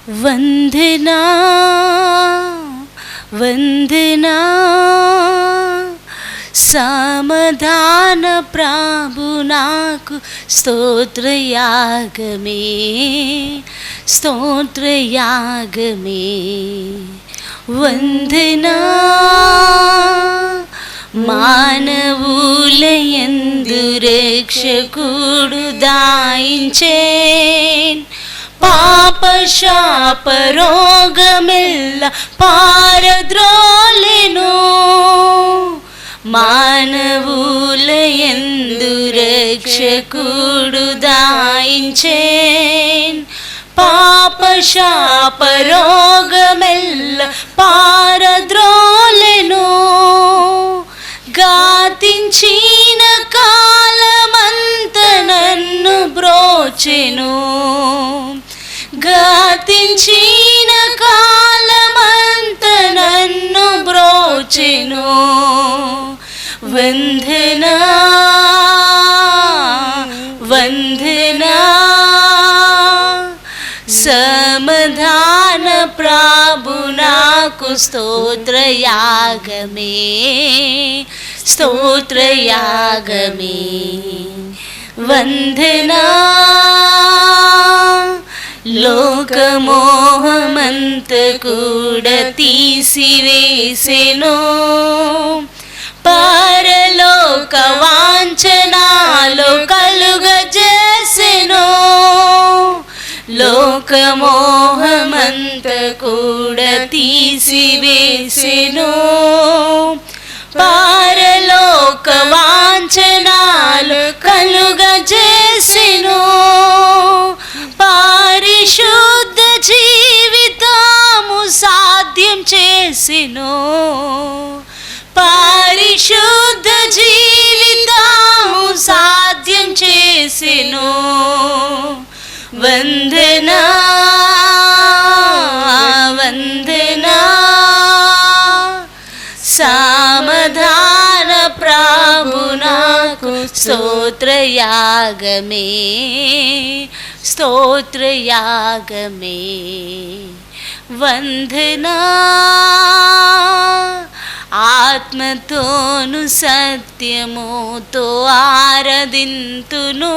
వందనా వందనా సమాధాన ప్రభు నాకు స్తోత్రయాగమే స్తోత్రయాగమే వందనా మానవులయందు రక్షకుడు దాయించేన్ పాప శాప రోగమెల్ల పారద్రోలెను మానవులయందు రక్షకుడు దాయించేన్ పాప శాప రోగమెల్ల పారద్రోలెను గాతించిన కాలమంత నన్ను బ్రోచెను గాతించిన కాలమంత నన్ను బ్రోచెను వందనా వందనా సమాధాన ప్రభు నాకు స్తోత్రయాగమే స్తోత్రయాగమే వందనా లోకమోహమంత కూడా తీసివేసెను పరలోక వాంఛనాలు కలుగజేసెను లోకమోహమంత కూడా తీసివేసెను పరలోక వాంఛనాలు కలుగజేసెను పరిశుద్ధ జీవితము సాధ్యం చేసెను పరిశుద్ధ జీవితము సాధ్యం చేసెను వందనా వందనా సమాధాన ప్రభు నాకు స్తోత్రయాగమే స్తోత్రయాగమే వందనా ఆత్మతోను సత్యముతో ఆరాధింతును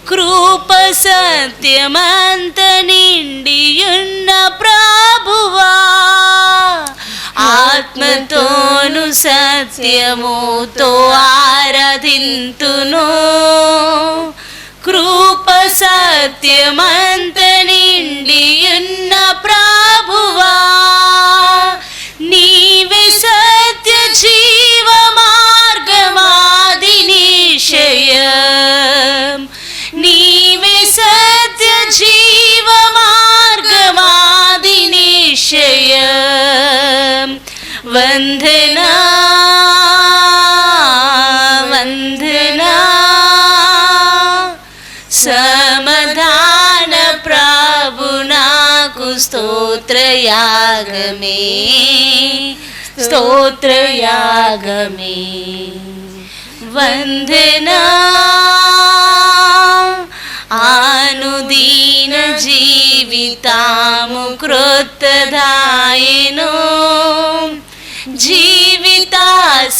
కృప సత్యమంత నిండియున్న ప్రభువా ఆత్మతోను సత్యముతో ఆరాధింతును కృప సత్యమంత నిండియున్న ప్రభువా నీవే సత్య జీవ మార్గమాది నిశ్చయం నీవే సత్య జీవ మార్గమాది నిశ్చయం వందనా వందనా సమాధాన ప్రభు నాకు స్తోత్రయాగమే స్తోత్రయాగమే వందనా అనుదీన జీవితాము క్రొత్తదాయెను జీవిత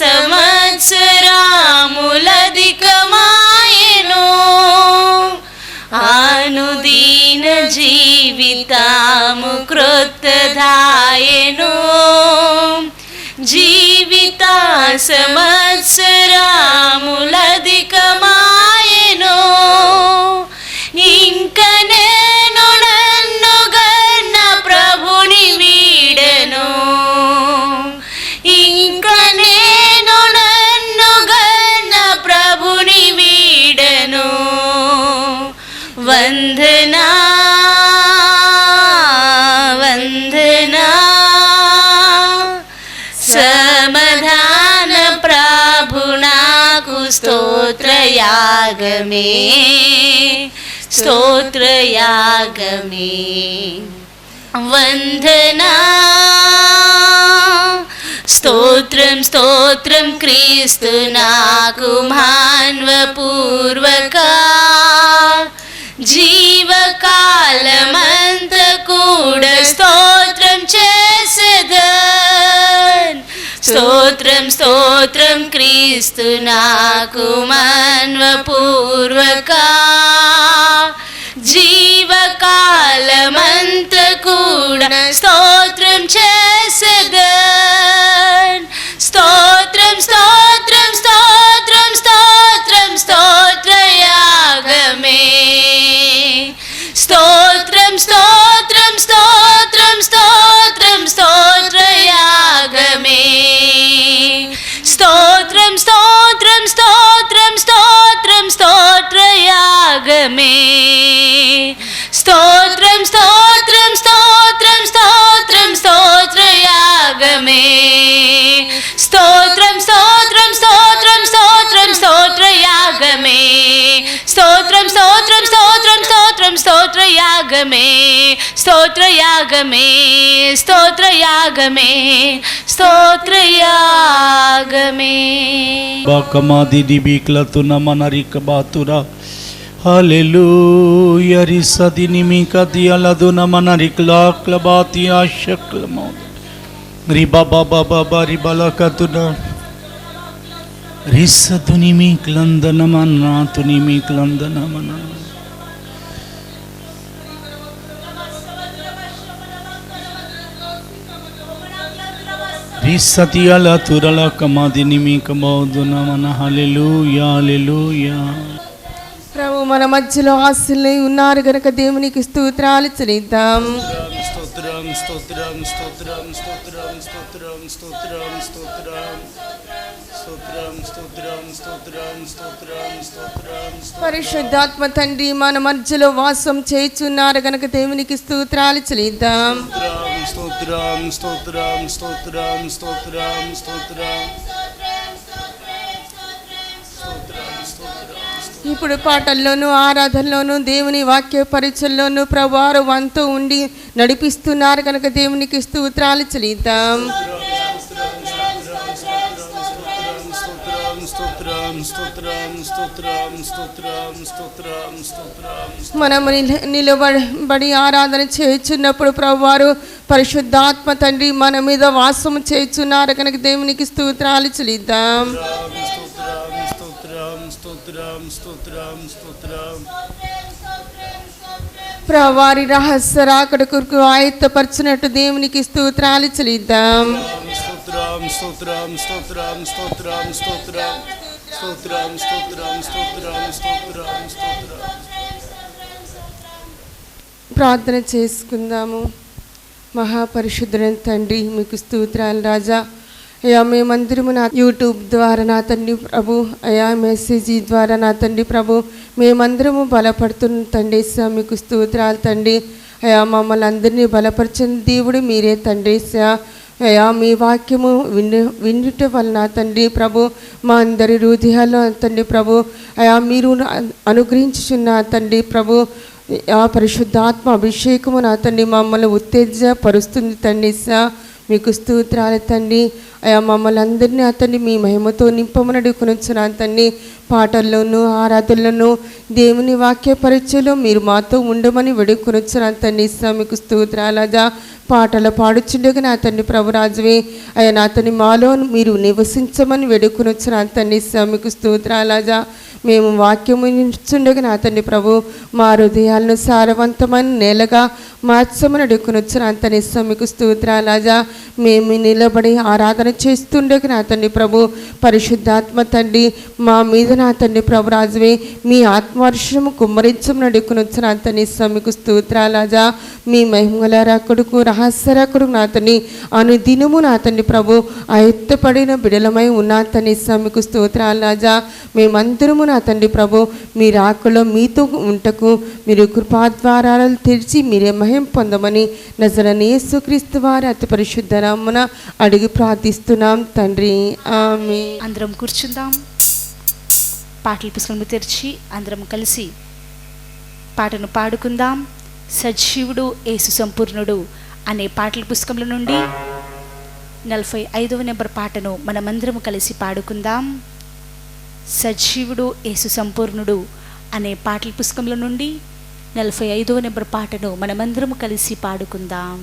సంవత్సరాములధికమాయెను అనుదీన జీవితాము క్రొత్తదాయెను జీవిత సంవత్సరాములధికమాయెను ఇంక నేను నన్ను గన్న ప్రభుని వీడెను ఇంక నేను నన్ను గన్న ప్రభుని వీడెను వందనా వందనా సమాధాన ప్రభు నాకు స్తోత్రయాగమే స్తోత్రయాగమే వందనా స్తోత్రం స్తోత్రం క్రీస్తు నాకు మాన్వపూర్వక జీవకాలమంత స్తోత్రం స్తోత్రం క్రీస్తు నాకు మన్వపూర్వక జీవకాలమంత కూడా స్తోత్రం చేసేదన్. స్తోత్రం స్తోత్రం స్తోత్రం స్తోత్రం స్తోత్రయాగమే. స్తోత్రం స్తోత్రం స్తోత్రం స్తోత్రం స్తోత్రయాగమే. స్తోత్రం స్తోత్రం స్తోత్రం స్తోత్రం స్తోత్రయాగమే. స్తోత్రం స్తోత్రం స్తోత్రం స్తోత్రం స్తోత్రయాగమే. స్తోత్రం స్తోత్రం స్తోత్రం స్తోత్రం స్తోత్రయాగమే. స్తోత్రం స్తోత్రం స్తోత్రం స్తోత్రం స్తోత్రయాగమే. స్తోత్రయాగమే స్తోత్రయాగమే స్తోత్రయాగమే. బాకమాది దిబిక్లతున మనరిక బాతురా హల్లెలూయా రిసది నిమికది అలదున మనరిక్లాక్ల బాతి ఆశక్లమౌ రిబా బాబా బాబా రిబలకతున రిసదుని మీక్లందన మన్నాతుని మీక్లందన మన రిసతియల తురల కమాదిని మీకమౌదున మన హల్లెలూయా హల్లెలూయా. ప్రభు మన మధ్యలో ఆశలై ఉన్నారు గనక దేవునికి స్తోత్రాలు చెల్లిద్దాం. స్తోత్రం స్తోత్రం స్తోత్రం స్తోత్రం స్తోత్రం స్తోత్రం స్తోత్రం స్తోత్రం స్తోత్రం స్తోత్రం స్తోత్రం స్తోత్రం. పరిశుద్ధాత్మ తండ్రి మన మధ్యలో వాసం చేయుచున్నారు గనక దేవునికి స్తోత్రాలు చెల్లిద్దాం. స్తోత్రం స్తోత్రం స్తోత్రం స్తోత్రం స్తోత్రం. ఇప్పుడు పాటల్లోనూ ఆరాధనలోనూ దేవుని వాక్య పరిచయంలోనూ ప్రభువారు వంతు ఉండి నడిపిస్తున్నారు కనుక దేవునికి స్తోత్రాలు చెల్లిద్దాం. మనము నిలబడి ఆరాధన చేయుచున్నప్పుడు ప్రభువారు పరిశుద్ధాత్మ తండ్రి మన మీద వాసం చేయుచున్నారు కనుక దేవునికి స్తోత్రాలు చెల్లిద్దాం. ప్రభువారి రహస్య రాకడ కొరకు ఆయత్తపరచినట్టు దేవునికి స్తోత్రాలు చెల్లిద్దాం. ప్రార్థన చేసుకుందాము. మహాపరిశుద్ధుడైన తండ్రి మీకు స్తోత్రాలు రాజా. అయ్యా మేమందరము నా యూట్యూబ్ ద్వారా నా తండ్రి ప్రభు, అయ్యా మెసేజ్ ద్వారా నా తండ్రి ప్రభు మేమందరము బలపడుతున్న తండ్రి మీకు స్తోత్రాలు తండ్రి. అయ్యా మమ్మల్ని అందరినీ బలపరిచిన దేవుడు మీరే తండ్రి. అయ్యా మీ వాక్యము వినుట వలన తండ్రి ప్రభు మా అందరి హృదయాల్లో తండ్రి ప్రభు అయ్యా మీరు అనుగ్రహించుచున్న తండ్రి ప్రభు ఆ పరిశుద్ధాత్మ అభిషేకము నా తండ్రి మమ్మల్ని ఉత్తేజపరుస్తుంది తండ్రి. మీకు స్తోత్రాలు తండ్రి. అయ్యా మమ్మల్ని అందరినీ అతన్ని మీ మహిమతో నింపమని అడుగుకొనుచున్నా తండ్రి. పాటల్లోనూ ఆరాధనలోనూ దేవుని వాక్య పరిచయంలో మీరు మాతో ఉండమని వేడుకొనుచున్నా తండ్రి. మీకు స్తోత్రాలజా. పాటలు పాడుచుండగా నా తండ్రి ప్రభురాజువే అయ్యా నా తండ్రి మాలో మీరు నివసించమని వేడుకొనుచున్నా తండ్రి. మీకు స్తోత్రాలజా. మేము వాక్యము చుండగా నా తండ్రి ప్రభు మా హృదయాలను సారవంతమైన నేలగా మార్చమని అడుగుకొనుచున్నా తండ్రి. మీకు స్తోత్రాలజా. మేము నిలబడి ఆరాధన చేస్తుండగా నా తండ్రి ప్రభు పరిశుద్ధాత్మ తండ్రి మా మీద నా తండ్రి ప్రభు రాజువే మీ ఆత్మవర్షము కుమ్మరించమని అడుగుకొనుచున్నా తండ్రి. మీకు స్తోత్రాలజా. మీ మహిమల రాకుడుకు రహస్య రాకుడుకు నా తండ్రి అనుదినము నా తండ్రి ప్రభు ఆయత్తపడిన బిడలమై ఉన్న తండ్రి. మీకు స్తోత్రాలజా. మేమందరము నా తండ్రి ప్రభు మీ రాకలో మీతో ఉంటకు మీరు కృపాద్వారాలు తెరిచి మీరే మహిమ పొందమని నజరేయుడైన యేసుక్రీస్తు వారి అతి పరిశుద్ధ నామమున అడిగి ప్రార్థిస్తున్నాం తండ్రి. ఆమేన్. అందరం కూర్చుందాం. పాటల పుస్తకం తెరిచి అందరం కలిసి పాటను పాడుకుందాం. సజీవుడు యేసు సంపూర్ణుడు అనే పాటల పుస్తకంలో నుండి 45వ నెంబర్ పాటను మనమందరం కలిసి పాడుకుందాం. సజీవుడు యేసు సంపూర్ణుడు అనే పాటల పుస్తకంలో నుండి 45వ నెంబర్ పాటను మనమందరం కలిసి పాడుకుందాం.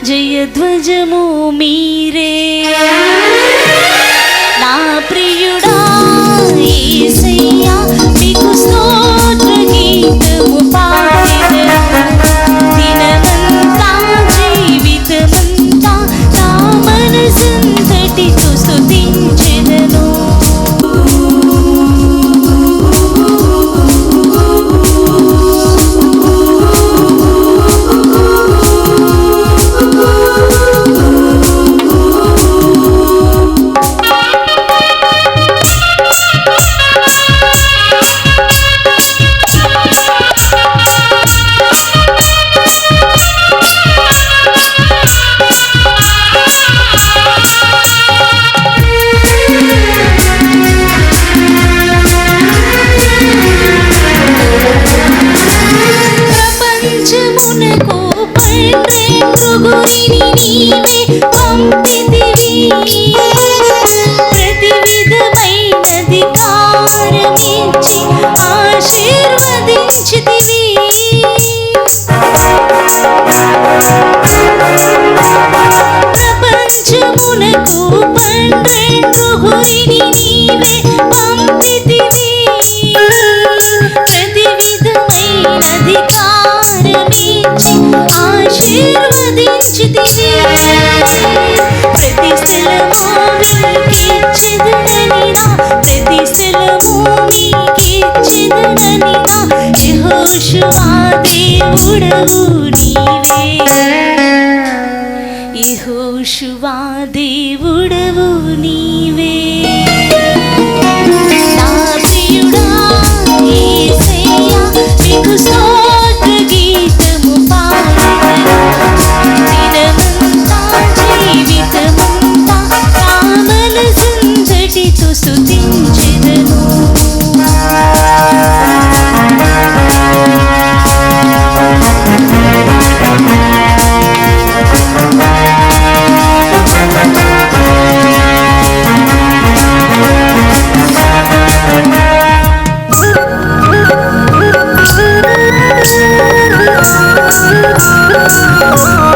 జయధ్వజము మీరే నా ప్రియుడా యేసయ్యా మీకు స్తోత్ర గీతము పాడెదను దినమంతా జీవితమంతా నా మనసంతటితో స్తుతించెదను యెహోషువా దేవుడవు నీవే నా ప్రియుడా యేసయ్యా మీకు స్తోత్ర గీతము పాడెదను దినమంతా జీవితమంతా నా మనసంతటితో స్తుతించెదను Oh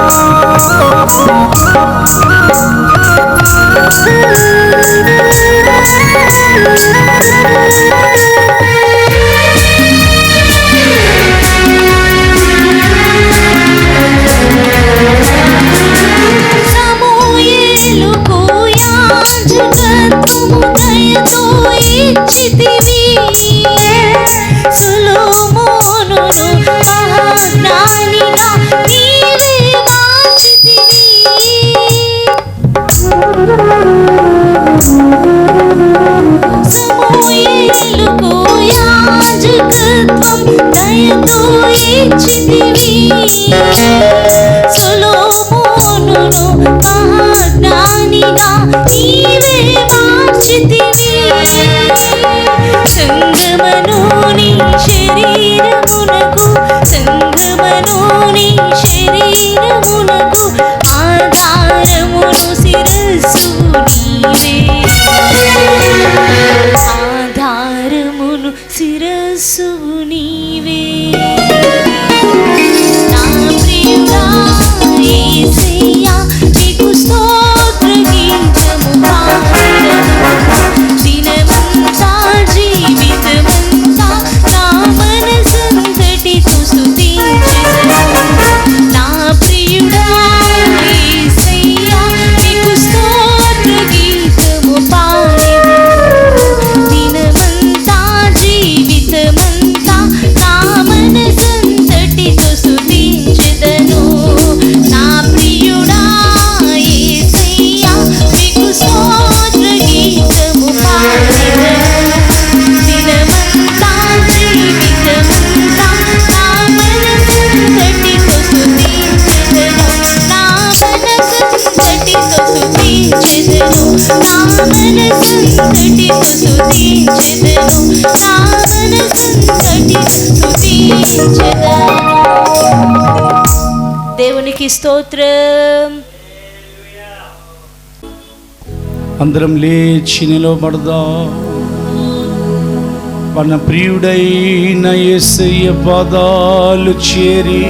సమూయేలుకు యాజకత్వము దయతో ఇచ్చితివి. సొలొమోనును మహాజ్ఞానిగా నీవే మార్చితివి. సమూయేలుకు యాజకత్వం దయతో ఇచ్చితివి. సొలొమోనును మహాజ్ఞానిగా నీవే మార్చితివి. సంగమనోని శరీరమునకు సంగమనోని శరీరమునకు ఆధారమును శిరస్సు నీవే. ఆధారమును శిరస్సు నీవే. నా ప్రియుడా యేసయ్యా నీకు స్తోత్ర గీతము పాడెదను. దినమంతా జీవితమంతా నా మనసంతటితో స్తుతించెదను. నా ప్రియుడా యేసయ్యా నీకు స్తోత్ర గీతము పాడెదను. దినమంతా జీవితమంతా నా మనసంతటితో స్తుతించెదను. నా ప్రియుడా యేసయ్యా నీకు స్తోత్ర గీతము పాడెదను. దినమంతా జీవితమంతా నా మనసంతటితో స్తుతించెదను. నా మనసంతటితో స్తుతించెదను. నా మనసంతటితో స్తుతించెదను. నా మనసంతటితో స్తుతించెదను. దేవునికి స్తోత్రం. అందరం లేచి నిలబడదాం. మన ప్రియుడైన యేసయ్య పాదాలు చేరి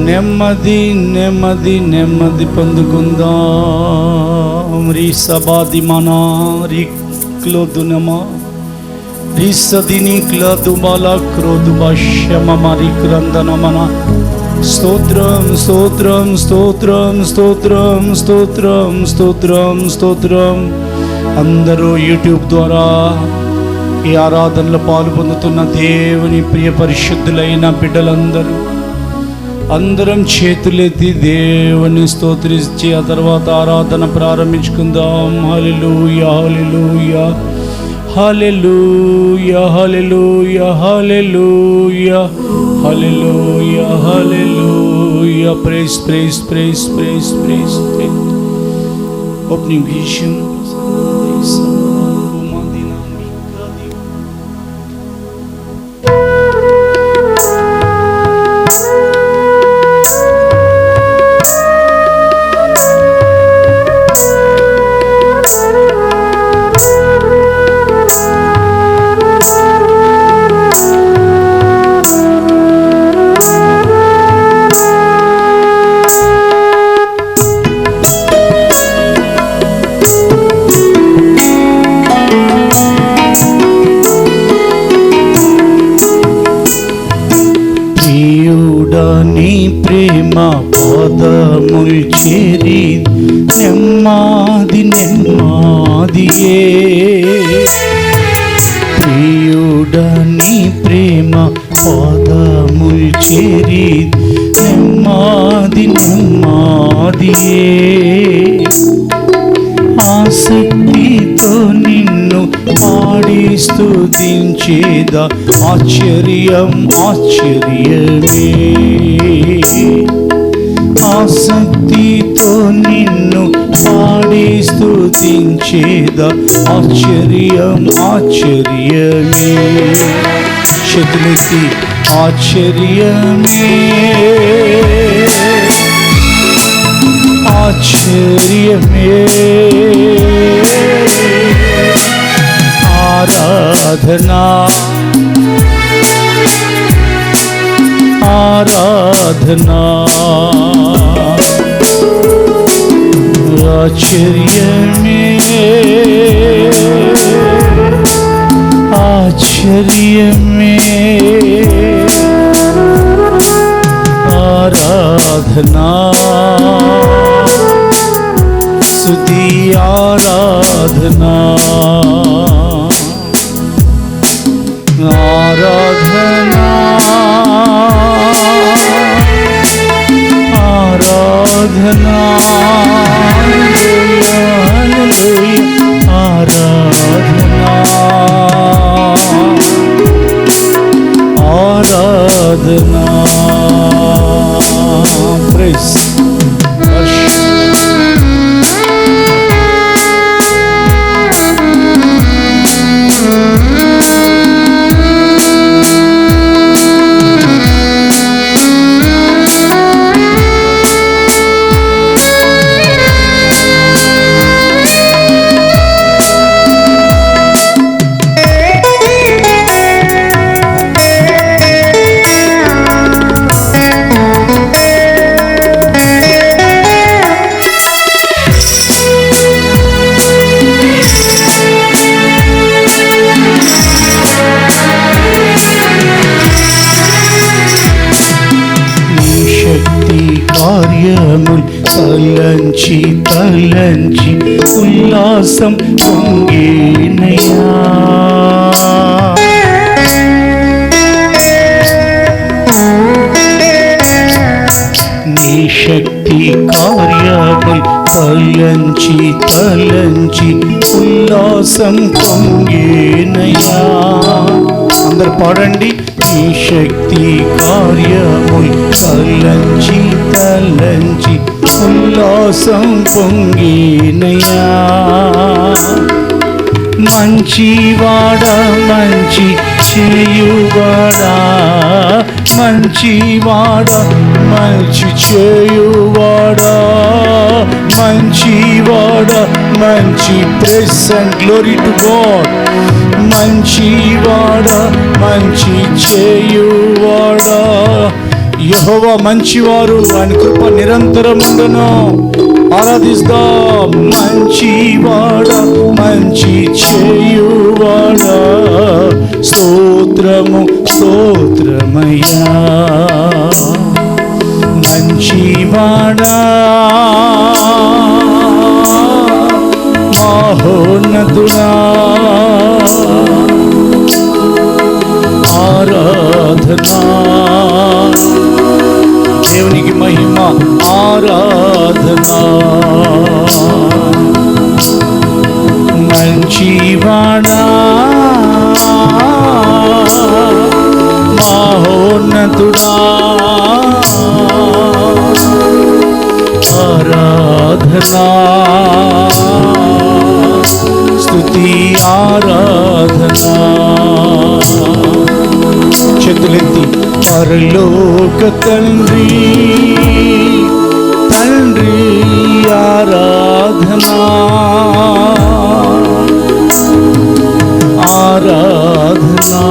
నెమ్మది నెమ్మది నెమ్మది పొందుకుందాం. రీ సబాది మనా రీ క్లోదునమా రీ సదిని క్లదుబల క్రోదుభాష్యమ మరి క్రందనమన. స్తోత్రం స్తోత్రం స్తోత్రం స్తోత్రం స్తోత్రం స్తోత్రం స్తోత్రం. అందరూ యూట్యూబ్ ద్వారా ఈ ఆరాధనలో పాలు పొందుతున్న దేవుని ప్రియ పరిశుద్ధులైన బిడ్డలందరూ అందరం చేతులెత్తి దేవుని స్తోత్రించి ఆ తర్వాత ఆరాధన ప్రారంభించుకుందాం. హల్లెలూయా హల్లెలూయా హల్లెలూయా హల్లెలూయా హల్లెలూయా హల్లెలూయా హల్లెలూయా. Praise praise praise praise praise. Opening విషయం నీ ప్రేమ పాదముల్ చేరి నెమ్మది నెమ్మదియే. ప్రియుడా నీ ప్రేమ పాదముల్ చేరి నెమ్మది నెమ్మదియే. ఆసక్తితో నిన్ను పాడి స్తుతించేదా ఆశ్చర్యం ఆశ్చర్యమే. ఆసక్తితో నిన్ను పాడి స్తుతించేదా ఆశ్చర్యం ఆశ్చర్యమే. చేతులెత్తి ఆశ్చర్యమే ఆశ్చర్యమే. ఆరాధనా ఆరాధనా ఆశ్చర్యమే ఆశ్చర్యమే ఆరాధనా స్తుతి ఆరాధనా ఆరాధనా ఆరాధనా ఆరాధనా ఆరాధనా ప్రైజ్ కార్యముల్ తలంచి తలంచి ఉల్లాసం పొంగేనయా నీ శక్తి కార్యముల్ తలంచి తలంచి ఉల్లాసం పొంగేనయా అందరు పాడండి నీ శక్తి కార్యముల్ తలంచి తలంచి ఉల్లాసం పొంగినయా మంచివాడా మంచి చేయువాడా మంచివాడా మంచి చేయువాడా మంచివాడా మంచి praise and glory to God మంచివాడా మంచి చేయువాడా యెహోవా మంచివారు ఆయన కృప నిరంతరం ఉండును ఆరాధిస్తాం మంచివాడా మంచి చేయువాడా స్తోత్రము స్తోత్రమయ్యా మంచివాడా మహోన్నతుడా ఆరాధనా దేవునికి మహిమ ఆరాధనా మంచివాడా మహోన్నతుడా ఆరాధనా స్తుతి ఆరాధనా చేతులెత్తి పరలోక తండ్రి తండ్రి ఆరాధనా ఆరాధనా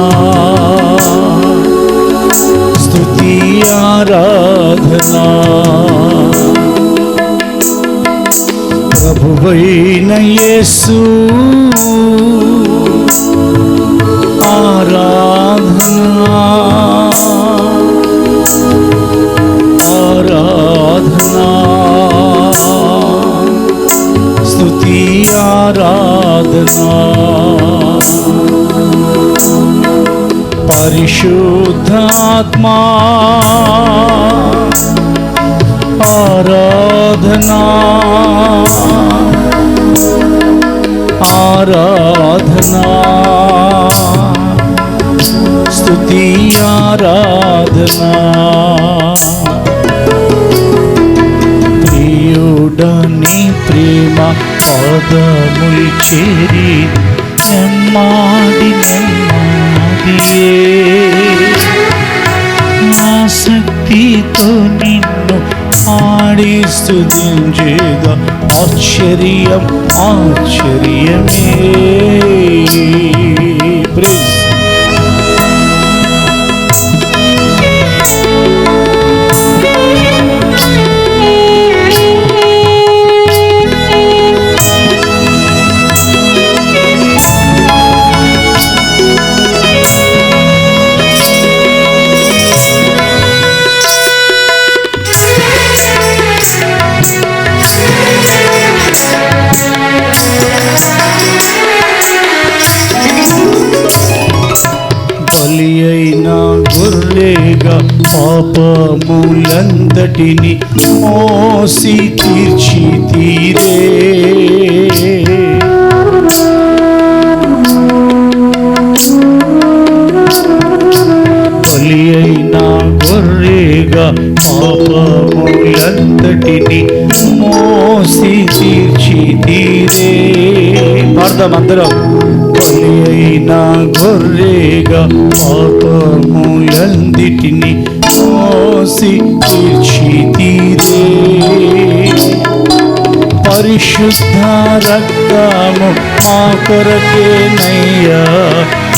స్తుతి ఆరాధనా ప్రభువైన యేసు ఆరాధనా ఆరాధనా స్తుతి ఆరాధనా పరిశుద్ధాత్మా ఆరాధనా ఆరాధనా స్తుతి ఆరాధనా ప్రియుడని ప్రేమ పదముల్ చేరి నెమ్మాడి నెమ్మాడియే నా శక్తితో నిన్ను ఆడి స్తుతించేదా ఆశ్చర్యం ఆశ్చర్యమే ప్రైజ్. గొర్రెగా పాపములంతటిని మోసి తీర్చి తీరే. బలి అయిన గొర్రెగా పాపములంతటిని మోసి తీర్చి తీరే. అర్థమందరం. బలి అయిన గొర్రెగా పాపములందిటిని మోసి తీర్చి తీరే. పరిశుద్ధ రక్తము మా కొరకేనయ్యా,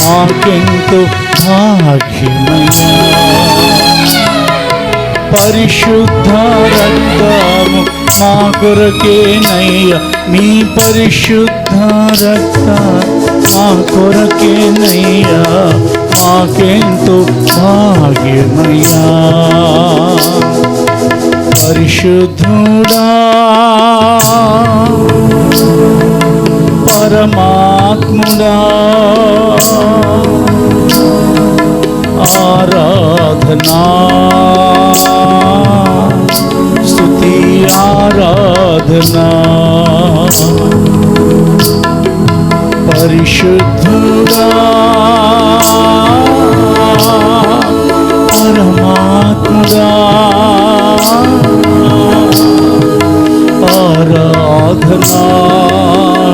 మాకెంతో భాగ్యమయ్యా. పరిశుద్ధ రక్తము మా కొరకేనయ్యా, మీ పరిశుద్ధ రక్తం మా కొరకేనయ్యా, మాకెంతో భాగ్యమయ్యా. పరిశుద్ధుడా పరమాత్ముడా ఆరాధనా స్తుతి ఆరాధనా. పరిశుద్ధుడా పరమాత్ముడా ఆరాధనా.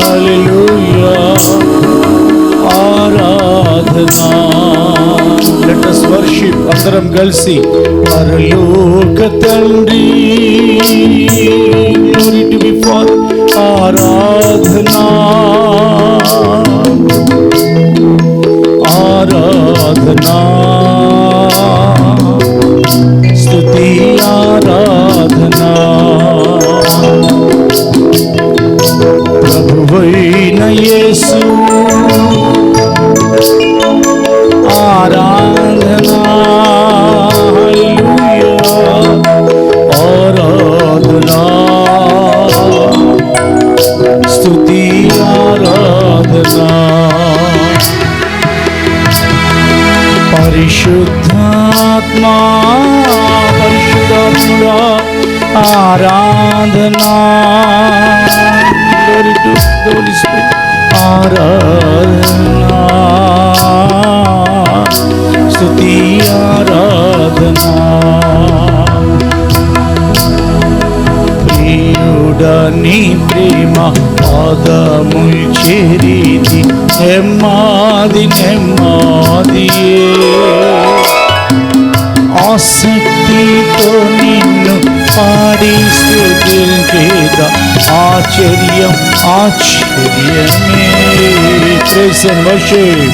హల్లెలూయా ఆరాధనా. Let us worship అందరం కలిసి. పరలోక తండ్రి glory to be Father. ఆరాధనా ఆరాధనా స్తుతి ఆరాధనా. ప్రభువైన యేసు ఆరాధనా. హల్లెలూయా ఆరాధనా స్తుతి ఆరాధనా. పరిశుద్ధాత్మా పరిశుద్ధాత్ముడా ఆరాధనా. Glory to the Holy Spirit. ఆరాధనా స్తుతి ఆరాధనా. ప్రియుడా నీ ప్రేమ పాదముల్ చేరిది, నెమ్మది నెమ్మదియే. ఆసక్తితో నిన్ను పాడి స్తుతించేదా, ఆశ్చర్యం ఆశ్చర్యమే. Praise and worship.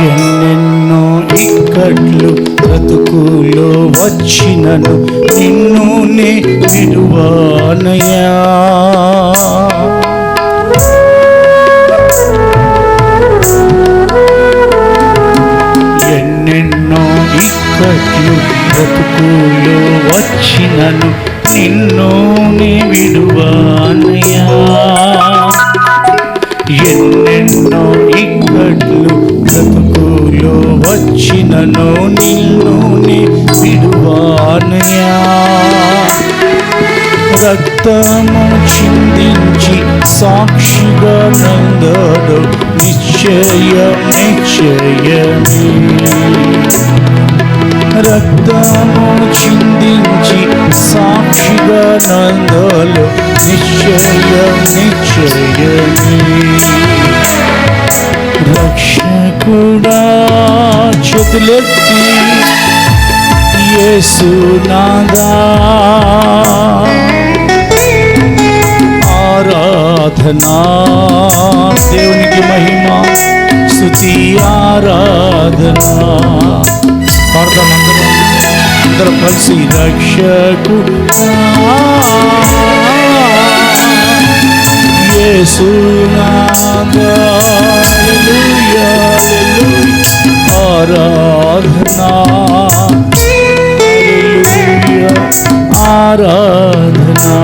ఎన్నెన్నో ఇక్కట్లు బ్రతుకులో వచ్చినను నిన్ను నే విడువానయ్యా. ఎన్నెన్నో ఇక్కట్లు బ్రతుకులో వచ్చినను నిన్ను నే విడువానయ్యా. ఎన్నెన్నో ఇక్కట్లు బ్రతుకులో వచ్చినను నిన్ను నే విడువానయ్యా. రక్తము చిందించి సాక్షిగా నందడు నిశ్చయం నిశ్చయమే. రక్తము చిందించి సాక్షిగా నందలు నిశ్చయం నిశ్చయమే. కూడా చేతులెత్తి యేసునాదా ఆరాధనా, దేవునికి మహిమ స్తుతి ఆరాధనా. పాడదాం అందరం కలిసి. రక్షకుడా యేసునాదా హల్లెలూయా హల్లెలూయా ఆరాధనా హల్లెలూయా ఆరాధనా.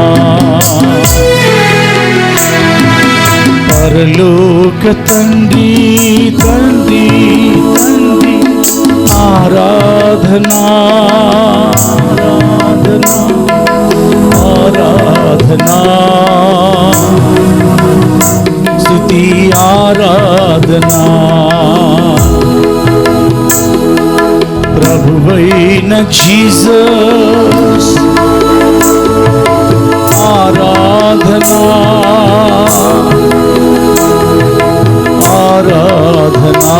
పరలోక తండ్రి తండ్రి తండ్రి ఆరాధనా ఆరాధనా ఆరాధనా స్తుతి ఆరాధనా. ప్రభువైన జీసస్ ఆరాధనా ఆరాధనా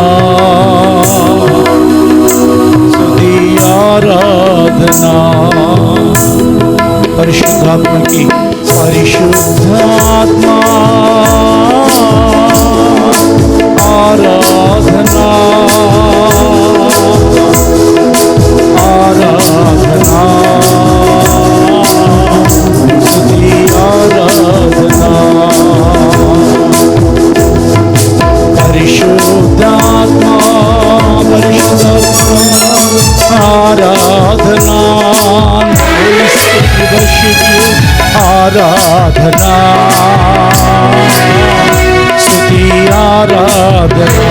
స్తుతి ఆరాధనా. పరిశుద్ధాత్మకి పరిశుద్ధాత్మా ఆరాధనా ఆరాధనా స్తుతి ఆరాధనా. పరిశుద్ధాత్మా పరిశుద్ధాత్మా ఆరాధనా ఆరాధనా స్తుతి ఆరాధనా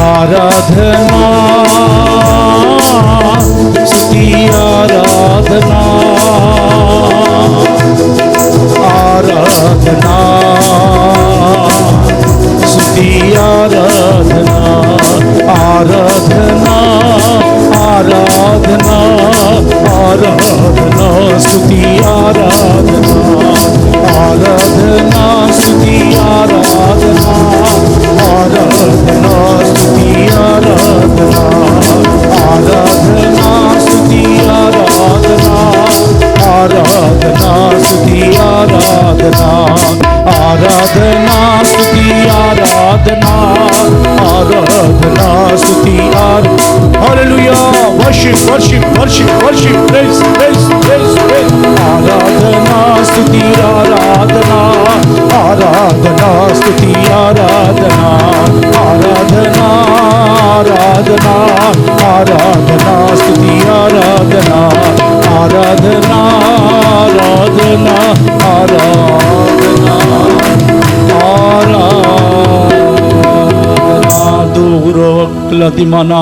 ఆరాధనా స్తుతి ఆరాధనా ఆరాధనా స్తుతి ఆరాధనా ఆరాధనా ఆరాధనా ఆరాధనా స్తుతి ఆరాధనా ఆరాధనా స్తుతి ఆరాధనా ఆరాధనా స్తుతి ఆరాధనా ఆరాధనా స్తుతి ఆరాధనా ఆరాధనా స్తుతి ఆరాధనా ఆరాధనా స్తుతి ఆరాధనా ఆరాధనా స్తుతి హల్లెలూయా. Worship worship worship worship praise praise praise praise. ఆరాధనా స్తుతి ఆరాధనా ఆరాధనా స్తుతి ఆరాధనా ఆరాధనా ఆరాధనా ఆరాధనా స్తుతి ఆరాధనా ఆరాధనా ఆరాధనా ఆరాధనా ఆరాధనా. దూరవక్లతిమన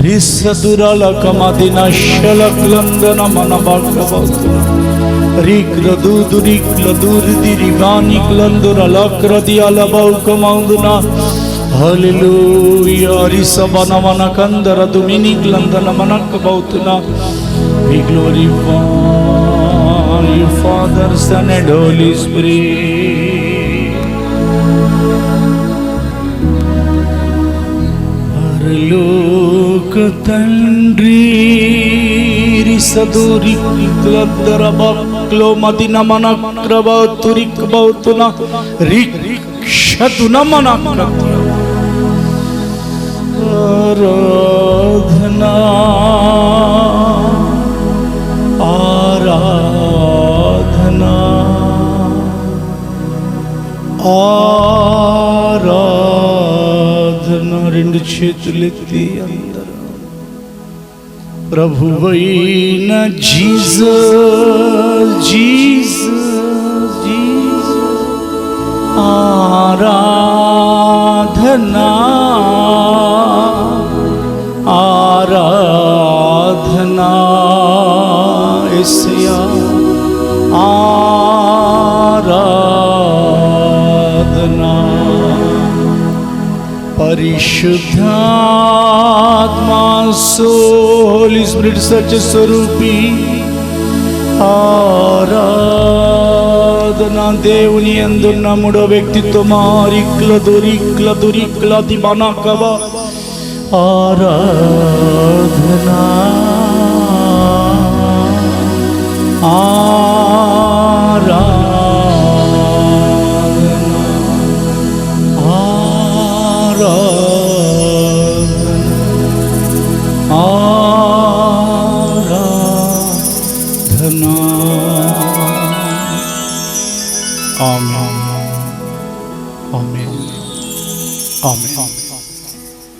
రిసదురలకమదిన శలక్లందన మన భాగవతున రిక్లదూదురిక్లదూరిదిరివానిక్లందురలక్రది అలబౌకమౌదున హల్లెలూయా. రిసబనవన కందర దుమినిక్లందన మనకబౌతున. We glorify you, Father, Son and Holy Spirit. పరలోక తండ్రి రిసదురిక్లదరబక్లో మదిన మనక్రబతురిక్బౌతున రిక్షతున మనక్రత్య ఆరాధనా ఆరాధనా ఆరాధనా. రెండు చేతులెత్తి అందరూ ప్రభువైన జీసస్ జీసస్ జీసస్ ఆరాధనా ఆరాధనా యేసయ్యా ఆరాధనా. పరిశుద్ధాత్మా హోలీ స్పిరిట్ సత్య స్వరూపి ఆరాధనా ఆరాధన దేవుని యందున్న మూడో వ్యక్తిత్వ మారిక్లది బనకవ ఆరాధన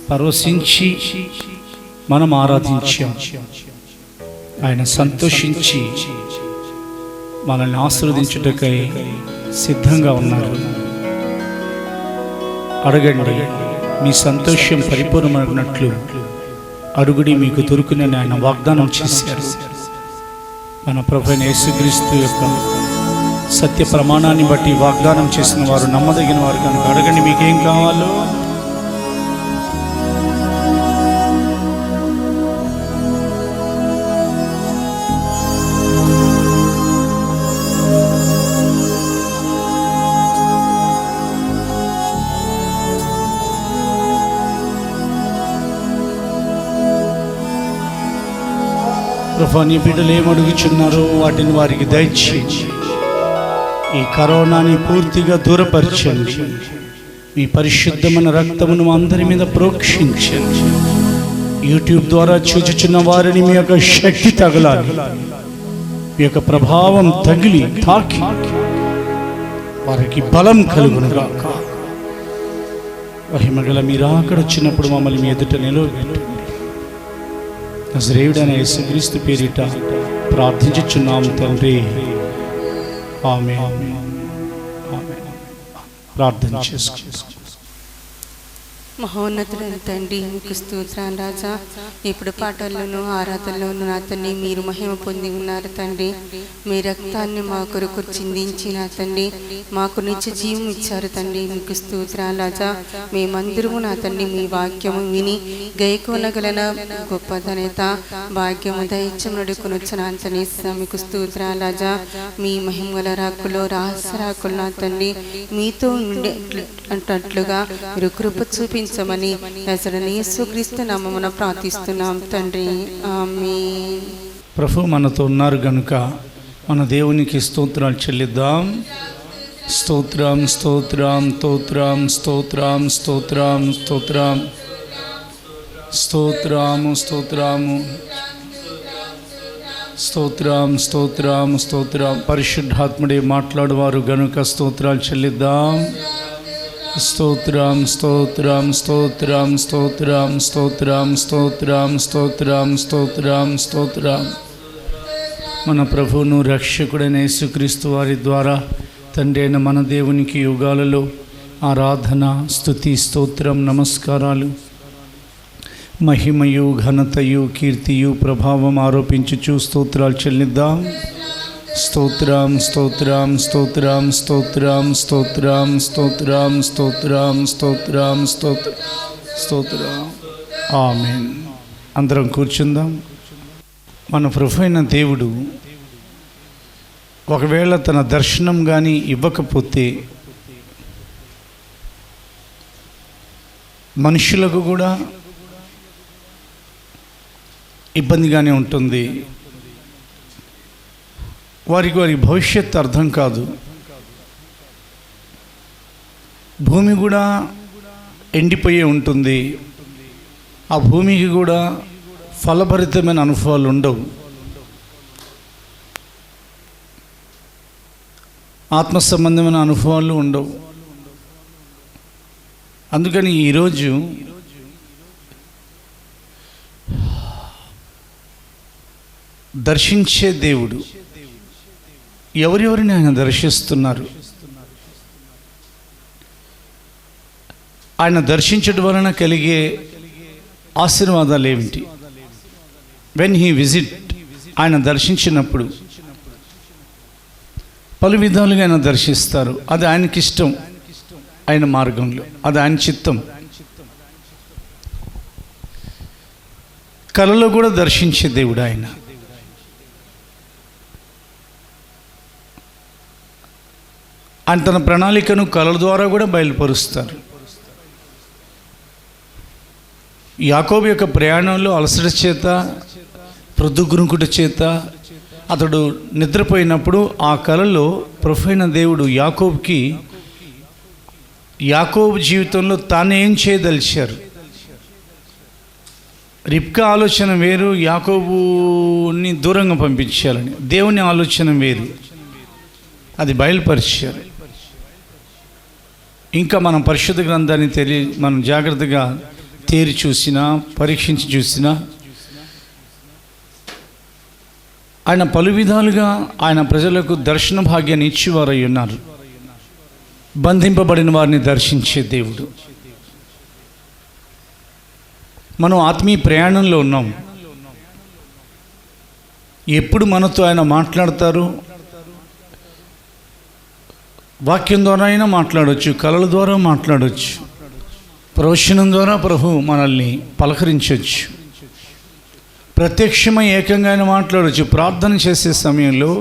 పరవశించి మనం ఆరాధించాం. ఆయన సంతోషించి మనల్ని ఆశీర్వదించుటకై సిద్ధంగా ఉన్నారు. అడగండి, మీ సంతోషం పరిపూర్ణమైనట్లు అడుగుడి, మీకు దొరుకునని ఆయన వాగ్దానం చేశారు. మన ప్రభువైన యేసుక్రీస్తు యొక్క సత్య ప్రమాణాన్ని బట్టి వాగ్దానం చేసిన వారు నమ్మదగిన వారు కనుక అడగండి, మీకేం కావాలో. ప్రభువా, నీ బిడ్డలు ఏమడుగుచున్నారో వాటిని వారికి దయచేసి ఈ కరోనాని పూర్తిగా దూరపరచండి. మీ పరిశుద్ధమైన రక్తమును అందరి మీద ప్రోక్షించండి. యూట్యూబ్ ద్వారా చూచుచున్న వారిని మీ యొక్క శక్తి తగలాలి, మీ యొక్క ప్రభావం తగిలి తాకి వారికి బలం కలుగునుగాక. మహిమగల మీరు అక్కడ వచ్చినప్పుడు మమ్మల్ని మీ ఎదుట నిలవబెట్టండి. నజరేయుడైన యేసుక్రీస్తు పేరిట ప్రార్థించుచున్నాము తండ్రి, ఆమేన్. ప్రార్థన చేసుకుంటాం. మహోన్నతుడైన తండ్రి, మీకు స్తోత్రాలు రాజా. ఇప్పుడు పాటల్లోనూ ఆరాధనలోనూ నా తండ్రి మీరు మహిమ పొంది ఉన్నారు తండ్రి. మీ రక్తాన్ని మా కొరకు చిందించిన తండ్రి, మాకు నిత్య జీవం ఇచ్చారు తండ్రి. మీకు స్తోత్రాలు రాజా. మేమందరము నా తండ్రి మీ వాక్యము విని గైకొనగలన గొప్ప ధన్యత భాగ్యము దైత్యం నడుకుని వచ్చిన తండ్రి. మీకు స్తోత్రాలు రాజా. మీ మహిమల రాకులో రహస్య రాకులు నా తండ్రి మీతో ఉండేటట్లుగా మీరు కృప చూపించమని నజరేయుడైన యేసుక్రీస్తు నామమున ప్రార్థిస్తున్నాం తండ్రి, ఆమేన్. ప్రభు మనతో ఉన్నారు గనుక మన దేవునికి స్తోత్రాలు చెల్లిద్దాం. స్తోత్రం స్తోత్రం స్తోత్రం స్తోత్రం స్తోత్రం స్తోత్రం స్తోత్రము స్తోత్రము స్తోత్రం స్తోత్రం స్తోత్రం. పరిశుద్ధాత్ముడే మాట్లాడువారు గనుక స్తోత్రాలు చెల్లిద్దాం. స్తోత్రం స్తోత్రం స్తోత్రం స్తోత్రం స్తోత్రం స్తోత్రం స్తోత్రం స్తోత్రం స్తోత్రం. మన ప్రభువును రక్షకుడైన యేసుక్రీస్తు వారి ద్వారా తండ్రి అయిన మన దేవునికి యుగాలలో ఆరాధన స్తుతి స్తోత్రం నమస్కారాలు మహిమయు ఘనతయు కీర్తియు ప్రభావం ఆరోపించుచు స్తోత్రాలు చెల్లిద్దాం. స్తోత్రం స్తోత్రం స్తోత్రం స్తోత్రం స్తోత్రం స్తోత్రం స్తోత్రం స్తోత్రం స్తోత్రం స్తోత్రం. ఆమేన్. అందరం కూర్చుందాం. మన ప్రభు అయిన దేవుడు ఒకవేళ తన దర్శనం కానీ ఇవ్వకపోతే మనుషులకు కూడా ఇబ్బందిగానే ఉంటుంది. వారికి వారి భవిష్యత్తు అర్థం కాదు. భూమి కూడా ఎండిపోయే ఉంటుంది. ఆ భూమికి కూడా ఫలభరితమైన అనుభవాలు ఉండవు. ఆత్మ సంబంధమైన అనుభవాలు ఉండవు. అందుకని ఈరోజు దర్శించే దేవుడు ఎవరెవరిని ఆయన దర్శిస్తున్నారు, ఆయన దర్శించడం వలన కలిగే ఆశీర్వాదాలు ఏమిటి? వెన్ హీ విజిట్, ఆయన దర్శించినప్పుడు పలు విధాలుగా ఆయన దర్శిస్తారు. అది ఆయనకి ఇష్టం, ఆయన మార్గంలో, అది ఆయన చిత్తం. కలలో కూడా దర్శించే దేవుడు ఆయన. ఆయన తన ప్రణాళికను కళల ద్వారా కూడా బయలుపరుస్తారు. యాకోబు యొక్క ప్రయాణంలో అలసట చేత, ప్రొద్దుగురుకుట చేత అతడు నిద్రపోయినప్పుడు ఆ కలలో ప్రభువైన దేవుడు యాకోబు జీవితంలో తాను ఏం చేయదలిచారు. రిబ్కా ఆలోచన వేరు, యాకోబుని దూరంగా పంపించాలని. దేవుని ఆలోచన వేరు, అది బయలుపరిచారు. ఇంకా మనం పరిశుద్ధ గ్రంథాన్ని మనం జాగ్రత్తగా తేరి చూసినా, పరీక్షించి చూసినా, ఆయన పలు విధాలుగా ఆయన ప్రజలకు దర్శన భాగ్యాన్ని ఇచ్చేవారై ఉన్నారు. బంధింపబడిన వారిని దర్శించే దేవుడు. మనం ఆత్మీయ ప్రయాణంలో ఉన్నాం. ఎప్పుడు మనతో ఆయన మాట్లాడతారు? వాక్యం ద్వారా అయినా మాట్లాడవచ్చు, కళల ద్వారా మాట్లాడవచ్చు, ప్రవచనం ద్వారా ప్రభు మనల్ని పలకరించవచ్చు, ప్రత్యక్షమై ఏకంగా ఆయన మాట్లాడవచ్చు. ప్రార్థన చేసే సమయంలో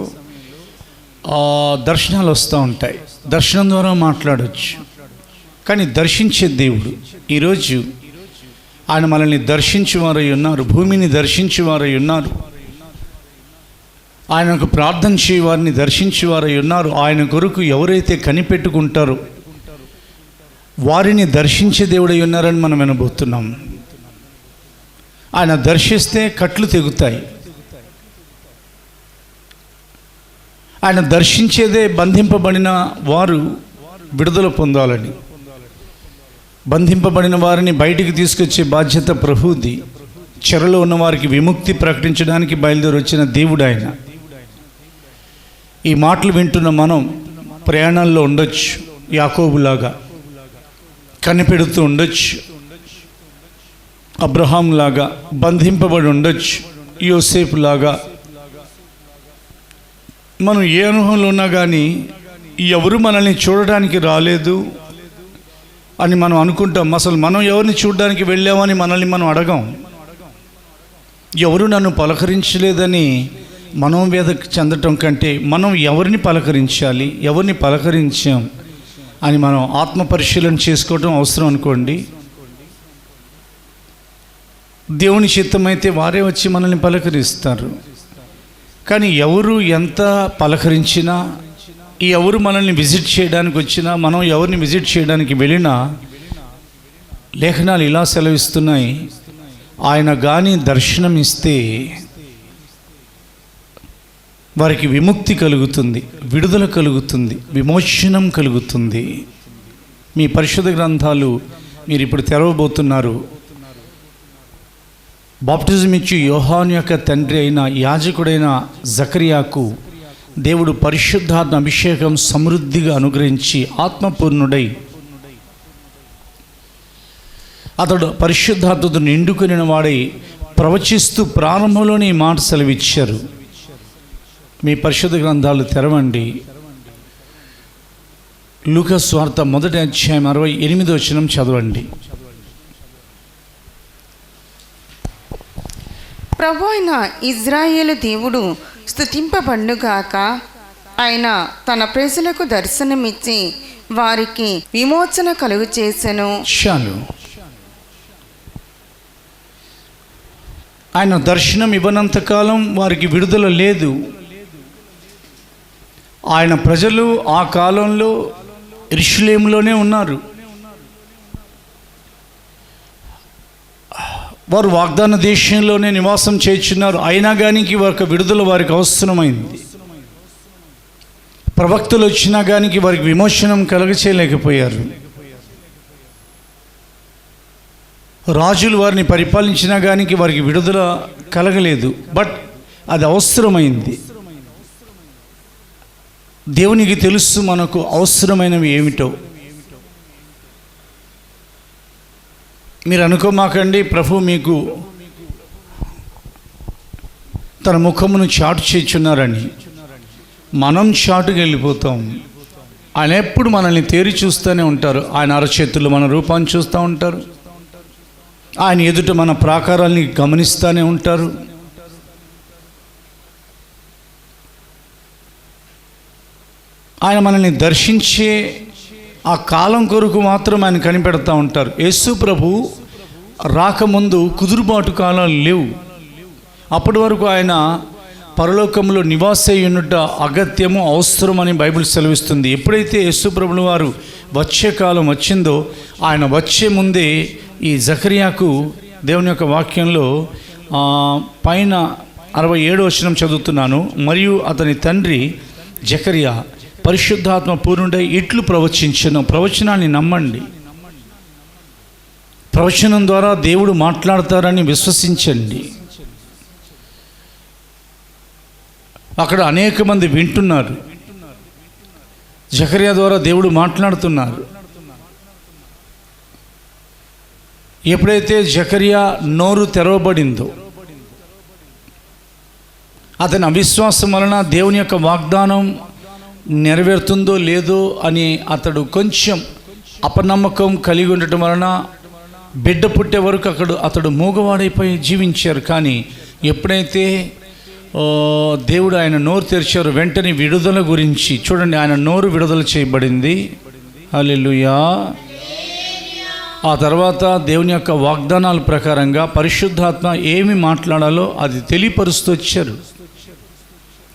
దర్శనాలు వస్తూ ఉంటాయి, దర్శనం ద్వారా మాట్లాడవచ్చు. కానీ దర్శించే దేవుడు ఈరోజు ఆయన మనల్ని దర్శించేవారై ఉన్నారు, భూమిని దర్శించేవారై ఉన్నారు, ఆయనకు ప్రార్థన చేయవారిని దర్శించేవారై ఉన్నారు. ఆయన కొరకు ఎవరైతే కనిపెట్టుకుంటారో వారిని దర్శించే దేవుడై ఉన్నారని మనం వినబోతున్నాం. ఆయన దర్శిస్తే కట్లు తెగుతాయి. ఆయన దర్శించేదే బంధింపబడిన వారు విడుదల పొందాలని. బంధింపబడిన వారిని బయటికి తీసుకొచ్చే బాధ్యత ప్రభువుది. చెరలో ఉన్న వారికి విముక్తి ప్రకటించడానికి బయలుదేరి వచ్చిన దేవుడు ఆయన. ఈ మాటలు వింటున్న మనం ప్రయాణాల్లో ఉండొచ్చు, యాకోబులాగా కనిపెడుతూ ఉండొచ్చు, అబ్రహాం లాగా బంధింపబడి ఉండొచ్చు, యోసేపు లాగా. మనం ఏ అనుభవంలో ఉన్నా కానీ ఎవరు మనల్ని చూడడానికి రాలేదు అని మనం అనుకుంటాం. అసలు మనం ఎవరిని చూడడానికి వెళ్ళామని మనల్ని మనం అడగం. ఎవరు నన్ను పలకరించలేదని మనోవేద చెందటం కంటే మనం ఎవరిని పలకరించాలి, ఎవరిని పలకరించాం అని మనం ఆత్మ పరిశీలన చేసుకోవటం అవసరం అనుకోండి. దేవుని చిత్తమైతే వారే వచ్చి మనల్ని పలకరిస్తారు. కానీ ఎవరు ఎంత పలకరించినా, ఎవరు మనల్ని విజిట్ చేయడానికి వచ్చినా, మనం ఎవరిని విజిట్ చేయడానికి వెళ్ళినా లేఖనాలు ఇలా సెలవిస్తున్నాయి, ఆయన కానీ దర్శనం ఇస్తే వారికి విముక్తి కలుగుతుంది, విడుదల కలుగుతుంది, విమోచనం కలుగుతుంది. మీ పరిశుద్ధ గ్రంథాలు మీరు ఇప్పుడు తెరవబోతున్నారు. బాప్టిజం ఇచ్చి యోహాను యొక్క తండ్రి అయిన యాజకుడైన జకరియాకు దేవుడు పరిశుద్ధాత్మ అభిషేకం సమృద్ధిగా అనుగ్రహించి ఆత్మపూర్ణుడై అతడు పరిశుద్ధాత్మతో నిండుకుని వాడై ప్రవచిస్తూ ప్రారంభంలోనే ఈ మాట సెలవిచ్చారు. మీ పరిశుద్ధ గ్రంథాలు తెరవండి. లూకా సువార్త 1వ అధ్యాయం 68వ వచనం చదవండి. ప్రభు అయిన ఇజ్రాయేలు దేవుడు స్తుతింపబడుగాక. ఆయన తన ప్రజలకు దర్శనమిచ్చి వారికి విమోచన కలుగు చేసెను. చాలు. ఆయన దర్శనం ఇవ్వనంతకాలం వారికి విడుదల లేదు. ఆయన ప్రజలు ఆ కాలంలో యెరూషలేములోనే ఉన్నారు. వారు వాగ్దాన దేశంలోనే నివాసం చేస్తున్నారు. అయినా కానీ వారికి విడుదల వారికి అవసరమైంది. ప్రవక్తలు వచ్చినా కానీ వారికి విమోచనం కలగచేయలేకపోయారు. రాజులు వారిని పరిపాలించినా కానీ వారికి విడుదల కలగలేదు. బట్ అది అవసరమైంది. దేవునికి తెలుసు మనకు అవసరమైనవి ఏమిటో. మీరు అనుకోమాకండి ప్రభు మీకు తన ముఖమును చాటు చేర్చున్నారని. మనం చాటుకు వెళ్ళిపోతాం. ఆయన ఎప్పుడు మనల్ని తేరి చూస్తూనే ఉంటారు. ఆయన అరచేతుల్లో మన రూపాన్ని చూస్తూ ఉంటారు. ఆయన ఎదుట మన ప్రాకారాల్ని గమనిస్తూనే ఉంటారు. ఆయన మనల్ని దర్శించే ఆ కాలం కొరకు మాత్రం ఆయన కనిపెడతా ఉంటారు. యేసు ప్రభు రాకముందు కుదురుబాటు కాలాలు లేవు. అప్పటి వరకు ఆయన పరలోకంలో నివాసై ఉండుట అగత్యము, అవసరమని బైబిల్ సెలవిస్తుంది. ఎప్పుడైతే యేసు ప్రభుల వారు వచ్చే కాలం వచ్చిందో, ఆయన వచ్చే ముందే ఈ జకర్యాకు దేవుని యొక్క వాక్యంలో పైన 67వ వచనం చదువుతున్నాను. మరియు అతని తండ్రి జకర్యా పరిశుద్ధాత్మ పూర్ణుడై ఇట్లు ప్రవచించెను. ప్రవచనాన్ని నమ్మండి. ప్రవచనం ద్వారా దేవుడు మాట్లాడతారని విశ్వసించండి. అక్కడ అనేక మంది వింటున్నారు. జకర్యా ద్వారా దేవుడు మాట్లాడుతున్నారు. ఎప్పుడైతే జకర్యా నోరు తెరవబడిందో, అతని అవిశ్వాసం వలన దేవుని యొక్క వాగ్దానం నెరవేరుతుందో లేదో అని అతడు కొంచెం అపనమ్మకం కలిగి ఉండటం వలన బిడ్డ పుట్టే వరకు అతడు మూగవాడైపోయి జీవించారు. కానీ ఎప్పుడైతే దేవుడు ఆయన నోరు తెరిచారు, వెంటనే విడుదల గురించి చూడండి. ఆయన నోరు విడుదల చేయబడింది. హల్లెలూయా. ఆ తర్వాత దేవుని యొక్క వాగ్దానాల ప్రకారంగా పరిశుద్ధాత్మ ఏమి మాట్లాడాలో అది తెలియపరుస్తూ వచ్చారు.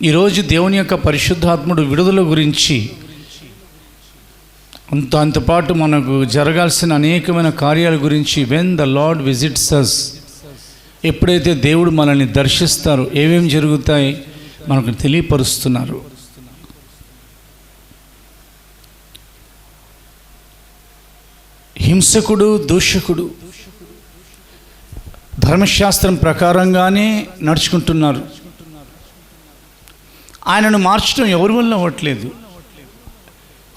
ఈరోజు దేవుని యొక్క పరిశుద్ధాత్ముడు విడుదల గురించి దాంతోపాటు మనకు జరగాల్సిన అనేకమైన కార్యాల గురించి, వెన్ ద లార్డ్ విజిట్స్ అస్, ఎప్పుడైతే దేవుడు మనల్ని దర్శిస్తారో ఏమేమి జరుగుతాయి మనకు తెలియపరుస్తున్నారు. హింసకుడు, దూషకుడు ధర్మశాస్త్రం ప్రకారంగానే నడుచుకుంటున్నారు. ఆయనను మార్చడం ఎవరి వల్ల అవ్వట్లేదు.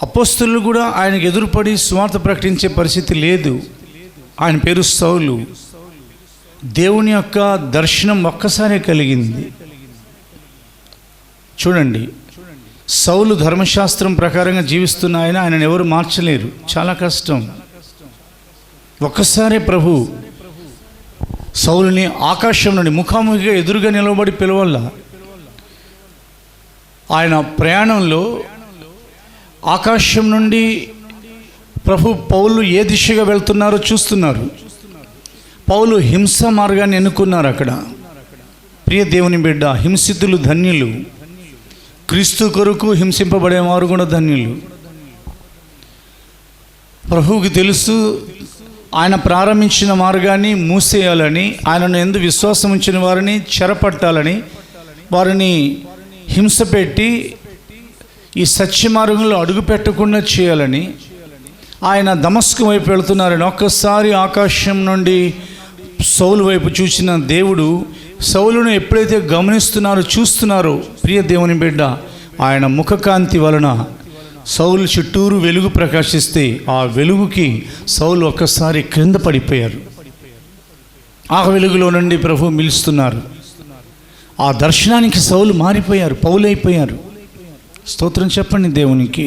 అపోస్తలులు కూడా ఆయనకు ఎదురుపడి సువార్త ప్రకటించే పరిస్థితి లేదు. ఆయన పేరు సౌలు. దేవుని యొక్క దర్శనం ఒక్కసారే కలిగింది. చూడండి, సౌలు ధర్మశాస్త్రం ప్రకారంగా జీవిస్తున్న ఆయనను ఎవరు మార్చలేరు. చాలా కష్టం. ఒక్కసారి ప్రభు సౌలుని ఆకాశం నుండి ముఖాముఖిగా ఎదురుగా నిలబడి పిలవల్ల. ఆయన ప్రయాణంలో ఆకాశం నుండి ప్రభు పౌలు ఏ దిశగా వెళ్తున్నారో చూస్తున్నారు. పౌలు హింస మార్గాన్ని ఎన్నుకున్నారు. అక్కడ ప్రియ దేవుని బిడ్డ, హింసితులు ధన్యులు. క్రీస్తు కొరకు హింసింపబడేవారు కూడా ధన్యులు. ప్రభువుకి తెలుసు ఆయన ప్రారంభించిన మార్గాన్ని మూసేయాలని, ఆయనను ఎందు విశ్వాసం ఉంచిన వారిని చెరపట్టాలని, వారిని హింస పెట్టి ఈ సత్య మార్గంలో అడుగు పెట్టకుండా చేయాలని ఆయన దమస్కు వైపు వెళుతున్నారని ఒక్కసారి ఆకాశం నుండి సౌలు వైపు చూసిన దేవుడు సౌలును ఎప్పుడైతే చూస్తున్నారో ప్రియ దేవుని బిడ్డ, ఆయన ముఖకాంతి వలన సౌలు చుట్టూరు వెలుగు ప్రకాశిస్తే ఆ వెలుగుకి సౌలు ఒక్కసారి క్రింద పడిపోయారు. ఆ వెలుగులో నుండి ప్రభు పిలుస్తున్నారు. ఆ దర్శనానికి సౌలు మారిపోయారు, పౌలైపోయారు. స్తోత్రం చెప్పండి దేవునికి.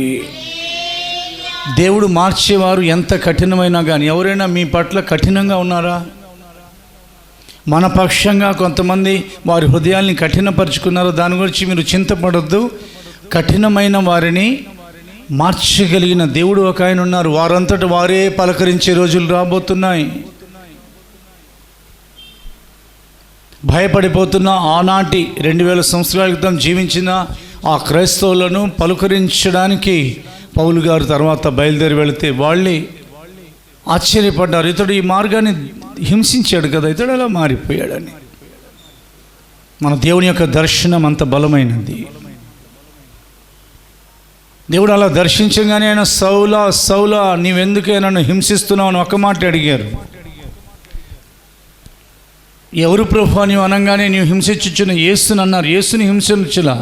దేవుడు మార్చేవారు ఎంత కఠినమైనా కానీ, ఎవరైనా మీ పట్ల కఠినంగా ఉన్నారా? మన పక్షంగా కొంతమంది వారి హృదయాల్ని కఠినపరుచుకున్నారో దాని గురించి మీరు చింతపడొద్దు. కఠినమైన వారిని మార్చగలిగిన దేవుడు ఒక ఆయన ఉన్నారు. వారంతట వారే పలకరించే రోజులు రాబోతున్నాయి. భయపడిపోతున్న ఆనాటి 2000 సంవత్సరాల క్రితం జీవించిన ఆ క్రైస్తవులను పలుకరించడానికి పౌలు గారు తర్వాత బయలుదేరి వెళితే వాళ్ళే ఆశ్చర్యపడ్డారు. ఇతడు ఈ మార్గాన్ని హింసించాడు కదా, ఇతడు ఎలా మారిపోయాడని. మన దేవుని యొక్క దర్శనం అంత బలమైనది. దేవుడు అలా దర్శించగానే ఆయన సౌలా సౌలా నీవెందుకే నన్ను హింసిస్తున్నావు అని ఒక మాట అడిగారు. ఎవరు ప్రభు అని అనగానే నీవు హింసించున్న యేసుని అన్నారు. యేసుని హింసించలా,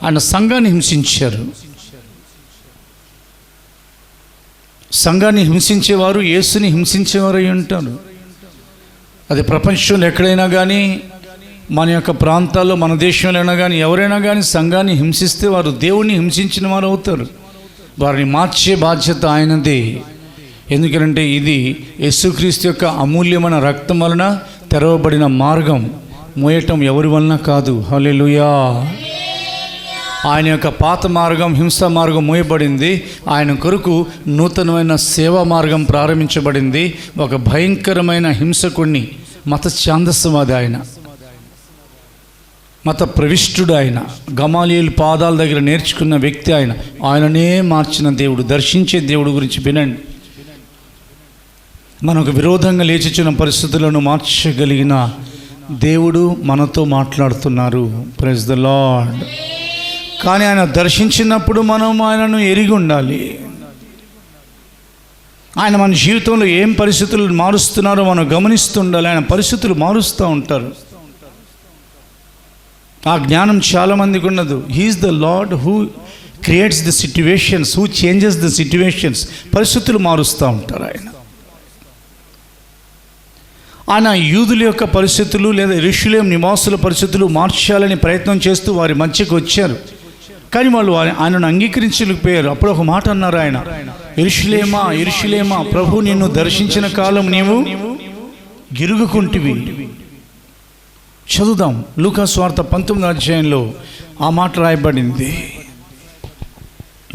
ఆయన సంఘాన్ని హింసించారు. సంఘాన్ని హింసించేవారు యేసుని హింసించేవారు అయి ఉంటారు. అది ప్రపంచంలో ఎక్కడైనా కానీ, మన యొక్క ప్రాంతాల్లో, మన దేశంలో అయినా కానీ, ఎవరైనా కానీ సంఘాన్ని హింసిస్తే వారు దేవుణ్ణి హింసించిన వారు అవుతారు. వారిని మార్చే బాధ్యత ఆయనదే. ఎందుకంటే ఇది యేసుక్రీస్తు యొక్క అమూల్యమైన రక్తం వలన తెరవబడిన మార్గం. మోయటం ఎవరి వలన కాదు. హల్లెలూయా. ఆయన యొక్క పాత మార్గం, హింసా మార్గం మూయబడింది. ఆయన కొరకు నూతనమైన సేవా మార్గం ప్రారంభించబడింది. ఒక భయంకరమైన హింసకుణ్ణి, మత ఛాందస్యవాది ఆయన, మత ప్రవిష్టుడు ఆయన, గమాలియేలు పాదాల దగ్గర నేర్చుకున్న వ్యక్తి ఆయన. ఆయననే మార్చిన దేవుడు, దర్శించే దేవుడు గురించి వినండి. మనకు విరోధంగా లేచిచ్చిన పరిస్థితులను మార్చగలిగిన దేవుడు మనతో మాట్లాడుతున్నారు. Praise the Lord. కానీ ఆయన దర్శించినప్పుడు మనం ఆయనను ఎరిగి ఉండాలి. ఆయన మన జీవితంలో ఏం పరిస్థితులు మారుస్తున్నారో మనం గమనిస్తూ ఉండాలి. ఆయన పరిస్థితులు మారుస్తూ ఉంటారు. ఆ జ్ఞానం చాలామందికి ఉండదు. He is the lord who creates the situations, who changes the situations. పరిస్థితులు మారుస్తూ ఉంటారు ఆయన. ఆయన యూదుల యొక్క పరిస్థితులు లేదా యెరూషలేము నివాసుల పరిస్థితులు మార్చాలని ప్రయత్నం చేస్తూ వారి మధ్యకు వచ్చారు. కానీ వాళ్ళు ఆయనను అంగీకరించలేకపోయారు. అప్పుడు ఒక మాట అన్నారు ఆయన, యెరూషలేమా యెరూషలేమా, ప్రభు నిన్ను దర్శించిన కాలం నీవు గిరుగుకుంటివి. చదువుదాం, లూకా సువార్త 19వ అధ్యాయంలో ఆ మాట రాయబడింది.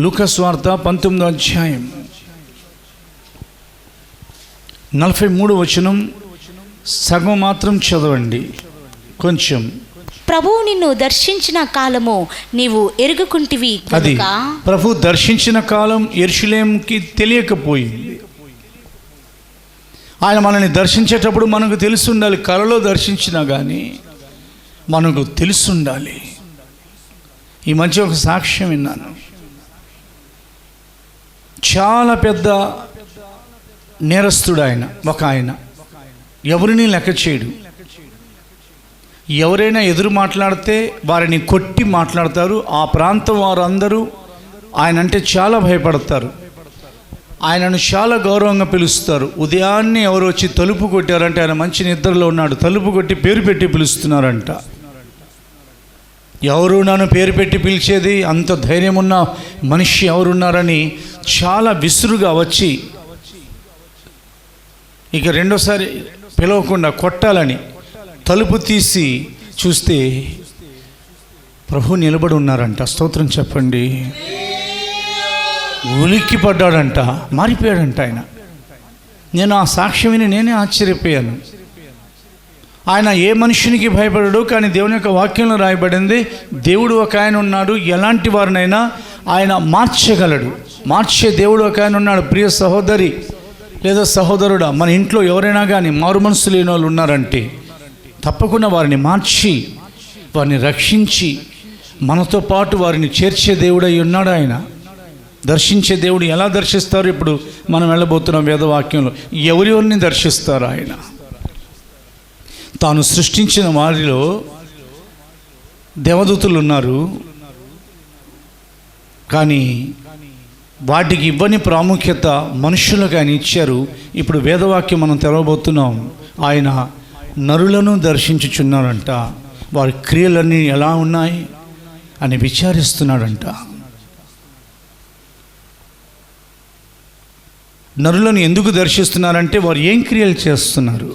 లూకా సువార్త 19వ అధ్యాయం 43వ వచనం సగం మాత్రం చదవండి కొంచెం. ప్రభువు నిన్ను దర్శించిన కాలము నీవు ఎరుగుకుంటివి అది గనుక. ప్రభు దర్శించిన కాలం యెరూషలేముకి తెలియకపోయింది. ఆయన మనల్ని దర్శించేటప్పుడు మనకు తెలిసి ఉండాలి. కలలో దర్శించినా కానీ మనకు తెలిసి ఉండాలి. ఈ మధ్య ఒక సాక్ష్యం విన్నాను. చాలా పెద్ద నేరస్తుడు ఆయన, ఒక ఆయన. ఎవరిని లెక్క చేయడు. ఎవరైనా ఎదురు మాట్లాడితే వారిని కొట్టి మాట్లాడతారు. ఆ ప్రాంతం వారందరూ ఆయన అంటే చాలా భయపడతారు. ఆయనను చాలా గౌరవంగా పిలుస్తారు. ఉదయాన్నే ఎవరు వచ్చి తలుపు కొట్టారంటే ఆయన మంచి నిద్రలో ఉన్నాడు, తలుపు కొట్టి పేరు పెట్టి పిలుస్తున్నారంట. ఎవరు నన్ను పేరు పెట్టి పిలిచేది, అంత ధైర్యం ఉన్న మనిషి ఎవరున్నారని చాలా విసురుగా వచ్చి ఇక రెండోసారి పిలవకుండా కొట్టాలని తలుపు తీసి చూస్తే ప్రభు నిలబడి ఉన్నారంట. స్తోత్రం చెప్పండి. ఉలిక్కి పడ్డాడంట, మారిపోయాడంట ఆయన. నేను ఆ సాక్ష్యం విని నేనే ఆశ్చర్యపోయాను. ఆయన ఏ మనుషునికి భయపడడు, కానీ దేవుని యొక్క వాక్యంలో రాయబడింది, దేవుడు ఒక ఆయన ఉన్నాడు, ఎలాంటి వారినైనా ఆయన మార్చగలడు. మార్చే దేవుడు ఒక ఆయన ఉన్నాడు. ప్రియ సహోదరి లేదా సహోదరుడా, మన ఇంట్లో ఎవరైనా కానీ మారు మనసు లేని వాళ్ళు ఉన్నారంటే తప్పకుండా వారిని మార్చి, వారిని రక్షించి, మనతో పాటు వారిని చేర్చే దేవుడై ఉన్నాడు ఆయన. దర్శించే దేవుడు ఎలా దర్శిస్తారు? ఇప్పుడు మనం వెళ్ళబోతున్నాం వేదవాక్యంలో. ఎవరిని దర్శిస్తారు ఆయన? తాను సృష్టించిన వారిలో దేవదూతలు ఉన్నారు, కానీ వాటికి ఇవ్వని ప్రాముఖ్యత మనుషులకు ఆయన ఇచ్చారు. ఇప్పుడు వేదవాక్యం మనం తెరవబోతున్నాం. ఆయన నరులను దర్శించుచున్నాడంట. వారి క్రియలన్నీ ఎలా ఉన్నాయి అని విచారిస్తున్నాడంట. నరులను ఎందుకు దర్శిస్తున్నారంటే వారు ఏం క్రియలు చేస్తున్నారు,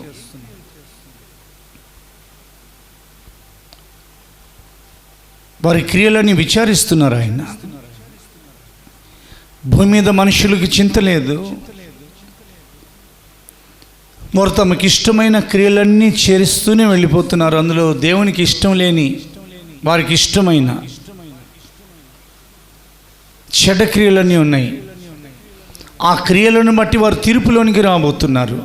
వారి క్రియలని విచారిస్తున్నారు ఆయన. భూమి మీద మనుషులకు చింత లేదు. వారు తమకి ఇష్టమైన క్రియలన్నీ చేస్తూనే వెళ్ళిపోతున్నారు. అందులో దేవునికి ఇష్టం లేని, వారికి ఇష్టమైన చెడ్డ క్రియలన్నీ ఉన్నాయి. ఆ క్రియలను బట్టి వారు తీర్పులోనికి రాబోతున్నారు.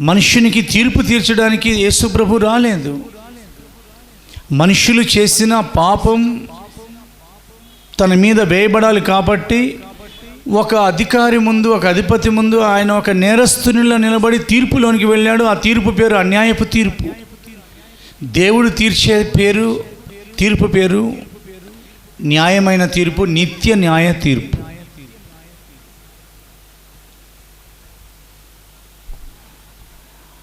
మనుష్యునికి తీర్పు తీర్చడానికి యేసు ప్రభు రాలేదు. మనుషులు చేసిన పాపం తన మీద వేయబడాలి కాబట్టి ఒక అధికారి ముందు, ఒక అధిపతి ముందు ఆయన ఒక నేరస్తునిలా నిలబడి తీర్పులోనికి వెళ్ళాడు. ఆ తీర్పు పేరు అన్యాయపు తీర్పు. దేవుడు తీర్చే తీర్పు పేరు న్యాయమైన తీర్పు, నిత్య న్యాయ తీర్పు.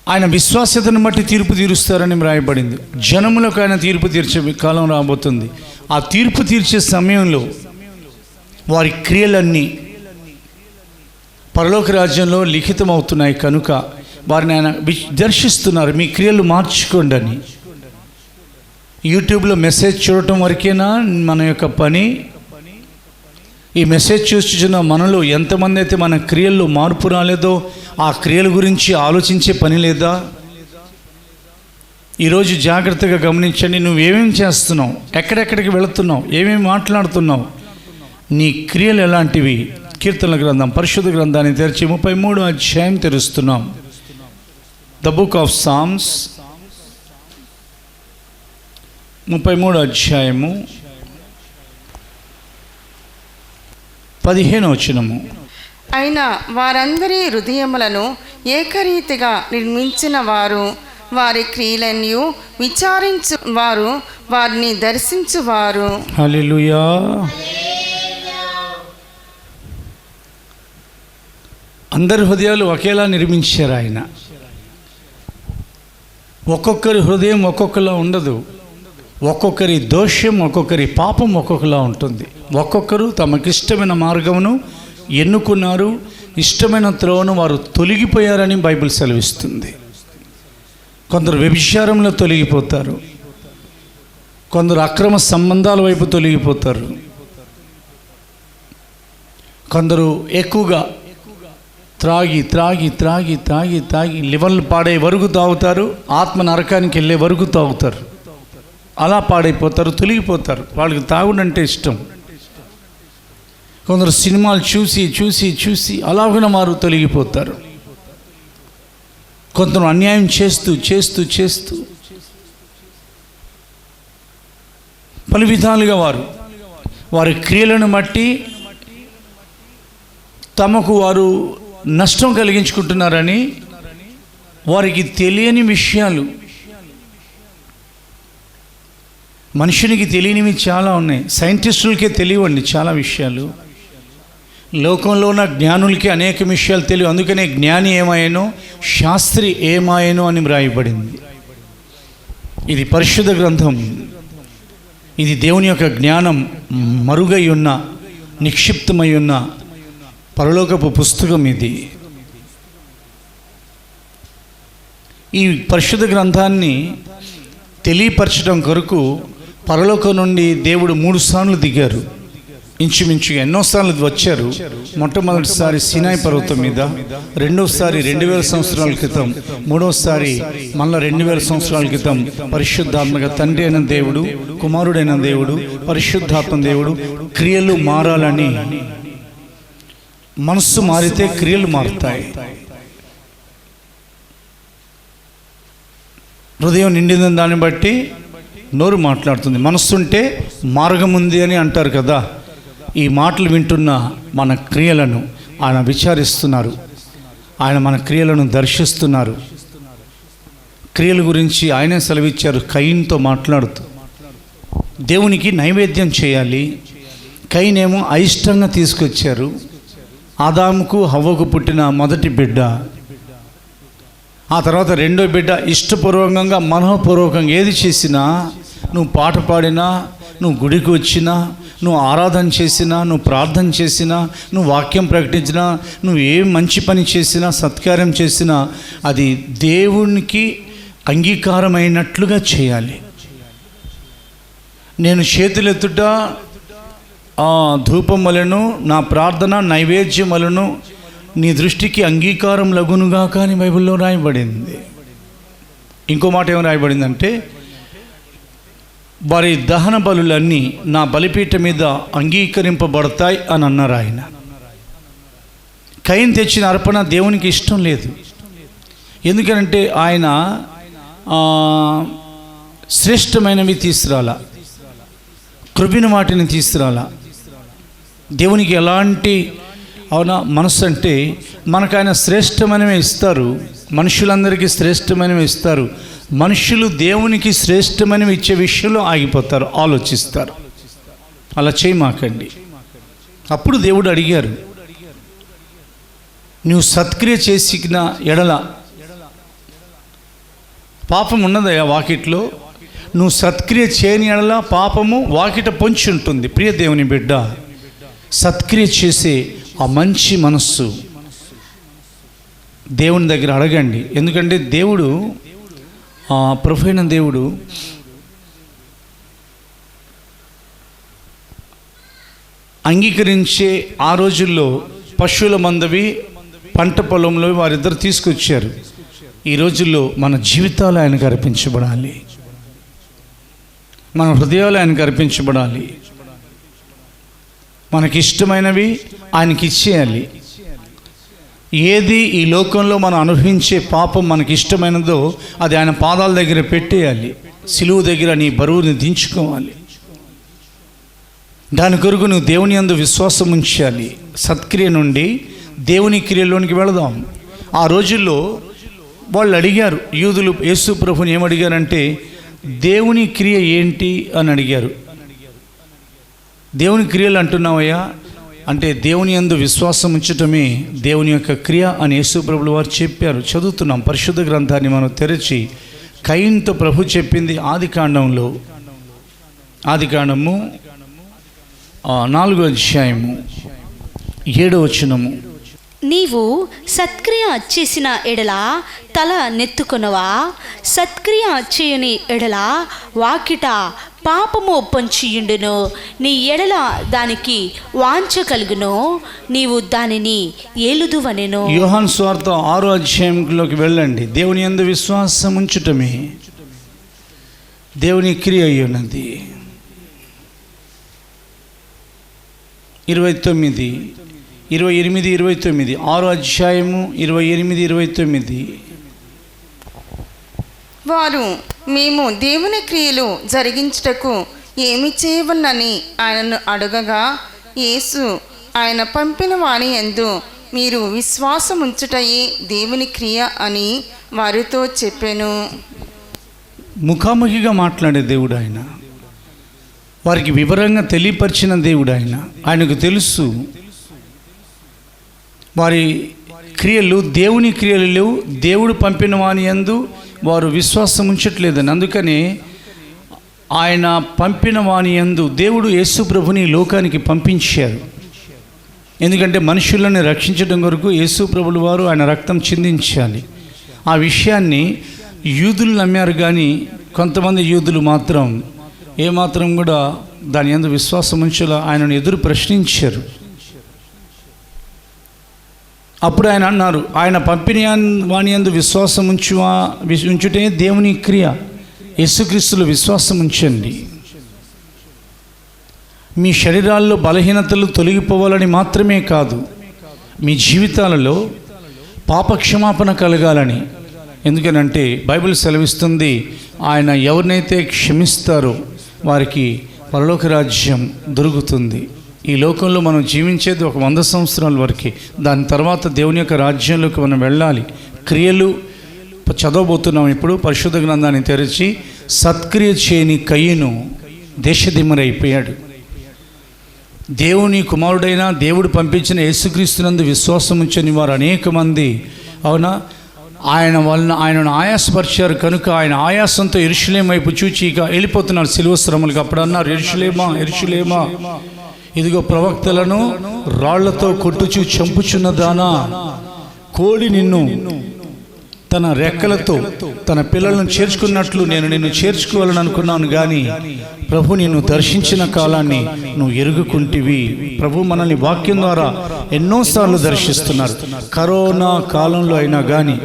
ఆయన విశ్వాస్యతను బట్టి తీర్పు తీరుస్తారని వ్రాయబడింది. జనములకు ఆయన తీర్పు తీర్చే కాలం రాబోతుంది. ఆ తీర్పు తీర్చే సమయంలో వారి క్రియలన్నీ పరలోక రాజ్యంలో లిఖితమవుతున్నాయి కనుక వారిని ఆయన దర్శిస్తున్నారు. మీ క్రియలు మార్చుకోండి అని. యూట్యూబ్లో మెసేజ్ చూడటం వరకేనా మన యొక్క పని? ఈ మెసేజ్ చూస్తున్న మనలో ఎంతమంది అయితే మన క్రియల్లో మార్పు రాలేదో ఆ క్రియల గురించి ఆలోచించే పని లేదా? ఈరోజు జాగ్రత్తగా గమనించండి. నువ్వేమేమి చేస్తున్నావు, ఎక్కడెక్కడికి వెళుతున్నావు, ఏమేమి మాట్లాడుతున్నావు, నీ క్రియలు ఎలాంటివి? కీర్తనల గ్రంథం, పరిశుద్ధ గ్రంథాన్ని తెరిచి 33వ అధ్యాయం తెరుస్తున్నాం. ద బుక్ ఆఫ్ సామ్స్ 33వ అధ్యాయము 15వ వచనము. అయినా వారందరి హృదయములను ఏకరీతిగా నిర్మించిన వారు, వారి క్రియలన్నీ విచారించు వారు, వారిని దర్శించువారు. హల్లెలూయా. అందరి హృదయాలు ఒకేలా నిర్మించారు ఆయన. ఒక్కొక్కరి హృదయం ఒక్కొక్కలా ఉండదు. ఒక్కొక్కరి దోషం, ఒక్కొక్కరి పాపం ఒక్కొక్కలా ఉంటుంది. ఒక్కొక్కరు తమకిష్టమైన మార్గమును ఎన్నుకున్నారు, ఇష్టమైన త్రోవను వారు తొలగిపోయారని బైబిల్ సెలవిస్తుంది. కొందరు వ్యభిచారంలో తొలగిపోతారు, కొందరు అక్రమ సంబంధాల వైపు తొలగిపోతారు, కొందరు ఎక్కువగా త్రాగి త్రాగి త్రాగి త్రాగి తాగి లివర్లు పాడే వరకు తాగుతారు, ఆత్మ నరకానికి వెళ్ళే వరకు తాగుతారు. అలా పాడైపోతారు, తొలగిపోతారు. వాళ్ళకి తాగుడంటే ఇష్టం. కొందరు సినిమాలు చూసి చూసి చూసి అలాగున వారు తొలగిపోతారు. కొందరు అన్యాయం చేస్తూ చేస్తూ చేస్తూ పలు విధాలుగా వారి క్రియలను బట్టి తమకు వారు నష్టం కలిగించుకుంటున్నారని వారికి తెలియని విషయాలు, మనుషునికి తెలియనివి చాలా ఉన్నాయి. సైంటిస్టులకే తెలియవండి చాలా విషయాలు. లోకంలో ఉన్న జ్ఞానులకి అనేక విషయాలు తెలియవు. అందుకనే జ్ఞాని ఏమాయనో శాస్త్రి ఏమాయనో అని వ్రాయబడింది. ఇది పరిశుద్ధ గ్రంథం. ఇది దేవుని యొక్క జ్ఞానం మరుగై ఉన్న, నిక్షిప్తమై ఉన్న పరలోకపు పుస్తకం. ఇది ఈ పరిశుద్ధ గ్రంథాన్ని తెలియపరచడం కొరకు పరలోకం నుండి దేవుడు 3 సార్లు దిగారు. ఇంచుమించుగా ఎన్నోసార్లు వచ్చారు. మొట్టమొదటిసారి సినాయి పర్వతం మీద, రెండోసారి 2000 సంవత్సరాల క్రితం, మూడోసారి మళ్ళా 2000 సంవత్సరాల క్రితం పరిశుద్ధాత్మక తండ్రి అయిన దేవుడు, కుమారుడైన దేవుడు, పరిశుద్ధాత్మ దేవుడు క్రియలు మారాలని, మనస్సు మారితే క్రియలు మారుతాయి. హృదయం నిండిన దాన్ని బట్టి నోరు మాట్లాడుతుంది. మనస్సుంటే మార్గం ఉంది అని అంటారు కదా. ఈ మాటలు వింటున్న మన క్రియలను ఆయన విచారిస్తున్నారు. ఆయన మన క్రియలను దర్శిస్తున్నారు. క్రియల గురించి ఆయనే సెలవిచ్చారు. కయీనుతో మాట్లాడుతూ దేవునికి నైవేద్యం చేయాలి. కయీనేమో అయిష్టంగా తీసుకొచ్చారు. ఆదాముకు హవ్వకు పుట్టిన మొదటి బిడ్డ, ఆ తర్వాత రెండో బిడ్డ. ఇష్టపూర్వకంగా మనోపూర్వకంగా ఏది చేసినా, నువ్వు పాట పాడినా, నువ్వు గుడికి వచ్చినా, నువ్వు ఆరాధన చేసినా, నువ్వు ప్రార్థన చేసినా, నువ్వు వాక్యం ప్రకటించినా, నువ్వు ఏ మంచి పని చేసినా, సత్కార్యం చేసినా అది దేవునికి అంగీకారమైనట్లుగా చేయాలి. నేను చేతులెత్తుట ధూపం వలెను, నా ప్రార్థన నైవేద్యం వలెను నీ దృష్టికి అంగీకారం లగునుగా కానీ బైబిల్లో రాయబడింది. ఇంకో మాట ఏమో రాయబడిందంటే, వారి దహన బలులన్నీ నా బలిపీఠ మీద అంగీకరింపబడతాయి అని అన్నారు ఆయన. కయీను తెచ్చిన అర్పణ దేవునికి ఇష్టం లేదు. ఎందుకంటే ఆయన శ్రేష్టమైనవి తీసుకురాలా, కృపిన వాటిని తీసుకురాలా. దేవునికి ఎలాంటి మనస్సు అంటే, మనకు ఆయన శ్రేష్టమైనవి ఇస్తారు, మనుషులందరికీ శ్రేష్టమైనవి ఇస్తారు. మనుషులు దేవునికి శ్రేష్టమైనవి ఇచ్చే విషయంలో ఆగిపోతారు, ఆలోచిస్తారు. అలా చేయమాకండి. అప్పుడు దేవుడు అడిగారు, నువ్వు సత్క్రియ చేసిన ఎడల పాపం ఉన్నదయ్యా వాకిట్లో. నువ్వు సత్క్రియ చేయని ఎడల పాపము వాకిట పొంచి ఉంటుంది. ప్రియ దేవుని బిడ్డ, సత్క్రియ చేసే ఆ మంచి మనస్సు దేవుని దగ్గర అడగండి. ఎందుకంటే దేవుడు, ప్రభువైన దేవుడు అంగీకరించే ఆ రోజుల్లో పశువుల మందవి పంట పొలంలో వారిద్దరు తీసుకొచ్చారు. ఈ రోజుల్లో మన జీవితాలు ఆయనకు అర్పించబడాలి, మన హృదయాలు ఆయనకు అర్పించబడాలి. మనకి ఇష్టమైనవి ఆయనకి ఇచ్చేయాలి. ఏది ఈ లోకంలో మనం అనుభవించే పాపం మనకి ఇష్టమైనదో అది ఆయన పాదాల దగ్గర పెట్టేయాలి. సిలువు దగ్గర నీ బరువుని దించుకోవాలి. దాని కొరకు నువ్వు దేవుని యందు విశ్వాసం ఉంచాలి. సత్క్రియ నుండి దేవుని క్రియలోనికి వెళదాం. ఆ రోజుల్లో వాళ్ళు అడిగారు, యూదులు యేసు ప్రభుని ఏమడిగారంటే, దేవుని క్రియ ఏంటి అని అడిగారు. దేవుని క్రియలు అంటున్నావయ్యా అంటే దేవుని యందు విశ్వాసం ఉంచటమే దేవుని యొక్క క్రియ అని యేసు ప్రభులు వారు చెప్పారు. చదువుతున్నాం పరిశుద్ధ గ్రంథాన్ని మనం తెరచి. కయీనుతో ప్రభు చెప్పింది ఆదికాండము 4వ అధ్యాయము 7వ వచనము. నీవు సత్క్రియ చేసిన ఎడల తల నెత్తుకొనవా, సత్క్రియ చేయని ఎడల వాకిట పాపము పొంచియుండును. నీ ఎడల దానికి వాంఛ కలుగును, నీవు దానిని ఏలుదువనెను. యోహాను సువార్త 6వ అధ్యాయంలోకి వెళ్ళండి. దేవుని యందు విశ్వాసం ఉంచుటమే దేవుని క్రియ అయ్యున్నది. 29, 28, 29, 6వ అధ్యాయము 28, 29. వారు మేము దేవుని క్రియలు జరిగించుటకు ఏమి చేయవలనని ఆయనను అడగగా, యేసు ఆయన పంపిన వాని యందు మీరు విశ్వాసం ఉంచుటయే దేవుని క్రియ అని వారితో చెప్పెను. ముఖాముఖిగా మాట్లాడే దేవుడు ఆయన. వారికి వివరంగా తెలియపరిచిన దేవుడు ఆయన. ఆయనకు తెలుసు వారి క్రియలు దేవుని క్రియలు లేవు, దేవుడు పంపిన వాని యందు వారు విశ్వాసం ఉంచట్లేదని. అందుకని ఆయన పంపిన వాని యందు దేవుడు యేసు ప్రభుని లోకానికి పంపించారు. ఎందుకంటే మనుషులను రక్షించడం కొరకు యేసు ప్రభులు వారు ఆయన రక్తం చిందించాలి. ఆ విషయాన్ని యూదులు నమ్మారు, కానీ కొంతమంది యూదులు మాత్రం ఏమాత్రం కూడా దాని యందు విశ్వాసం ఉంచేలా ఆయనను ఎదురు ప్రశ్నించారు. అప్పుడు ఆయన అన్నారు, ఆయన పంపిన వాని యందు విశ్వాసం ఉంచుటే దేవుని క్రియ. యేసుక్రీస్తులో విశ్వాసం ఉంచండి. మీ శరీరాల్లో బలహీనతలు తొలగిపోవాలని మాత్రమే కాదు, మీ జీవితాలలో పాపక్షమాపణ కలగాలని. ఎందుకనంటే బైబిల్ సెలవిస్తుంది, ఆయన ఎవరినైతే క్షమిస్తారో వారికి పరలోక రాజ్యం దొరుకుతుంది. ఈ లోకంలో మనం జీవించేది ఒక 100 సంవత్సరాల వరకు. దాని తర్వాత దేవుని యొక్క రాజ్యంలోకి మనం వెళ్ళాలి. క్రియలు చదవబోతున్నాం ఇప్పుడు. పరిశుద్ధ గ్రంథాన్ని తెరిచి, సత్క్రియ చేయని కయ్యను దేశదిమ్మరైపోయాడు. దేవుని కుమారుడైన దేవుడు పంపించిన యేసుక్రీస్తునందు విశ్వాసం ఉంచని వారు అనేక మంది, అవునా, ఆయన వలన ఆయనను ఆయాసపరిచారు కనుక ఆయన ఆయాసంతో యెరూషలేము వైపు చూచి ఇక వెళ్ళిపోతున్నారు శిలువ శ్రమలకు. అప్పుడు అన్నారు, యెరూషలేమా యెరూషలేమా, ఇదిగో ప్రవక్తలను రాళ్లతో కొట్టుచు చంపుచున్నదానా, కోడి నిన్ను తన రెక్కలతో తన పిల్లలను చేర్చుకున్నట్లు నేను నిన్ను చేర్చుకోవాలని అనుకున్నాను, కానీ ప్రభు నిన్ను దర్శించిన కాలాన్ని నువ్వు ఎరుగుకుంటివి. ప్రభు మనల్ని వాక్యం ద్వారా ఎన్నోసార్లు దర్శిస్తున్నారు. కరోనా కాలంలో అయినా కానీ,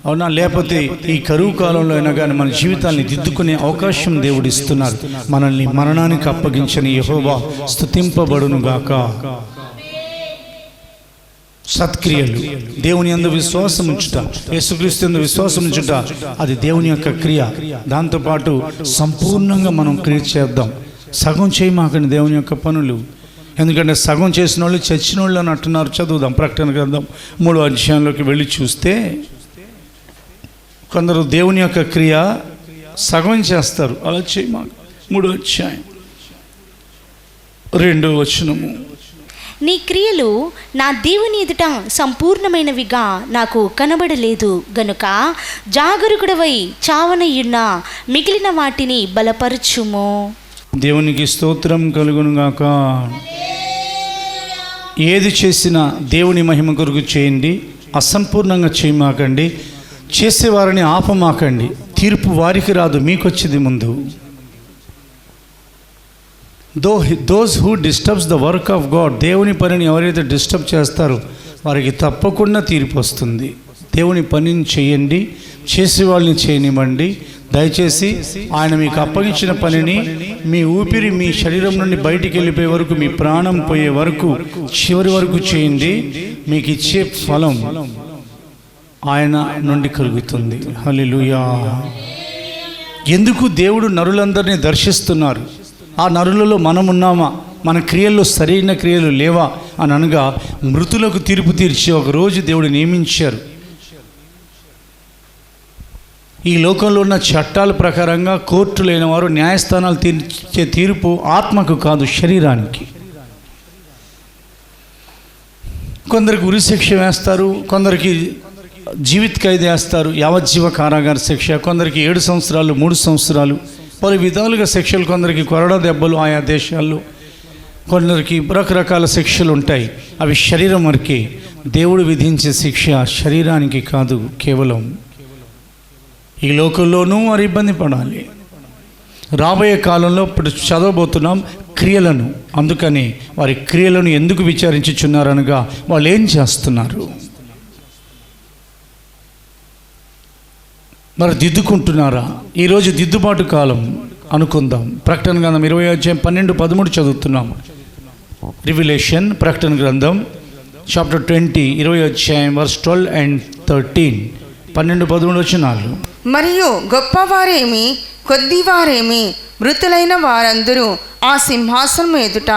అవునా, లేకపోతే ఈ కరువు కాలంలో అయినా కానీ మన జీవితాన్ని దిద్దుకునే అవకాశం దేవుడు ఇస్తున్నారు. మనల్ని మరణానికి అప్పగించని యెహోవా స్తుతింపబడునుగాక. సత్క్రియలు, దేవుని యందు విశ్వాసం ఉంచుట, యేసుక్రీస్తు యందు విశ్వాసం ఉంచుట, అది దేవుని యొక్క క్రియ. దాంతోపాటు సంపూర్ణంగా మనం క్రియ చేద్దాం. సగం చేయమాకండి దేవుని యొక్క పనులు. ఎందుకంటే సగం చేసిన వాళ్ళు చచ్చిన వాళ్ళు అని అంటున్నారు. చదువుదాం ప్రకటన గ్రంథం 3వ అధ్యాయంలోకి వెళ్ళి చూస్తే, కొందరు దేవుని యొక్క క్రియ సగం చేస్తారు. అలా చేయమాక. 3వ అధ్యాయం 2వ వచనము. నీ క్రియలు నా దేవుని ఎదుట సంపూర్ణమైనవిగా నాకు కనబడలేదు గనుక జాగరూకుడవై చావనయ్యున్న మిగిలిన వాటిని బలపరచుము. దేవునికి స్తోత్రం కలుగునుగాక. ఏది చేసినా దేవుని మహిమ కొరకు చేయండి. అసంపూర్ణంగా చేయమాకండి. చేసేవారిని ఆపమాకండి. తీర్పు వారికి రాదు, మీకొచ్చేది ముందు. Those who disturbs the work of God, దేవుని పనిని ఎవరైతే డిస్టర్బ్ చేస్తారో వారికి తప్పకుండా తీర్పు వస్తుంది. దేవుని పనిని చేయండి, చేసే వాళ్ళని చేయనివ్వండి. దయచేసి ఆయన మీకు అప్పగించిన పనిని మీ ఊపిరి మీ శరీరం నుండి బయటికి వెళ్ళిపోయే వరకు, మీ ప్రాణం పోయే వరకు, చివరి వరకు చేయండి. మీకు ఇచ్చే ఫలం ఆయన నుండి కలుగుతుంది. హల్లెలూయా. ఎందుకు దేవుడు నరులందరినీ దర్శిస్తున్నారు? ఆ నరులలో మనం ఉన్నామా? మన క్రియల్లో సరైన క్రియలు లేవా అని అనగా మృతులకు తీర్పు తీర్చి ఒక రోజు దేవుడు నియమించారు. ఈ లోకంలో ఉన్న చట్టాల ప్రకారంగా కోర్టు లేని వారు న్యాయస్థానాలు తీర్చే తీర్పు ఆత్మకు కాదు, శరీరానికి. కొందరికి ఉరిశిక్ష వేస్తారు, కొందరికి జీవిత ఖైదు వేస్తారు, యావజ్జీవ కారాగార శిక్ష, కొందరికి 7 సంవత్సరాలు 3 సంవత్సరాలు, పలు విధాలుగా శిక్షలు, కొందరికి కొరడా దెబ్బలు ఆయా దేశాల్లో, కొందరికి రకరకాల శిక్షలు ఉంటాయి. అవి శరీరం వరకే. దేవుడు విధించే శిక్ష శరీరానికి కాదు, కేవలం ఈ లోకంలోనూ వారు ఇబ్బంది పడాలి. రాబోయే కాలంలో ఇప్పుడు చదవబోతున్నాం క్రియలను. అందుకని వారి క్రియలను ఎందుకు విచారించుచున్నారనగా వాళ్ళు ఏం చేస్తున్నారు, మరి దిద్దుకుంటున్నారా? ఈరోజు దిద్దుబాటు కాలం అనుకుందాం. ప్రకటన గ్రంథం 20:12-13 చదువుతున్నాం. రివిలేషన్, ప్రకటన గ్రంథం చాప్టర్ 20, 20:12 and 13, 12-13 వచనాలు. మరియు గొప్పవారేమి కొద్దివారేమి మృతులైన వారందరూ ఆ సింహాసనం ఎదుట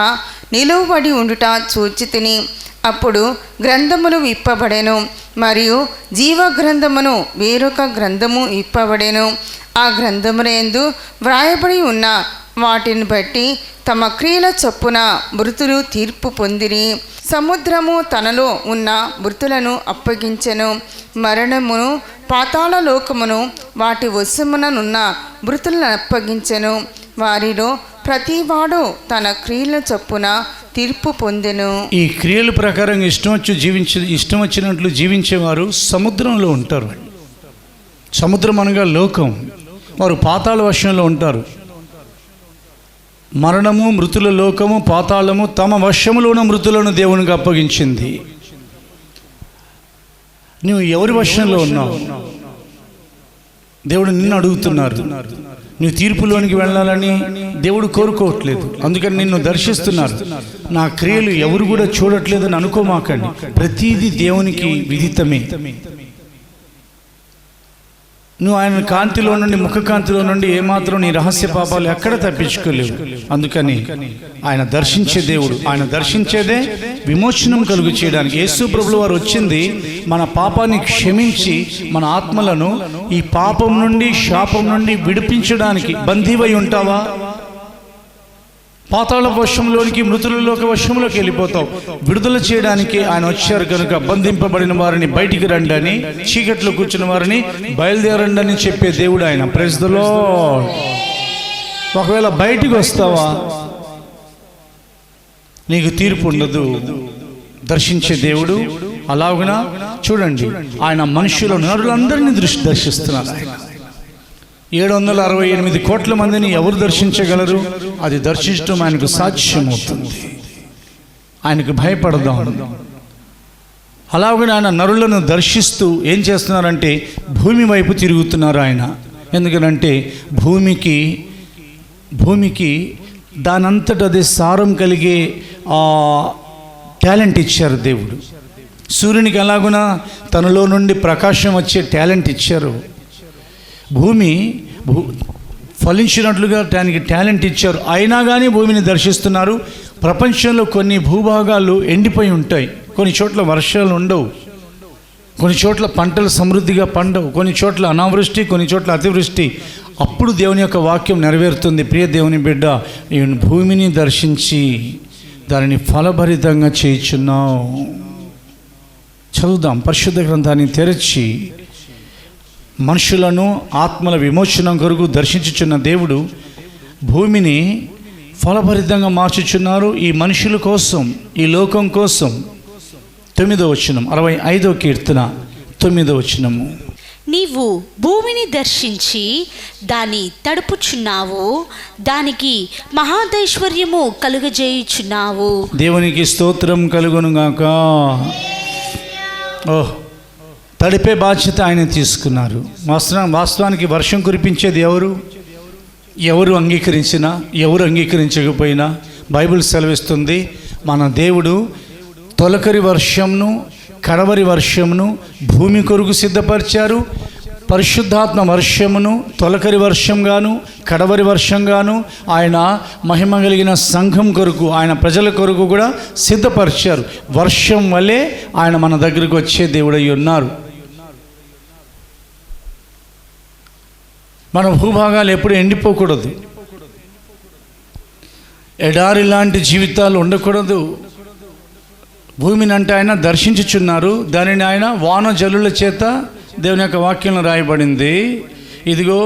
నిలువబడి ఉండుట చూచితిని. అప్పుడు గ్రంథములు విప్పబడెను, మరియు జీవ గ్రంథమును వేరొక గ్రంథము విప్పబడెను. ఆ గ్రంథములందు వ్రాయబడి ఉన్న వాటిని బట్టి తమ క్రియల చొప్పున మృతులు తీర్పు పొందిరి. సముద్రము తనలో ఉన్న మృతులను అప్పగించెను. మరణమును పాతాళ లోకమును వాటి వశముననున్న మృతులను అప్పగించెను. వారిలో ప్రతివాడు తన క్రియల చొప్పున తీర్పు పొందెను. ఈ క్రియల ప్రకారం ఇష్టం వచ్చినట్లు జీవించేవారు సముద్రంలో ఉంటారు. సముద్రం అనగా లోకం. వారు పాతాళ వశంలో ఉంటారు. మరణము, మృతుల లోకము, పాతాళము తమ వశములో ఉన్న మృతులను దేవునికి అప్పగించింది. నువ్వు ఎవరి వశంలో ఉన్నావు? దేవుడు నిన్ను అడుగుతున్నారు. నువ్వు తీర్పులోనికి వెళ్ళాలని దేవుడు కోరుకోవట్లేదు. అందుకని నిన్ను దర్శిస్తున్నారు. నా క్రియలు ఎవరు కూడా చూడట్లేదని అనుకోమాకండి. ప్రతీది దేవునికి విదితమే. నువ్వు ఆయన కాంతిలో నుండి, ముఖ కాంతిలో నుండి ఏమాత్రం నీ రహస్య పాపాలు ఎక్కడ తప్పించుకోలేవు. అందుకని ఆయన దర్శించే దేవుడు. ఆయన దర్శించేదే విమోచనం కలుగు చేయడానికి. యేసు ప్రభువు వారు వచ్చింది మన పాపాన్ని క్షమించి మన ఆత్మలను ఈ పాపం నుండి, శాపం నుండి విడిపించడానికి. బందీవై ఉంటావా? పాతాళ వశంలోనికి, మృతులలోకి వశంలోకి వెళ్ళిపోతావు. విడుదల చేయడానికి ఆయన వచ్చారు కనుక బంధింపబడిన వారిని బయటికి రండి అని, చీకట్లో కూర్చున్న వారిని బయలుదేరండి అని చెప్పే దేవుడు ఆయన. Praise the lord. ఒకవేళ బయటికి వస్తావా, నీకు తీర్పు ఉండదు. దర్శించే దేవుడు అలాగునా. చూడండి, ఆయన మనుషులను, నరులందరినీ దర్శిస్తున్నారు. ఆయన 768 కోట్ల మందిని ఎవరు దర్శించగలరు? అది దర్శించడం ఆయనకు సాధ్యమవుతుంది. ఆయనకు భయపడదాం. అలాగే ఆయన నరులను దర్శిస్తూ ఏం చేస్తున్నారంటే భూమి వైపు తిరుగుతున్నారు ఆయన. ఎందుకంటే భూమికి దానంతట అదే సారం కలిగే టాలెంట్ ఇచ్చారు దేవుడు. సూర్యునికి ఎలాగునా తనలో నుండి ప్రకాశం వచ్చే టాలెంట్ ఇచ్చారు. భూమి ఫలించినట్లుగా దానికి టాలెంట్ ఇచ్చారు. అయినా కానీ భూమిని దర్శిస్తున్నారు. ప్రపంచంలో కొన్ని భూభాగాలు ఎండిపోయి ఉంటాయి. కొన్ని చోట్ల వర్షాలు ఉండవు. కొన్ని చోట్ల పంటలు సమృద్ధిగా పండవు. కొన్ని చోట్ల అనావృష్టి, కొన్ని చోట్ల అతివృష్టి. అప్పుడు దేవుని యొక్క వాక్యం నెరవేరుతుంది. ప్రియ దేవుని బిడ్డ, నేను భూమిని దర్శించి దానిని ఫలభరితంగా చేయుచున్నావు. చదువుదాం. పరిశుద్ధ గ్రంథాన్ని తెరచి మనుషులను ఆత్మల విమోచనం కొరకు దర్శించుచున్న దేవుడు భూమిని ఫలభరితంగా మార్చుచున్నారు. ఈ మనుషుల కోసం, ఈ లోకం కోసం. 9వ వచనం, 65వ కీర్తన 9వ వచనము. నీవు భూమిని దర్శించి దాన్ని తడుపుచున్నావు, దానికి మహాదైశ్వర్యము కలుగజేయుచున్నావు. దేవునికి స్తోత్రం కలుగునుగాక. ఓహ్, తడిపే బాధ్యత ఆయన తీసుకున్నారు. వాస్తవానికి వర్షం కురిపించేది ఎవరు అంగీకరించినా, ఎవరు అంగీకరించకపోయినా బైబిల్ సెలవిస్తుంది, మన దేవుడు తొలకరి వర్షంను కడవరి వర్షమును భూమి కొరకు సిద్ధపరిచారు. పరిశుద్ధాత్మ వర్షమును తొలకరి వర్షంగాను కడవరి వర్షంగాను ఆయన మహిమ కలిగిన సంఘం కొరకు, ఆయన ప్రజల కొరకు కూడా సిద్ధపరిచారు. వర్షం వల్లే ఆయన మన దగ్గరకు వచ్చే దేవుడై ఉన్నారు. మన భూభాగాలు ఎప్పుడు ఎండిపోకూడదు, ఎడారి లాంటి జీవితాలు ఉండకూడదు. భూమిని అంటే ఆయన దర్శించుచున్నారు, దానిని ఆయన వాన జల్లుల చేత, దేవుని యొక్క వాక్యంలో రాయబడింది, ఇదిగో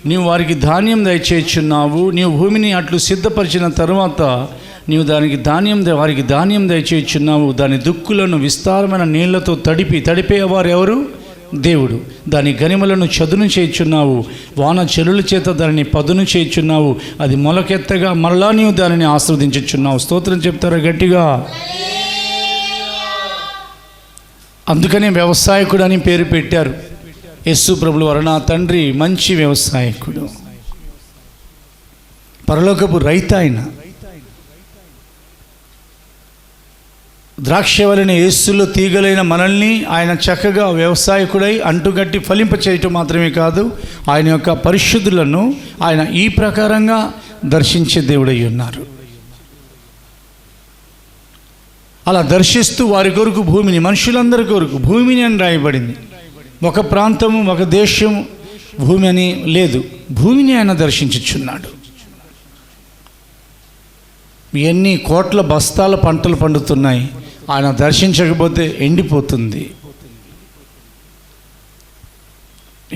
నీవు వారికి ధాన్యం దయచేయుచున్నావు. నీవు భూమిని అట్లు సిద్ధపరిచిన తరువాత నీవు వారికి ధాన్యం దయచేయుచున్నావు. దాని దుక్కులను విస్తారమైన నీళ్లతో తడిపేవారు ఎవరు? దేవుడు. దాని గనిమలను చదును చేయుచున్నావు, వాన చెలుల చేత దానిని పదును చేయుచున్నావు. అది మొలకెత్తగా మరలా నీవు దానిని ఆస్వాదించుచున్నావు. స్తోత్రం చెప్తారా గట్టిగా? అందుకనే వ్యవసాయకుడు అని పేరు పెట్టారు. యేసు ప్రభుల వారు నా తండ్రి మంచి వ్యవసాయకుడు, పరలోకపు రైతు. ఆయన ద్రాక్షవలన యేసులో తీగలైన మనల్ని ఆయన చక్కగా వ్యవసాయకుడై అంటుగట్టి ఫలింపచేయటం మాత్రమే కాదు, ఆయన యొక్క పరిశుద్ధులను ఆయన ఈ ప్రకారంగా దర్శించే దేవుడై ఉన్నారు. అలా దర్శిస్తూ వారి కొరకు భూమిని, మనుషులందరి కొరకు భూమిని అని రాయబడింది. ఒక ప్రాంతము, ఒక దేశం భూమి అని లేదు, భూమిని ఆయన దర్శించుచున్నాడు. ఎన్ని కోట్ల బస్తాల పంటలు పండుతున్నాయి, ఆయన దర్శించకపోతే ఎండిపోతుంది.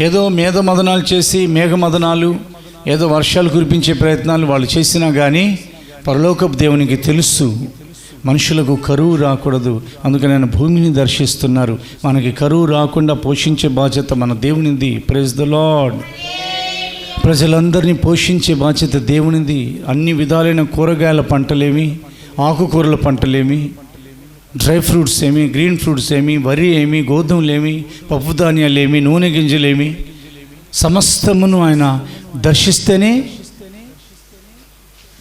ఏదో మేధమదనాలు చేసి, మేఘమదనాలు, ఏదో వర్షాలు కురిపించే ప్రయత్నాలు వాళ్ళు చేసినా కానీ పరలోకపు దేవునికి తెలుసు మనుషులకు కరువు రాకూడదు. అందుకని ఆయన భూమిని దర్శిస్తున్నారు. మనకి కరువు రాకుండా పోషించే బాధ్యత మన దేవునిది. Praise the lord. ప్రజలందరినీ పోషించే బాధ్యత దేవునిది. అన్ని విధాలైన కూరగాయల పంటలేమి, ఆకుకూరల పంటలేమి, డ్రై ఫ్రూట్స్ ఏమి, గ్రీన్ ఫ్రూట్స్ ఏమి, వరి ఏమి, గోధుమలేమి, పప్పు ధాన్యాలేమి, నూనె గింజలేమి, సమస్తమును ఆయన దర్శిస్తేనే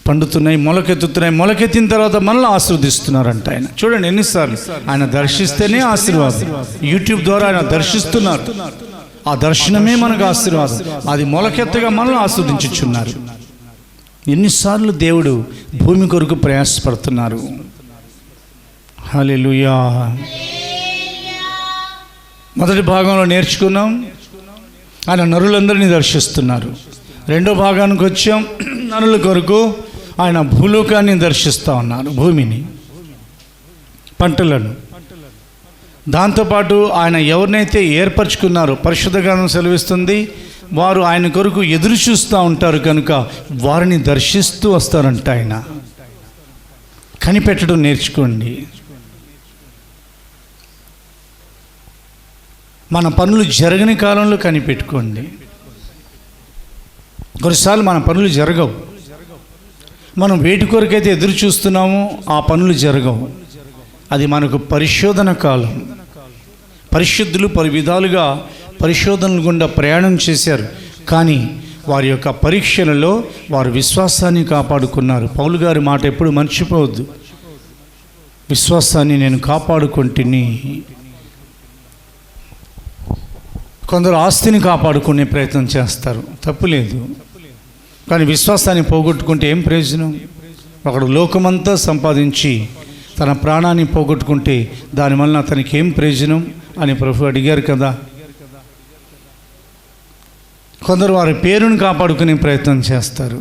పండుతున్నాయి, మొలకెత్తుతున్నాయి. మొలకెత్తిన తర్వాత మనల్ని ఆశీర్వదిస్తున్నారంట ఆయన. చూడండి ఎన్నిసార్లు ఆయన దర్శిస్తేనే ఆశీర్వాదం. యూట్యూబ్ ద్వారా ఆయన దర్శిస్తున్నారు, ఆ దర్శనమే మనకు ఆశీర్వాదం. అది మొలకెత్తగా మనల్ని ఆస్వాదించుచున్నారు. ఎన్నిసార్లు దేవుడు భూమి కొరకు ప్రయాసపడుతున్నారు. హల్లెలూయా. మొదటి భాగంలో నేర్చుకున్నాం, ఆయన నరులందరినీ దర్శిస్తున్నారు. రెండో భాగానికి వచ్చాం, నరుల కొరకు ఆయన భూలోకాన్ని దర్శిస్తూ ఉన్నారు, భూమిని, పంటలను. దాంతోపాటు ఆయన ఎవరినైతే ఏర్పరచుకున్నారో, పరిశుద్ధ గ్రంథం సెలవిస్తుంది, వారు ఆయన కొరకు ఎదురు చూస్తూ ఉంటారు కనుక వారిని దర్శిస్తూ వస్తారంట. ఆయన కనిపెట్టడం నేర్చుకోండి. మన పనులు జరగని కాలంలో కనిపెట్టుకోండి. కొన్నిసార్లు మన పనులు జరగవు, మనం వేటి కొరకైతే ఎదురు చూస్తున్నామో ఆ పనులు జరగవు. అది మనకు పరిశోధన కాలం. పరిశుద్ధులు పలు విధాలుగా పరిశోధనల గుండా ప్రయాణం చేశారు, కానీ వారి యొక్క పరీక్షలలో వారు విశ్వాసాన్ని కాపాడుకున్నారు. పౌలు గారి మాట ఎప్పుడు మర్చిపోవద్దు, విశ్వాసాన్ని నేను కాపాడుకుంటుని. కొందరు ఆస్తిని కాపాడుకునే ప్రయత్నం చేస్తారు, తప్పులేదు, కానీ విశ్వాసాన్ని పోగొట్టుకుంటే ఏం ప్రయోజనం? ఒకడు లోకమంతా సంపాదించి తన ప్రాణాన్ని పోగొట్టుకుంటే దానివల్ల అతనికి ఏం ప్రయోజనం అని ప్రభు అడిగారు కదా. కొందరు వారి పేరును కాపాడుకునే ప్రయత్నం చేస్తారు,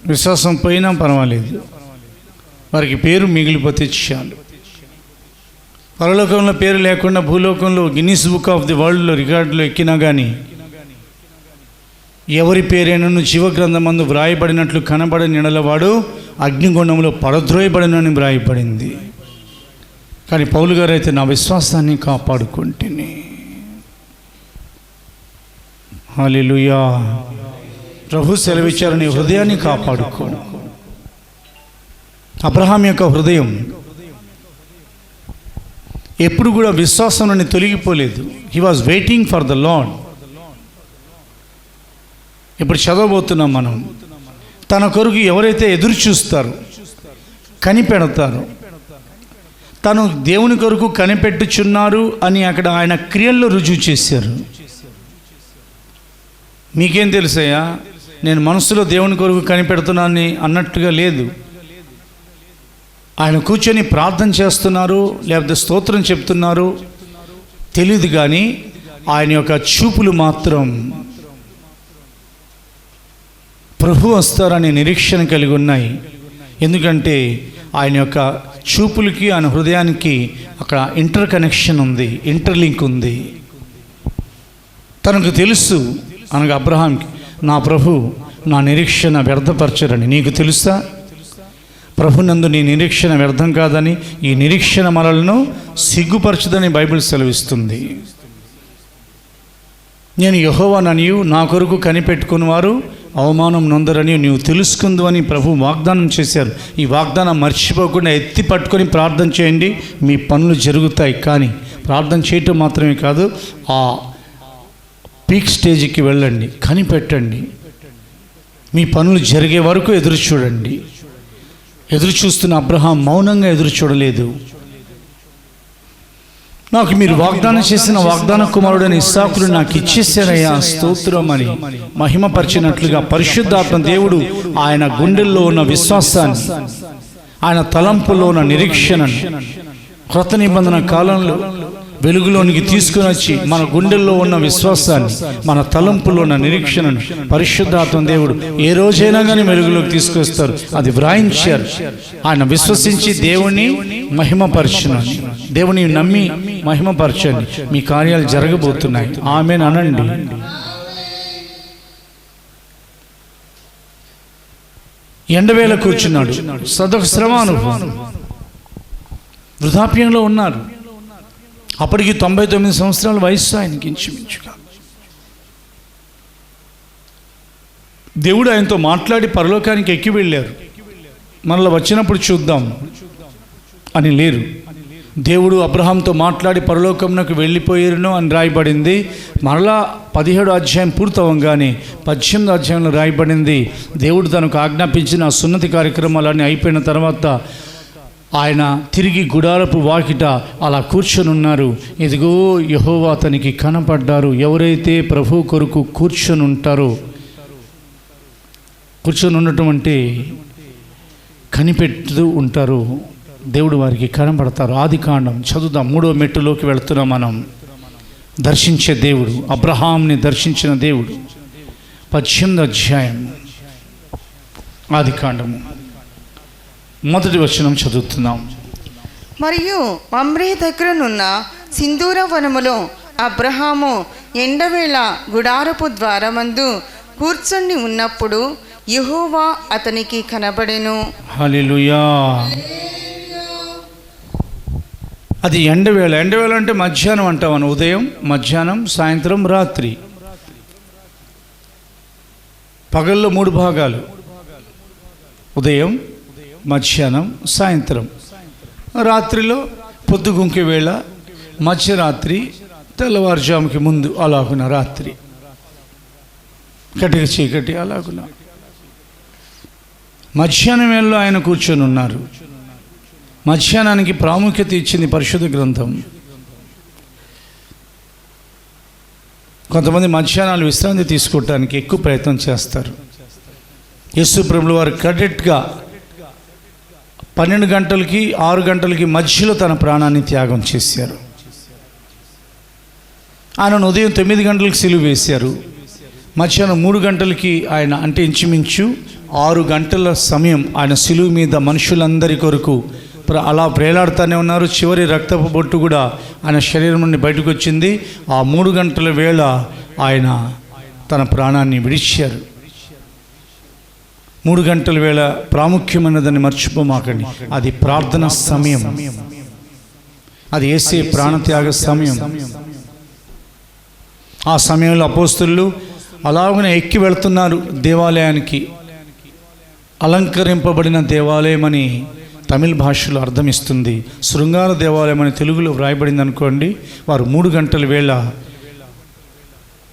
విశ్వాసం పోయినా పర్వాలేదు, వారికి పేరు మిగిలిపోతే చాలు. పరలోకంలో పేరు లేకుండా భూలోకంలో గిన్నిస్ బుక్ ఆఫ్ ది వరల్డ్లో రికార్డులో ఎక్కినా కానీ ఎవరి పేరైనను జీవగ్రంథమందు వ్రాయబడినట్లు కనబడని ఎడలవాడు అగ్నిగుండంలో పడద్రోయబడినని వ్రాయబడింది. కానీ పౌలు గారు అయితే నా విశ్వాసాన్ని కాపాడుకుంటుని. హల్లెలూయా. ప్రభు సెలవిచ్చారు, నీ హృదయాన్ని కాపాడుకో. అబ్రహాం యొక్క హృదయం ఎప్పుడు కూడా విశ్వాసం నుండి తొలగిపోలేదు. He was waiting for the Lord. ఇప్పుడు చదవబోతున్నాం మనం. తన కొరకు ఎవరైతే ఎదురు చూస్తారో, కనిపెడతారో, తను దేవుని కొరకు కనిపెట్టుచున్నారు అని అక్కడ ఆయన క్రియల్లో రుజువు చేశారు. మీకేం తెలుసయ్యా, నేను మనసులో దేవుని కొరకు కనిపెడుతున్నానని అన్నట్టుగా లేదు. ఆయన కూర్చొని ప్రార్థన చేస్తున్నారు, లేకపోతే స్తోత్రం చెప్తున్నారు తెలియదు, కానీ ఆయన యొక్క చూపులు మాత్రం ప్రభు వస్తారనే నిరీక్షణ కలిగి ఉన్నాయి. ఎందుకంటే ఆయన యొక్క చూపులకి ఆయన హృదయానికి అక్కడ ఇంటర్ కనెక్షన్ ఉంది, ఇంటర్లింక్ ఉంది. తనకు తెలుసు అనగా అబ్రహాంకి, నా ప్రభు నా నిరీక్షణ వ్యర్థపరచరని. నీకు తెలుసా ప్రభునందు నీ నిరీక్షణ వ్యర్థం కాదని, ఈ నిరీక్షణ మనలను సిగ్గుపరచదని బైబిల్ సెలవిస్తుంది. నేను యెహోవాననియు నా కొరకు కనిపెట్టుకుని వారు అవమానం నొందరని నీవు తెలుసుకుందు అని ప్రభు వాగ్దానం చేశారు. ఈ వాగ్దానం మర్చిపోకుండా ఎత్తి పట్టుకొని ప్రార్థన చేయండి, మీ పనులు జరుగుతాయి. కానీ ప్రార్థన చేయటం మాత్రమే కాదు, ఆ పీక్ స్టేజ్కి వెళ్ళండి, కనిపెట్టండి, మీ పనులు జరిగే వరకు ఎదురు చూడండి. ఎదురు చూస్తున్న అబ్రహాం మౌనంగా ఎదురు చూడలేదు. నాకు మీరు వాగ్దానం చేసిన వాగ్దాన కుమారుడైన ఇస్సాకును నాకు ఇచ్చేసారయ్యా, స్తోత్రం అని మహిమపరిచినట్లుగా పరిశుద్ధాత్మ దేవుడు ఆయన గుండెల్లో ఉన్న విశ్వాసాన్ని, ఆయన తలంపుల్లో ఉన్న నిరీక్షణను క్రొత్త నిబంధన కాలంలో వెలుగులోనికి తీసుకుని వచ్చి మన గుండెల్లో ఉన్న విశ్వాసాన్ని, మన తలంపులో ఉన్న నిరీక్షణను పరిశుద్ధాత్మ దేవుడు ఏ రోజైనా కానీ వెలుగులోకి తీసుకొస్తారు. అది వ్రాయించారు. ఆయన విశ్వసించి దేవుని మహిమపరచండి, దేవుని నమ్మి మహిమపరచండి, మీ కార్యాలు జరగబోతున్నాయి. ఆమేన్ అనండి. ఎండవేళ కూర్చున్నాడు, సదొక శ్రమ అనుభవం, వృద్ధాప్యంలో ఉన్నారు. అప్పటికి 99 సంవత్సరాల వయస్సు ఆయనకి ఇంచుమించుగా. దేవుడు ఆయనతో మాట్లాడి పరలోకానికి ఎక్కి వెళ్ళారు. మనలో వచ్చినప్పుడు చూద్దాం అని లేరు. దేవుడు అబ్రహాంతో మాట్లాడి పరలోకంలోకి వెళ్ళిపోయారును అని రాయబడింది. మరలా 17వ అధ్యాయం పూర్తవంగానే 18వ అధ్యాయంలో రాయబడింది, దేవుడు తనకు ఆజ్ఞాపించిన సున్నతి కార్యక్రమాలన్నీ అయిపోయిన తర్వాత ఆయన తిరిగి గుడారపు వాకిట అలా కూర్చొని ఉన్నారు. ఇదిగో యెహోవా అతనికి కనపడ్డారు. ఎవరైతే ప్రభు కొరకు కూర్చొని ఉంటారో, కూర్చొని ఉండటం అంటే కనిపెడుతూ ఉంటారు, దేవుడు వారికి కనపడతారు. ఆదికాండం చదువుదాం, 3వ మెట్టులోకి వెళుతున్నాం మనం. దర్శించే దేవుడు, అబ్రహాంని దర్శించిన దేవుడు. 18వ అధ్యాయం ఆదికాండము 1వ వచనం చదువుతున్నాం. మరియు మమ్రే దగ్గరనున్న సింధూర వనములో అబ్రహాము ఎండవేళ గుడారపు ద్వారమందు కూర్చొని ఉన్నప్పుడు యెహోవా అతనికి కనబడెను. హల్లెలూయా. అది ఎండవేళ. ఎండవేళ అంటే మధ్యాహ్నం అంటాం. ఉదయం, మధ్యాహ్నం, సాయంత్రం, రాత్రి. పగల్లో 3 భాగాలు, ఉదయం, మధ్యాహ్నం, సాయంత్రం. రాత్రిలో పొద్దుగుంకే వేళ, మధ్యరాత్రి, తెల్లవారుజాముకి ముందు, అలాగున రాత్రి, కటిక చీకటి, అలాగున. మధ్యాహ్నం వేళలో ఆయన కూర్చొని ఉన్నారు. మధ్యాహ్నానికి ప్రాముఖ్యత ఇచ్చింది పరిశుద్ధ గ్రంథం. కొంతమంది మధ్యాహ్నాలు విశ్రాంతి తీసుకోవటానికి ఎక్కువ ప్రయత్నం చేస్తారు. యేసు ప్రభువు వారు కరెక్ట్గా 12 గంటలకి 6 గంటలకి మధ్యలో తన ప్రాణాన్ని త్యాగం చేశారు. ఆయనను ఉదయం 9 గంటలకు సిలువ వేశారు. మధ్యాహ్నం 3 గంటలకి ఆయన, అంటే ఇంచుమించు 6 గంటల సమయం ఆయన సిలువ మీద మనుషులందరి కొరకు అలా వేలాడుతూనే ఉన్నారు. చివరి రక్తపు బొట్టు కూడా ఆయన శరీరం నుండి బయటకు వచ్చింది. ఆ 3 గంటల వేళ ఆయన తన ప్రాణాన్ని విడిచారు. 3 గంటల వేళ ప్రాముఖ్యమైనదని మర్చిపోమాకండి. అది ప్రార్థన సమయం, అది యేసే ప్రాణత్యాగ సమయం. ఆ సమయంలో అపోస్తలులు అలాగనే ఎక్కి వెళ్తున్నారు దేవాలయానికి. అలంకరింపబడిన దేవాలయం అని తమిళ భాషలో అర్థమిస్తుంది. శృంగార దేవాలయం అని తెలుగులో వ్రాయబడింది అనుకోండి. వారు 3 గంటల వేళ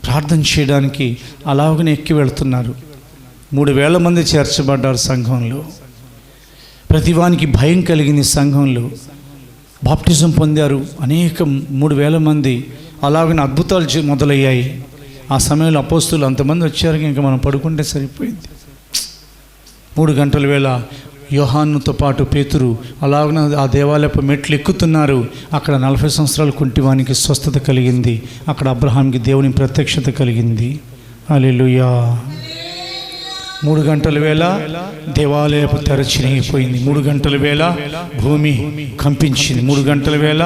ప్రార్థన చేయడానికి అలాగనే ఎక్కి వెళ్తున్నారు. 3,000 మంది చేర్చబడ్డారు సంఘంలో. ప్రతివానికి భయం కలిగింది సంఘంలో. బాప్టిజం పొందారు అనేక 3,000 మంది. అలాగనే అద్భుతాలు మొదలయ్యాయి. ఆ సమయంలో అపోస్తులు అంతమంది వచ్చారు, ఇంకా మనం పడుకుంటే సరిపోయింది. 3 గంటల వేళ యోహానుతో పాటు పేతురు అలాగనే ఆ దేవాలయపు మెట్లు ఎక్కుతున్నారు. అక్కడ 40 సంవత్సరాల కుంటివానికి స్వస్థత కలిగింది. అక్కడ అబ్రహాంకి దేవుని ప్రత్యక్షత కలిగింది. హల్లెలూయా. 3 గంటల వేళ దేవాలయపు తెర చినిగిపోయింది. 3 గంటల వేళ భూమి కంపించింది. 3 గంటల వేళ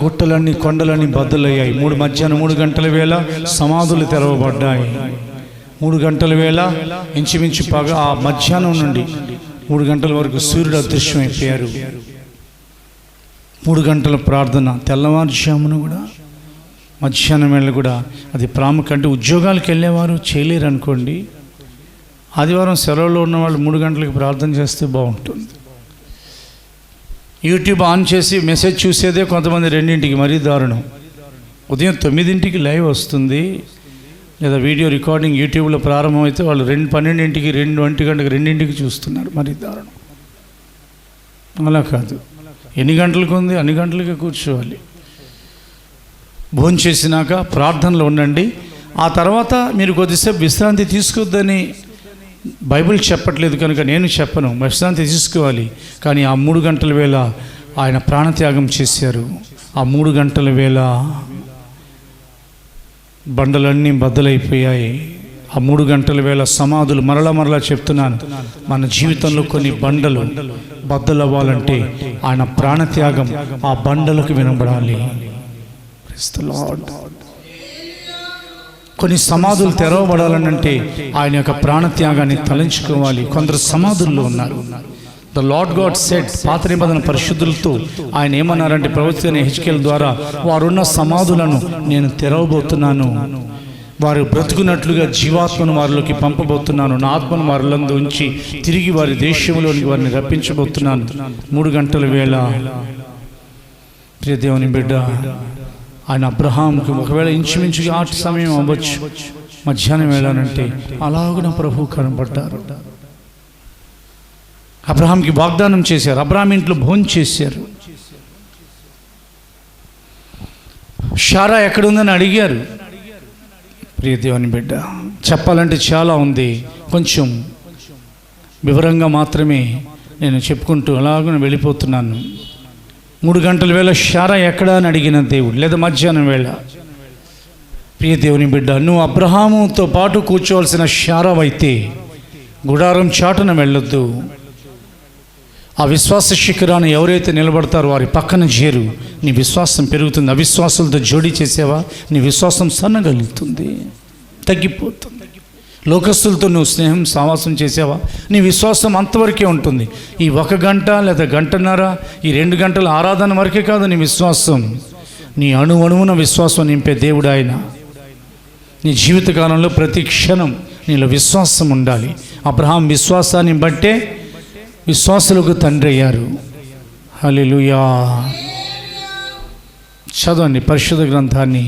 గుట్టలన్నీ కొండలన్నీ బద్దలయ్యాయి. మధ్యాహ్నం 3 గంటల వేళ సమాధులు తెరవబడ్డాయి. 3 గంటల వేళ ఇంచుమించు ఆ మధ్యాహ్నం నుండి 3 గంటల వరకు సూర్యుడు అదృశ్యమైపోయారు. 3 గంటల ప్రార్థన. తెల్లవారుజామున కూడా మధ్యాహ్నం వేళ కూడా అది ప్రాముఖ్యం. అంటే ఉద్యోగాలకు వెళ్ళేవారు చేయలేరు అనుకోండి. ఆదివారం సెలవులో ఉన్నవాళ్ళు 3 గంటలకు ప్రార్థన చేస్తే బాగుంటుంది. యూట్యూబ్ ఆన్ చేసి మెసేజ్ చూసేదే కొంతమంది 2ంటికి, మరీ దారుణం. ఉదయం 9ంటికి లైవ్ వస్తుంది, లేదా వీడియో రికార్డింగ్ యూట్యూబ్లో ప్రారంభమైతే వాళ్ళు 12ంటికి 1 గంటకి 2ంటికి చూస్తున్నారు. మరి దారుణం. అలా కాదు, ఎన్ని గంటలకు ఉంది అన్ని గంటలకే కూర్చోవాలి. భోజనం చేసినాక ప్రార్థనలో ఉండండి. ఆ తర్వాత మీరు కొద్దిసేపు విశ్రాంతి తీసుకోవద్దని బైబిల్ చెప్పట్లేదు కనుక నేను చెప్పను, విశ్రాంతి తీసుకోవాలి. కానీ ఆ 3 గంటల వేళ ఆయన ప్రాణత్యాగం చేశారు. ఆ 3 గంటల వేళ బండలన్నీ బద్దలైపోయాయి. ఆ 3 గంటల వేళ సమాధులు. మరలా చెప్తున్నాను, మన జీవితంలో కొన్ని బండలు బద్దలవ్వాలంటే ఆయన ప్రాణత్యాగం ఆ బండలకు వినబడాలి. కొన్ని సమాధులు తెరవబడాలనంటే ఆయన యొక్క ప్రాణత్యాగాన్ని తలంచుకోవాలి. కొందరు సమాధుల్లో ఉన్నారు. ద లార్డ్ గాడ్ సెడ్, పాత నిబంధన పరిశుద్ధులతో ఆయన ఏమన్నారంటే ప్రవక్త హెచ్కేల్ ద్వారా, వారున్న సమాధులను నేను తెరవబోతున్నాను, వారు బ్రతుకున్నట్లుగా జీవాత్మను వారిలోకి పంపబోతున్నాను, నా ఆత్మను వారిలందు ఉంచి తిరిగి వారి దేశంలోనికి వారిని రప్పించబోతున్నాను. 3 గంటల వేళ ప్రియ దేవుని బిడ్డ, ఆయన అబ్రహాంకి ఒకవేళ ఇంచుమించుగా 8 సమయం అవ్వచ్చు, మధ్యాహ్నం వేళనంటే అలాగున ప్రభు కనబడ్డారు. అబ్రహాంకి వాగ్దానం చేశారు. అబ్రహాం ఇంట్లో భోజనం చేశారు. షారా ఎక్కడుందని అడిగారు. ప్రియ దేవుని బిడ్డ, చెప్పాలంటే చాలా ఉంది, కొంచెం వివరంగా మాత్రమే నేను చెప్పుకుంటూ అలాగ వెళ్ళిపోతున్నాను. 3 గంటల వేళ షారా ఎక్కడా అని అడిగిన దేవుడు, లేదా మధ్యాహ్నం వేళ. ప్రియ దేవుని బిడ్డ, నువ్వు అబ్రహాముతో పాటు కూర్చోవలసిన షారావైతే గుడారం చాటున వెళ్ళొద్దు. ఆ విశ్వాస శిఖరాన్ని ఎవరైతే నిలబడతారో వారి పక్కన చేరు, నీ విశ్వాసం పెరుగుతుంది. అవిశ్వాసాలతో జోడీ చేసావా, నీ విశ్వాసం సన్నగలుగుతుంది, తగ్గిపోతుంది. లోకస్తులతో నువ్వు స్నేహం సావాసం చేసావా, నీ విశ్వాసం అంతవరకే ఉంటుంది. ఈ 1 గంట లేదా గంటన్నర, ఈ 2 గంటల ఆరాధన వరకే కాదు నీ విశ్వాసం. నీ అణువున విశ్వాసం నింపే దేవుడు ఆయన. నీ జీవితకాలంలో ప్రతి క్షణం నీలో విశ్వాసం ఉండాలి. అబ్రహాం విశ్వాసాన్ని బట్టే విశ్వాసులకు తండ్రి అయ్యారు. హల్లెలూయా. చదవండి పరిశుద్ధ గ్రంథాన్ని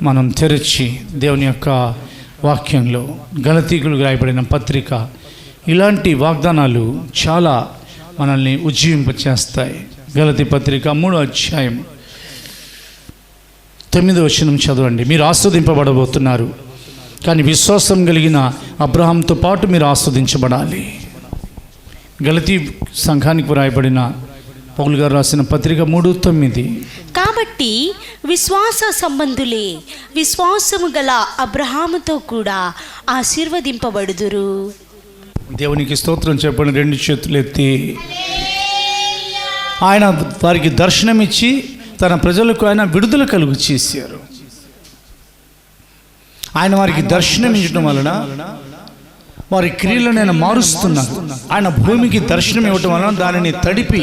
మనం తెరచి దేవుని యొక్క వాక్యంలో, గలతీయులకు రాయబడిన పత్రిక, ఇలాంటి వాగ్దానాలు చాలా మనల్ని ఉజ్జీవింపచేస్తాయి. గలతీ పత్రిక 3వ అధ్యాయం 9వ వచనం చదవండి. మీరు ఆస్వాదింపబడబోతున్నారు, కానీ విశ్వాసం కలిగిన అబ్రహాంతో పాటు మీరు ఆస్వాదించబడాలి. గలతీ సంఘానికి రాయబడిన పౌలు గారు రాసిన పత్రిక 3:9. కాబట్టి విశ్వాస సంబంధులే విశ్వాసము గల అబ్రహాముతో కూడా ఆశీర్వదింపబడుదురు. దేవునికి స్తోత్రం చెప్పండి. 2 చేతులు ఎత్తి. ఆయన వారికి దర్శనమిచ్చి తన ప్రజలకు ఆయన విడుదల కలుగు చేశారు. ఆయన వారికి దర్శనం ఇవ్వడం వలన వారి క్రియలను ఆయన మారుస్తున్నారు. ఆయన భూమికి దర్శనం ఇవ్వటం వలన దానిని తడిపి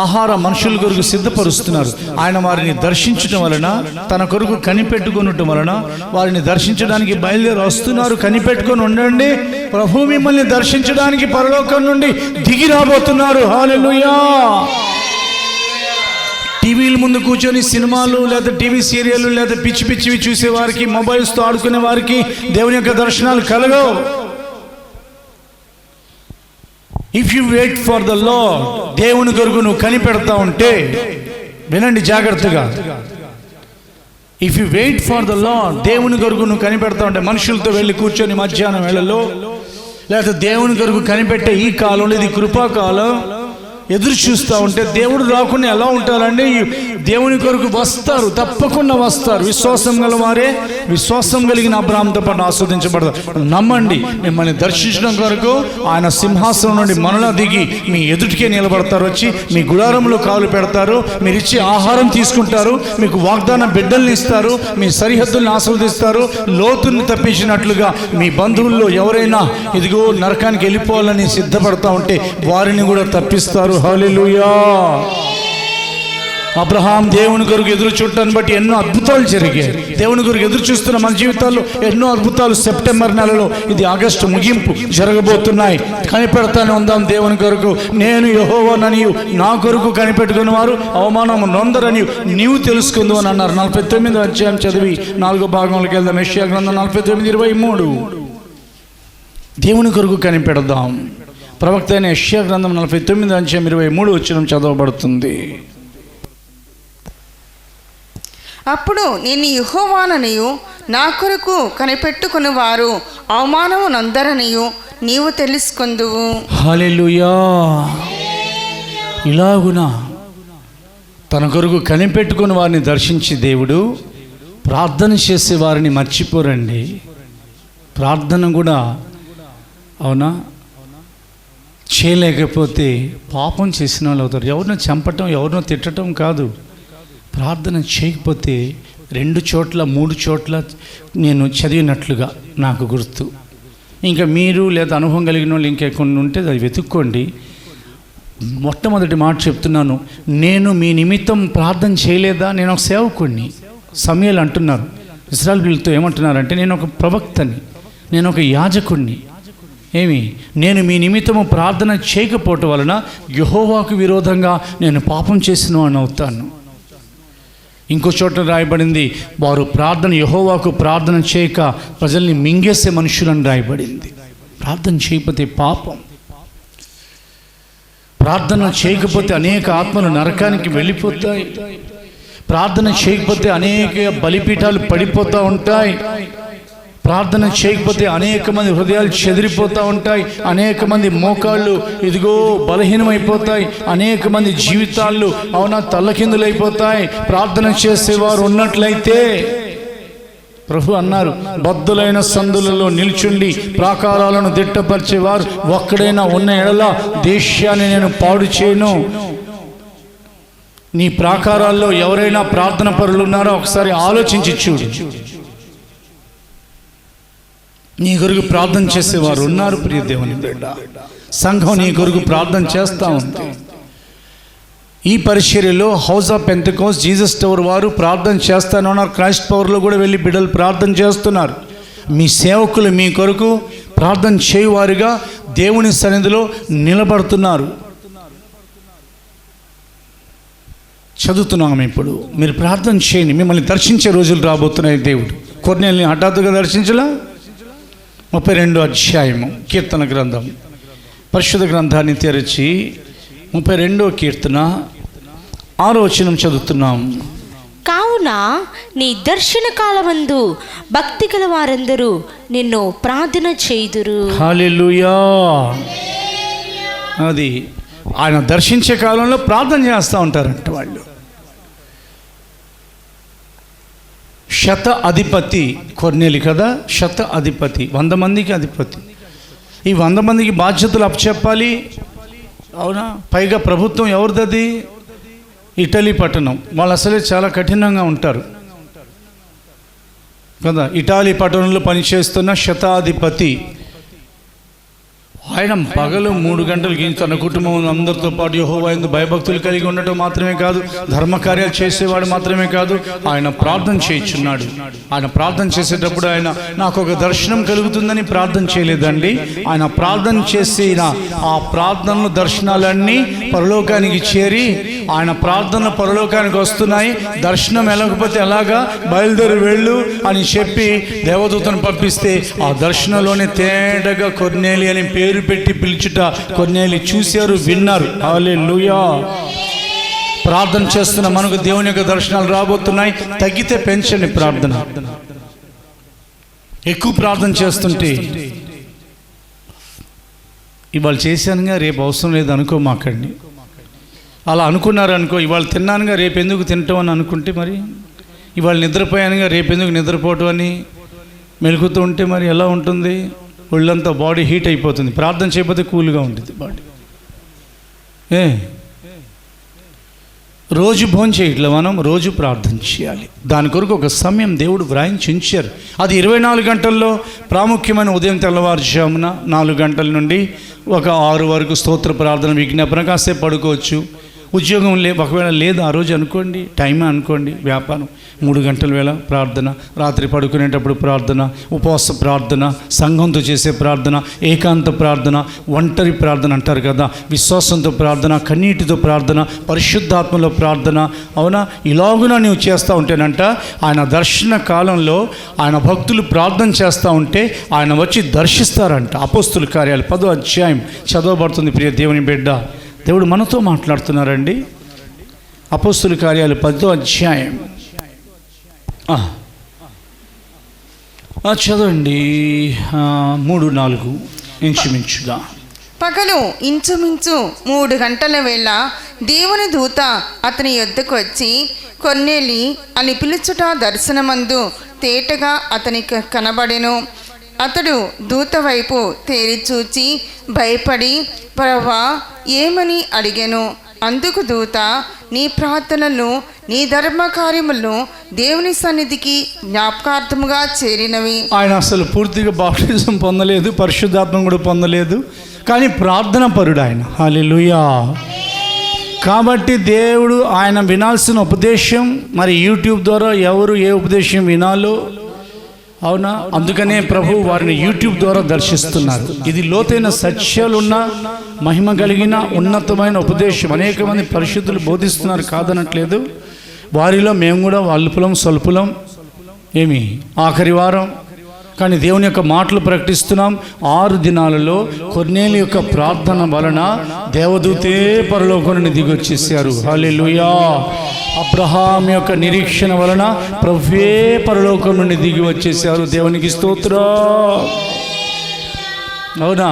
ఆహార మనుషుల కొరకు సిద్ధపరుస్తున్నారు. ఆయన వారిని దర్శించడం వలన, తన కొరకు కనిపెట్టుకునటం వలన వారిని దర్శించడానికి బయలుదేరి వస్తున్నారు. కనిపెట్టుకొని ఉండండి, ప్రభు మిమ్మల్ని దర్శించడానికి పరలోకం నుండి దిగి రాబోతున్నారు. హల్లెలూయా. టీవీల ముందు కూర్చొని సినిమాలు లేదా టీవీ సీరియల్ లేదా పిచ్చి పిచ్చివి చూసేవారికి, మొబైల్స్తో ఆడుకునే వారికి దేవుని యొక్క దర్శనాలు కలగవు. If you wait for the Lord, దేవుని కొరకు నువ్వు కనిపెడతా ఉంటే, వినండి జాగ్రత్తగా, if you wait for the Lord, దేవుని కొరకు నువ్వు కనిపెడతా ఉంటే, మనుషులతో వెళ్ళి కూర్చొని మధ్యాహ్నం వేళలో లేకపోతే దేవుని కొరకు కనిపెట్టే ఈ కాలంలో, ఇది కృపాకాలం, ఎదురు చూస్తూ ఉంటే దేవుడు రాకుండా ఎలా ఉంటారండి? దేవుని కొరకు వస్తారు, తప్పకుండా వస్తారు. విశ్వాసం గల వారే, విశ్వాసం కలిగిన అబ్రాహాముతో పాటు ఆస్వాదించబడతారు. నమ్మండి, మిమ్మల్ని దర్శించడం కొరకు ఆయన సింహాసనం నుండి మనలా దిగి మీ ఎదుటికే నిలబడతారు. వచ్చి మీ గుడారంలో కాలు పెడతారు, మీరు ఇచ్చే ఆహారం తీసుకుంటారు, మీకు వాగ్దాన బిడ్డల్ని ఇస్తారు, మీ సరిహద్దుల్ని ఆస్వాదిస్తారు. లోతుని తప్పించినట్లుగా మీ బంధువుల్లో ఎవరైనా ఇదిగో నరకానికి వెళ్ళిపోవాలని సిద్ధపడతా ఉంటే వారిని కూడా తప్పిస్తారు. హల్లెలూయా. అబ్రహాం దేవుని కొరకు ఎదురు చూడటాన్ని బట్టి ఎన్నో అద్భుతాలు జరిగాయి. దేవుని కొరకు ఎదురు చూస్తున్న మన జీవితాల్లో ఎన్నో అద్భుతాలు సెప్టెంబర్ నెలలో, ఇది ఆగస్టు ముగింపు, జరగబోతున్నాయి. కనిపెడతానే ఉందాం దేవుని కొరకు. నేను యెహోవానని నా కొరకు కనిపెట్టుకున్న వారు అవమానం నొందరని నీవు తెలుసుకుందు అని అన్నారు. 49వ అధ్యాయం చదివి 4వ భాగంలోకి వెళ్దాం. యెషయా గ్రంథం 49:23. దేవుని కొరకు కనిపెడదాం. ప్రవక్త అయిన యెషయా గ్రంథం 49వ అధ్యాయం 23వ వచనం చదవబడుతుంది. అప్పుడు నేను యెహోవాననియు నా కొరకు కనిపెట్టుకుని వారు అవమానము నొందరనియు నీవు తెలుసుకుందువు. హల్లెలూయా. ఇలాగున తన కొరకు కనిపెట్టుకుని వారిని దర్శించి దేవుడు ప్రార్థన చేసే వారిని మర్చిపోరండి. ప్రార్థన కూడా అవునా చేయలేకపోతే పాపం చేసిన వాళ్ళు అవుతారు. ఎవరినో చంపటం, ఎవరినో తిట్టడం కాదు. ప్రార్థన చేయకపోతే 2 చోట్ల 3 చోట్ల నేను చదివినట్లుగా నాకు గుర్తు. ఇంకా మీరు లేదా అనుభవం కలిగిన వాళ్ళు ఇంకా కొన్ని ఉంటే అది వెతుక్కోండి. మొట్టమొదటి మాట చెప్తున్నాను, నేను మీ నిమిత్తం ప్రార్థన చేయలేదా? నేను ఒక సేవకుడిని. సమూయేలు అంటున్నారు, ఇశ్రాయేలు పిల్లలతో ఏమంటున్నారంటే, నేను ఒక ప్రవక్తని, నేను ఒక యాజకుడిని. నేను మీ నిమిత్తము ప్రార్థన చేయకపోవటం వలన యెహోవాకు విరోధంగా నేను పాపం చేసిన వాడిని అవుతాను. ఇంకో చోట రాయబడింది, వారు యెహోవాకు ప్రార్థన చేయక ప్రజల్ని మింగేసే మనుషులని రాయబడింది. ప్రార్థన చేయకపోతే పాపం. ప్రార్థన చేయకపోతే అనేక ఆత్మలు నరకానికి వెళ్ళిపోతాయి. ప్రార్థన చేయకపోతే అనేక బలిపీఠాలు పడిపోతూ ఉంటాయి. ప్రార్థన చేయకపోతే అనేక మంది హృదయాలు చెదిరిపోతూ ఉంటాయి. అనేక మంది మోకాళ్ళు ఇదిగో బలహీనమైపోతాయి. అనేక మంది జీవితాలు అవునా తల్లకిందులైపోతాయి. ప్రార్థన చేసేవారు ఉన్నట్లయితే ప్రభు అన్నారు, బద్దులైన సందులలో నిల్చుండి ప్రాకారాలను దిట్టపరిచేవారు ఒక్కడైనా ఉన్న ఎడల దేశాన్ని నేను పాడు చేయను. నీ ప్రాకారాల్లో ఎవరైనా ప్రార్థన పరులు ఉన్నారో ఒకసారి ఆలోచించి చూడు. నీ కొరకు ప్రార్థన చేసేవారు ఉన్నారు. ప్రియ దేవుని బిడ్డ, సంఘం నీ కొరకు ప్రార్థన చేస్తూ ఉంది. ఈ పరిచర్యలో house of Pentecost Jesus tower వారు ప్రార్థన చేస్తానన్నారు. క్రైస్ట్ పవర్లో కూడా వెళ్ళి బిడ్డలు ప్రార్థన చేస్తున్నారు. మీ సేవకులు మీ కొరకు ప్రార్థన చేయువారుగా దేవుని సన్నిధిలో నిలబడుతున్నారు. చదువుతున్నాము ఇప్పుడు. మీరు ప్రార్థన చేయండి, మిమ్మల్ని దర్శించే రోజులు రాబోతున్నాయి. దేవుడు కొర్నేలిని హఠాత్తుగా దర్శించలా. 32వ అధ్యాయము కీర్తన గ్రంథం, పరిశుద్ధ గ్రంథాన్ని తెరిచి 32వ కీర్తన 6వ వచనం చదువుతున్నాం. కావున నీ దర్శన కాలమందు భక్తి గల వారందరూ నిన్ను ప్రార్థన చేయుదురు. హల్లెలూయా. అది ఆయన దర్శించే కాలంలో ప్రార్థన చేస్తూ ఉంటారంట వాళ్ళు. శత అధిపతి కొర్నేలి కదా, శత అధిపతి, 100 మందికి అధిపతి. ఈ 100 మందికి బాధ్యతలు అప్పచెప్పాలి. అవునా? పైగా ప్రభుత్వం ఎవరిదది? ఇటలీ పట్టణం. వాళ్ళు అసలే చాలా కఠినంగా ఉంటారు కదా. ఇటాలీ పట్టణంలో పనిచేస్తున్న శతాధిపతి ఆయన పగలు 3 గంటలకి తన కుటుంబం అందరితో పాటు యెహోవా యందు భయభక్తులు కలిగి ఉండటం మాత్రమే కాదు, ధర్మకార్యాలు చేసేవాడు మాత్రమే కాదు, ఆయన ప్రార్థన చేయించున్నాడు. ఆయన ప్రార్థన చేసేటప్పుడు ఆయన నాకు ఒక దర్శనం కలుగుతుందని ప్రార్థన చేయలేదండి. ఆయన ప్రార్థన చేసిన ఆ ప్రార్థనలు దర్శనాలన్నీ పరలోకానికి చేరి ఆయన ప్రార్థనలు పరలోకానికి వస్తున్నాయి. దర్శనం వెళ్ళకపోతే ఎలాగా, బయలుదేరి వెళ్ళు అని చెప్పి దేవదూతను పంపిస్తే ఆ దర్శనంలోనే తేటగా కొర్నేలి అని పేరు పెట్టి పిలుచుట కొర్నేలి చూశారు, విన్నారు. హల్లెలూయా. ప్రార్థన చేస్తున్న మనకు దేవుని యొక్క దర్శనాలు రాబోతున్నాయి. తగ్గితే పెంచండి ప్రార్థన. ఎక్కువ ప్రార్థన చేస్తుంటే ఇవాళ చేశానుగా రేపు అవసరం లేదు అనుకోమాకండి. అలా అనుకున్నారనుకో, ఇవాళ తిన్నానుగా రేపు ఎందుకు తింటాం అని అనుకుంటే, మరి ఇవాళ నిద్రపోయానుగా రేపు ఎందుకు నిద్రపోవటం అని మెలుగుతూ ఉంటే మరి ఎలా ఉంటుంది? ఒళ్ళంతా బాడీ హీట్ అయిపోతుంది. ప్రార్థన చేయకపోతే కూల్గా ఉంటుంది బాడీ. రోజు భోజనం చేయట్లే, మనం రోజు ప్రార్థన చేయాలి. దాని కొరకు ఒక సమయం దేవుడు వ్రాయించి ఉంచారు. అది 24 గంటల్లో ప్రాముఖ్యమైన ఉదయం తెల్లవారుజామున 4 గంటల నుండి ఒక 6 వరకు స్తోత్ర ప్రార్థన, విజ్ఞాపన, కాసేపు పడుకోవచ్చు. ఉద్యోగం ఒకవేళ లేదు ఆ రోజు అనుకోండి, టైమే అనుకోండి, వ్యాపారం 3 గంటల వేళ ప్రార్థన, రాత్రి పడుకునేటప్పుడు ప్రార్థన, ఉపవాస ప్రార్థన, సంఘంతో చేసే ప్రార్థన, ఏకాంత ప్రార్థన, ఒంటరి ప్రార్థన అంటారు కదా, విశ్వాసంతో ప్రార్థన, కన్నీటితో ప్రార్థన, పరిశుద్ధాత్మలో ప్రార్థన. అవునా? ఇలాగునా నీవు చేస్తూ ఉంటేనంట ఆయన దర్శన కాలంలో ఆయన భక్తులు ప్రార్థన చేస్తూ ఉంటే ఆయన వచ్చి దర్శిస్తారంట. అపోస్తుల కార్యాలు 10వ అధ్యాయం చదవబడుతుంది. ప్రియ దేవుని బిడ్డ, దేవుడు మనతో మాట్లాడుతున్నారండి. అపోస్తుల కార్యాలు 10వ అధ్యాయం చదవండి, 3-4 ఇంచుమించుగా. పగలు ఇంచుమించు 3 గంటల వేళ దేవుని దూత అతని యొద్దకు వచ్చి కొర్నేలి అని పిలుచుట దర్శనమందు తేటగా అతనికి కనబడెను. అతడు దూత వైపు తేరి చూచి భయపడి, ప్రభువా ఏమని అడిగెను. అందుకు దూత, నీ ప్రార్థనలు నీ ధర్మకార్యములను దేవుని సన్నిధికి జ్ఞాపకార్థముగా చేరినవి. ఆయన అసలు పూర్తిగా బాప్టిజం పొందలేదు, పరిశుద్ధాత్మ కూడా పొందలేదు, కానీ ప్రార్థన పరుడు ఆయన. హల్లెలూయా. కాబట్టి దేవుడు ఆయన వినాల్సిన ఉపదేశం మరి యూట్యూబ్ ద్వారా ఎవరు ఏ ఉపదేశం వినాలో, అవునా, అందుకనే ప్రభు వారిని యూట్యూబ్ ద్వారా దర్శిస్తున్నారు. ఇది లోతైన సత్యాలున్న మహిమ కలిగిన ఉన్నతమైన ఉపదేశం. అనేక మంది పరిశుద్ధులు బోధిస్తున్నారు, కాదనట్లేదు. వారిలో మేము కూడా అల్పులం స్వల్పులం, ఏమి ఆఖరి వారం, కానీ దేవుని యొక్క మాటలు ప్రకటిస్తున్నాం. 6 దినాలలో కొర్నేలి యొక్క ప్రార్థన వలన దేవదూతే పరలోకం నుండి దిగొచ్చేసారు. హల్లెలూయా. అబ్రహాం యొక్క నిరీక్షణ వలన ప్రభువే పరలోకం నుండి దిగి వచ్చేసారు. దేవునికి స్తోత్రం. అవునా?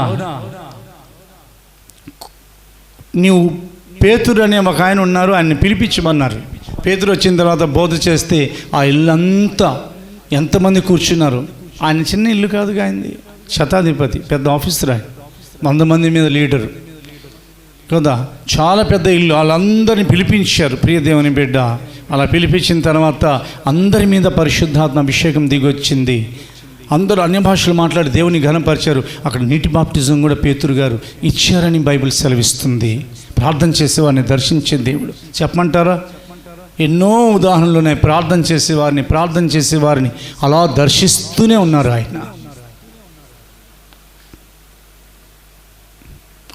నీవు పేతురు అనే ఒక ఆయన ఉన్నారు, ఆయన్ని పిలిపించమన్నారు. పేతురు వచ్చిన తర్వాత బోధ చేస్తే ఆ ఇల్లంతా ఎంతమంది కూర్చున్నారు. ఆయన చిన్న ఇల్లు కాదుగా, ఆయనది శతాధిపతి, పెద్ద ఆఫీసర్, ఆయన 100 మంది మీద లీడరు కదా, చాలా పెద్ద ఇల్లు. వాళ్ళందరినీ పిలిపించారు. ప్రియ దేవుని బిడ్డ, అలా పిలిపించిన తర్వాత అందరి మీద పరిశుద్ధాత్మ అభిషేకం దిగొచ్చింది. అందరూ అన్య భాషలు మాట్లాడి దేవుని ఘనపరిచారు. అక్కడ నీటి బాప్టిజం కూడా పేతురు గారు ఇచ్చారని బైబిల్ సెలవిస్తుంది. ప్రార్థన చేసేవారిని దర్శించే దేవుడు. చెప్పమంటారా? ఎన్నో ఉదాహరణలు ఉన్నాయి. ప్రార్థన చేసేవారిని అలా దర్శిస్తూనే ఉన్నారు ఆయన.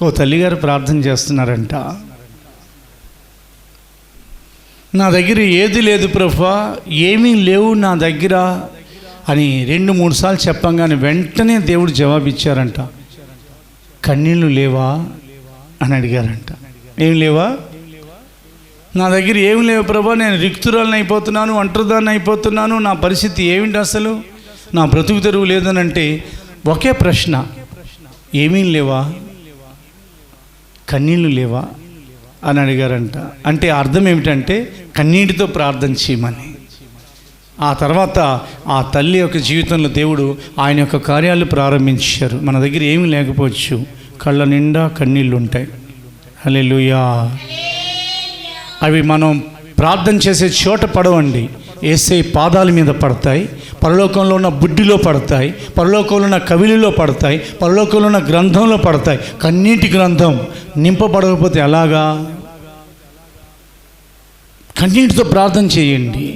ఓ తల్లిగారు ప్రార్థన చేస్తున్నారంట, నా దగ్గర ఏది లేదు ప్రభువా, ఏమీ లేవు నా దగ్గర అని 2-3 సార్లు చెప్పంగానే వెంటనే దేవుడు జవాబిచ్చారంట. కన్నీళ్ళు లేవా అని అడిగారంట. ఏం లేవా? నా దగ్గర ఏమి లేవు ప్రభా, నేను రిక్తురాలను అయిపోతున్నాను, ఒంటరిదాన్ని అయిపోతున్నాను, నా పరిస్థితి ఏమిటి, అసలు నా బ్రతుకు తెరువు లేదని అంటే ఒకే ప్రశ్న, ఏమీ లేవా, కన్నీళ్ళు లేవా అని అడిగారంట. అంటే అర్థం ఏమిటంటే కన్నీటితో ప్రార్థన చేయమని. ఆ తర్వాత ఆ తల్లి యొక్క జీవితంలో దేవుడు ఆయన యొక్క కార్యాలు ప్రారంభించారు. మన దగ్గర ఏమీ లేకపోవచ్చు, కళ్ళ నిండా కన్నీళ్ళు ఉంటాయి. హల్లెలూయా. అవి మనం ప్రార్థన చేసే చోట పడవండి. యేసయ్య పాదాల మీద పడతాయి, పరలోకంలో ఉన్న బుడ్డిలో పడతాయి, పరలోకంలో ఉన్న కవిలిలో పడతాయి, పరలోకంలో ఉన్న గ్రంథంలో పడతాయి. కన్నీటి గ్రంథం నింపబడకపోతే ఎలాగా? కన్నీటితో ప్రార్థన చేయండి,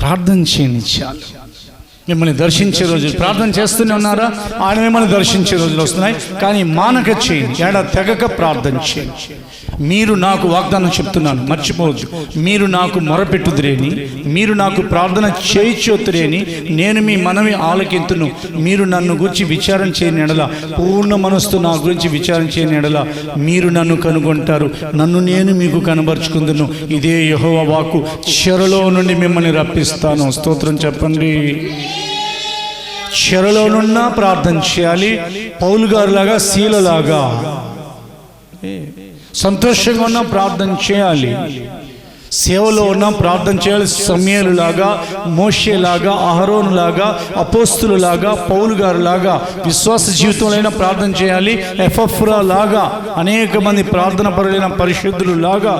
ప్రార్థన చేయండి చాలు. మిమ్మల్ని దర్శించే రోజులు ప్రార్థన చేస్తూనే ఉన్నారా? ఆయన మిమ్మల్ని దర్శించే రోజులు వస్తున్నాయి. కానీ మానక చేయండి, తెగక ప్రార్థన చేయండి. మీరు నాకు వాగ్దానం చెప్తున్నాను, మర్చిపోవద్దు. మీరు నాకు మొరపెట్టుదురేని, మీరు నాకు ప్రార్థన చేయుచోతురేని నేను మీ మనవి ఆలకింతును. మీరు నన్ను గురించి విచారణ చేయని ఎడల, పూర్ణ మనస్సు నా గురించి విచారణ చేయని ఎడల మీరు నన్ను కనుగొంటారు, నన్ను నేను మీకు కనబరుచుకుందును. ఇదే యెహోవా వాక్కు. చెరలో నుండి మిమ్మల్ని రప్పిస్తాను. స్తోత్రం చెప్పండి. చెరలోనున్న ప్రార్థన చేయాలి, పౌలు గారులాగా, శీలలాగా. సంతోషంగా ఉన్న ప్రార్థన చేయాలి, సేవలో ఉన్న ప్రార్థన చేయాలి. సమూయేలులాగా, మోషేలాగా, అహరోనులాగా, అపోస్తులులాగా, పౌలు గారులాగా విశ్వాస జీవితంలో ప్రార్థన చేయాలి. ఎఫ్రా లాగా అనేక మంది ప్రార్థన పరులైన పరిశుద్ధులు లాగా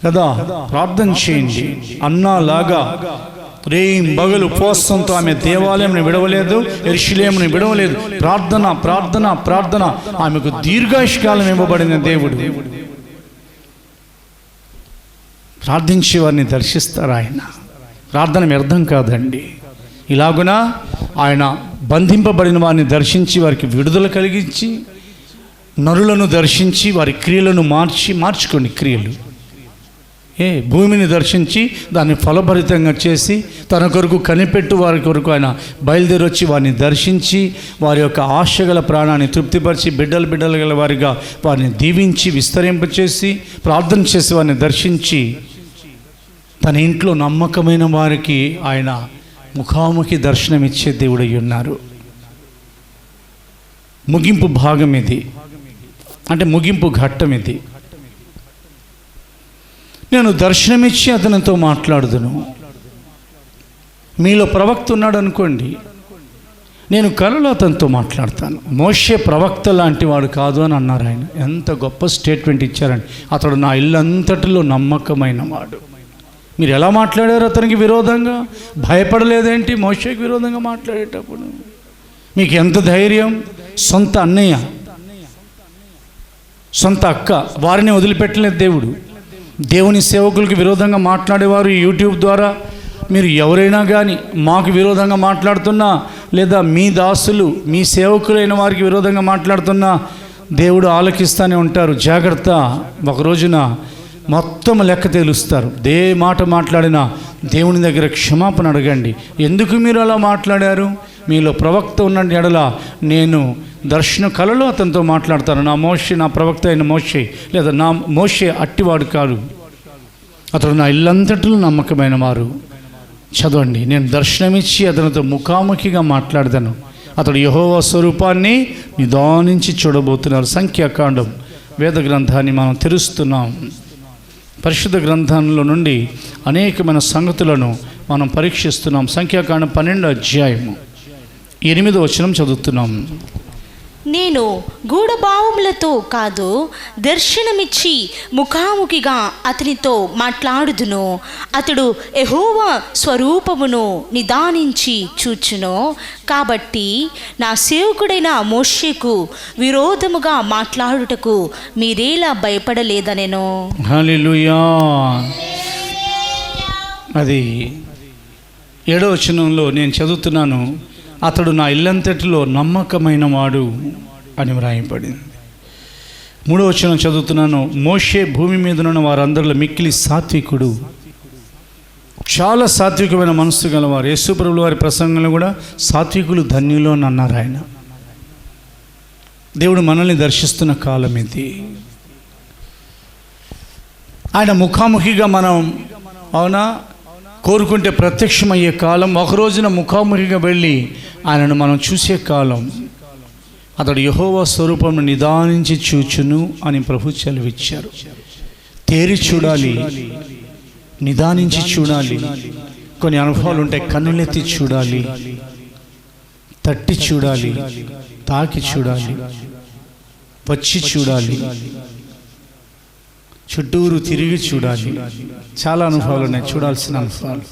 కదా ప్రార్థన చేయండి. అన్నాలాగా రేయిం బగలు ఉపవాసంతో ఆమె దేవాలయంని విడవలేదు, యెరూషలేముని విడవలేదు. ప్రార్థన ప్రార్థన ప్రార్థన. ఆమెకు దీర్ఘాయుష్కాలం ఇవ్వబడిన దేవుడు. ప్రార్థించే వారిని దర్శిస్తారు ఆయన. ప్రార్థన వ్యర్థం కాదండి. ఇలాగున ఆయన బంధింపబడిన వారిని దర్శించి వారికి విడుదల కలిగించి, నరులను దర్శించి వారి క్రియలను మార్చుకోండి. క్రియలు భూమిని దర్శించి దాన్ని ఫలభరితంగా చేసి తన కొరకు కనిపెట్టు వారి కొరకు ఆయన బయలుదేరి వచ్చి వారిని దర్శించి వారి యొక్క ఆశగల ప్రాణాన్ని తృప్తిపరిచి బిడ్డలు గల వారిగా వారిని దీవించి విస్తరింపచేసి ప్రార్థన చేసి వారిని దర్శించి తన ఇంట్లో నమ్మకమైన వారికి ఆయన ముఖాముఖి దర్శనమిచ్చే దేవుడై ఉన్నారు. ముగింపు భాగం ఇది, అంటే ముగింపు ఘట్టం ఇది. నేను దర్శనమిచ్చి అతనితో మాట్లాడుదును. మీలో ప్రవక్త ఉన్నాడు అనుకోండి, నేను కలలో అతనితో మాట్లాడతాను. మోషే ప్రవక్త లాంటి వాడు కాదు అని అన్నారు ఆయన. ఎంత గొప్ప స్టేట్మెంట్ ఇచ్చారండి. అతడు నా ఇల్లంతటిలో నమ్మకమైన వాడు. మీరు ఎలా మాట్లాడారు అతనికి విరోధంగా? భయపడలేదేంటి మోషేకి విరోధంగా మాట్లాడేటప్పుడు? మీకు ఎంత ధైర్యం? సొంత అన్నయ్య, సొంత అక్క, వారిని వదిలిపెట్టలేదు దేవుడు. దేవుని సేవకులకు విరోధంగా మాట్లాడేవారు యూట్యూబ్ ద్వారా మీరు ఎవరైనా కానీ మాకు విరోధంగా మాట్లాడుతున్నా, లేదా మీ దాసులు మీ సేవకులైన వారికి విరోధంగా మాట్లాడుతున్నా దేవుడు ఆలకిస్తూనే ఉంటారు. జాగ్రత్త, ఒక రోజున మొత్తం లెక్క తేలుస్తారు. మాట మాట్లాడినా దేవుని దగ్గర క్షమాపణ అడగండి. ఎందుకు మీరు అలా మాట్లాడారు? మీలో ప్రవక్త ఉన్న ఎడల నేను దర్శన కళలో అతనితో మాట్లాడతాను. నా ప్రవక్త అయిన మోషే, లేదా నా మోషే అట్టివాడు కాదు, అతడు నా ఇల్లంతటిలో నమ్మకమైన వారు. చదవండి, నేను దర్శనమిచ్చి అతనితో ముఖాముఖిగా మాట్లాడతాను. అతడు యెహోవా స్వరూపాన్ని నిదానించి చూడబోతున్నారు. సంఖ్యాకాండం వేద గ్రంథాన్ని మనం తెరుస్తున్నాం. పరిశుద్ధ గ్రంథంలో నుండి అనేకమైన సంగతులను మనం పరీక్షిస్తున్నాం. సంఖ్యాకాండం 12వ అధ్యాయము 8వ వచనం చదువుతున్నాం. నేను గూఢభావములతో కాదు, దర్శనమిచ్చి ముఖాముఖిగా అతనితో మాట్లాడుదును. అతడు యెహోవా స్వరూపమును నిదానించి చూచును. కాబట్టి నా సేవకుడైన మోషేకు విరోధముగా మాట్లాడుటకు మీరేలా భయపడలేదనెను. హల్లెలూయా. అది 7వ వచనంలో నేను చదువుతున్నాను. అతడు నా ఇల్లంతటిలో నమ్మకమైన వాడు అని వ్రాయబడింది. 3వ వచనం చదువుతున్నాను. మోషే భూమి మీద ఉన్న వారందరిలో మిక్కిలి సాత్వికుడు, చాలా సాత్వికమైన మనస్సు గలవారు. యేసు ప్రభువు వారి ప్రసంగంలో కూడా సాత్వికులు ధన్యులు అని అన్నారు ఆయన. దేవుడు మనల్ని దర్శిస్తున్న కాలం ఇది. ఆయన ముఖాముఖిగా మనం కోరుకుంటే ప్రత్యక్షమయ్యే కాలం. ఒక రోజున ముఖాముఖిగా వెళ్ళి ఆయనను మనం చూసే కాలం. అతడు యెహోవా స్వరూపం నిదానించి చూచును అని ప్రభు సెలవిచ్చారు. తేరి చూడాలి, నిదానించి చూడాలి. కొన్ని అనుభవాలు ఉంటాయి. కన్నులెత్తి చూడాలి, తట్టి చూడాలి, తాకి చూడాలి, వచ్చి చూడాలి. చుట్టూరు తిరిగి చూడాలి. చాలా అనుభవాలు ఉన్నాయి, చూడాల్సిన అనుభవాలు.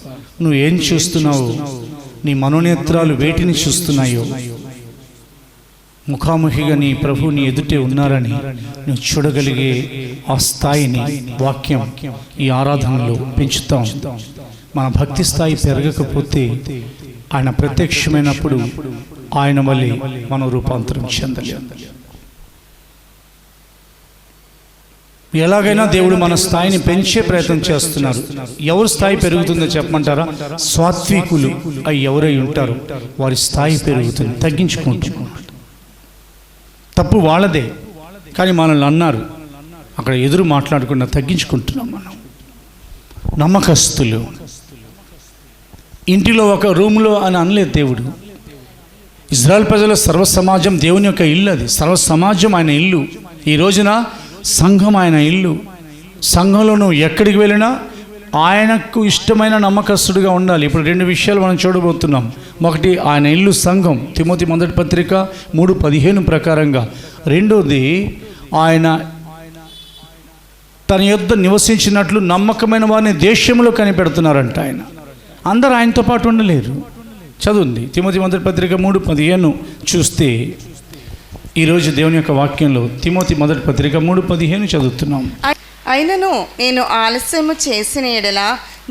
నువ్వు ఏం చూస్తున్నావు? నీ మనోనేత్రాలు వేటిని చూస్తున్నాయో, ముఖాముఖిగా నీ ప్రభు నీ ఎదుటే ఉన్నారని నువ్వు చూడగలిగే ఆ స్థాయిని వాక్యం ఈ ఆరాధనలో పెంచుతాం. మన భక్తి స్థాయి పెరగకపోతే ఆయన ప్రత్యక్షమైనప్పుడు ఆయన వల్లే మనం రూపాంతరం చెందలేం. ఎలాగైనా దేవుడు మన స్థాయిని పెంచే ప్రయత్నం చేస్తున్నారు. ఎవరు స్థాయి పెరుగుతుందో చెప్పమంటారా? సాత్వికులు అవి ఎవరై ఉంటారు వారి స్థాయి పెరుగుతుంది. తగ్గించుకుంటున్నారు, తప్పు వాళ్ళదే, కానీ మనల్ని అన్నారు, అక్కడ ఎదురు మాట్లాడకుండా తగ్గించుకుంటున్నాం మనం. నమ్మకస్తులు ఇంటిలో ఒక రూమ్లో అని అనలేదు దేవుడు. ఇజ్రాయెల్ ప్రజల సర్వ సమాజం దేవుని యొక్క ఇల్లు, అది సర్వ సమాజం ఆయన ఇల్లు. ఈ రోజున సంఘం ఆయన ఇల్లు. సంఘంలో నువ్వు ఎక్కడికి వెళ్ళినా ఆయనకు ఇష్టమైన నమ్మకస్తుడిగా ఉండాలి. ఇప్పుడు 2 విషయాలు మనం చూడబోతున్నాం. ఒకటి, ఆయన ఇల్లు సంఘం, తిమోతి 1 పత్రిక 3:15 ప్రకారంగా. రెండోది, ఆయన తన యొద్ద నివసించినట్లు నమ్మకమైన వారిని దేశంలో కనిపెడుతున్నారంట. ఆయన అందరూ ఆయనతో పాటు ఉండలేరు. చదువుంది తిమోతి 1 పత్రిక 3:15 చూస్తే ఈరోజు దేవుని యొక్క వాక్యంలో తిమోతి 1 పత్రిక 3:15 చదువుతున్నాం. అయినను నేను ఆలస్యము చేసిన ఎడల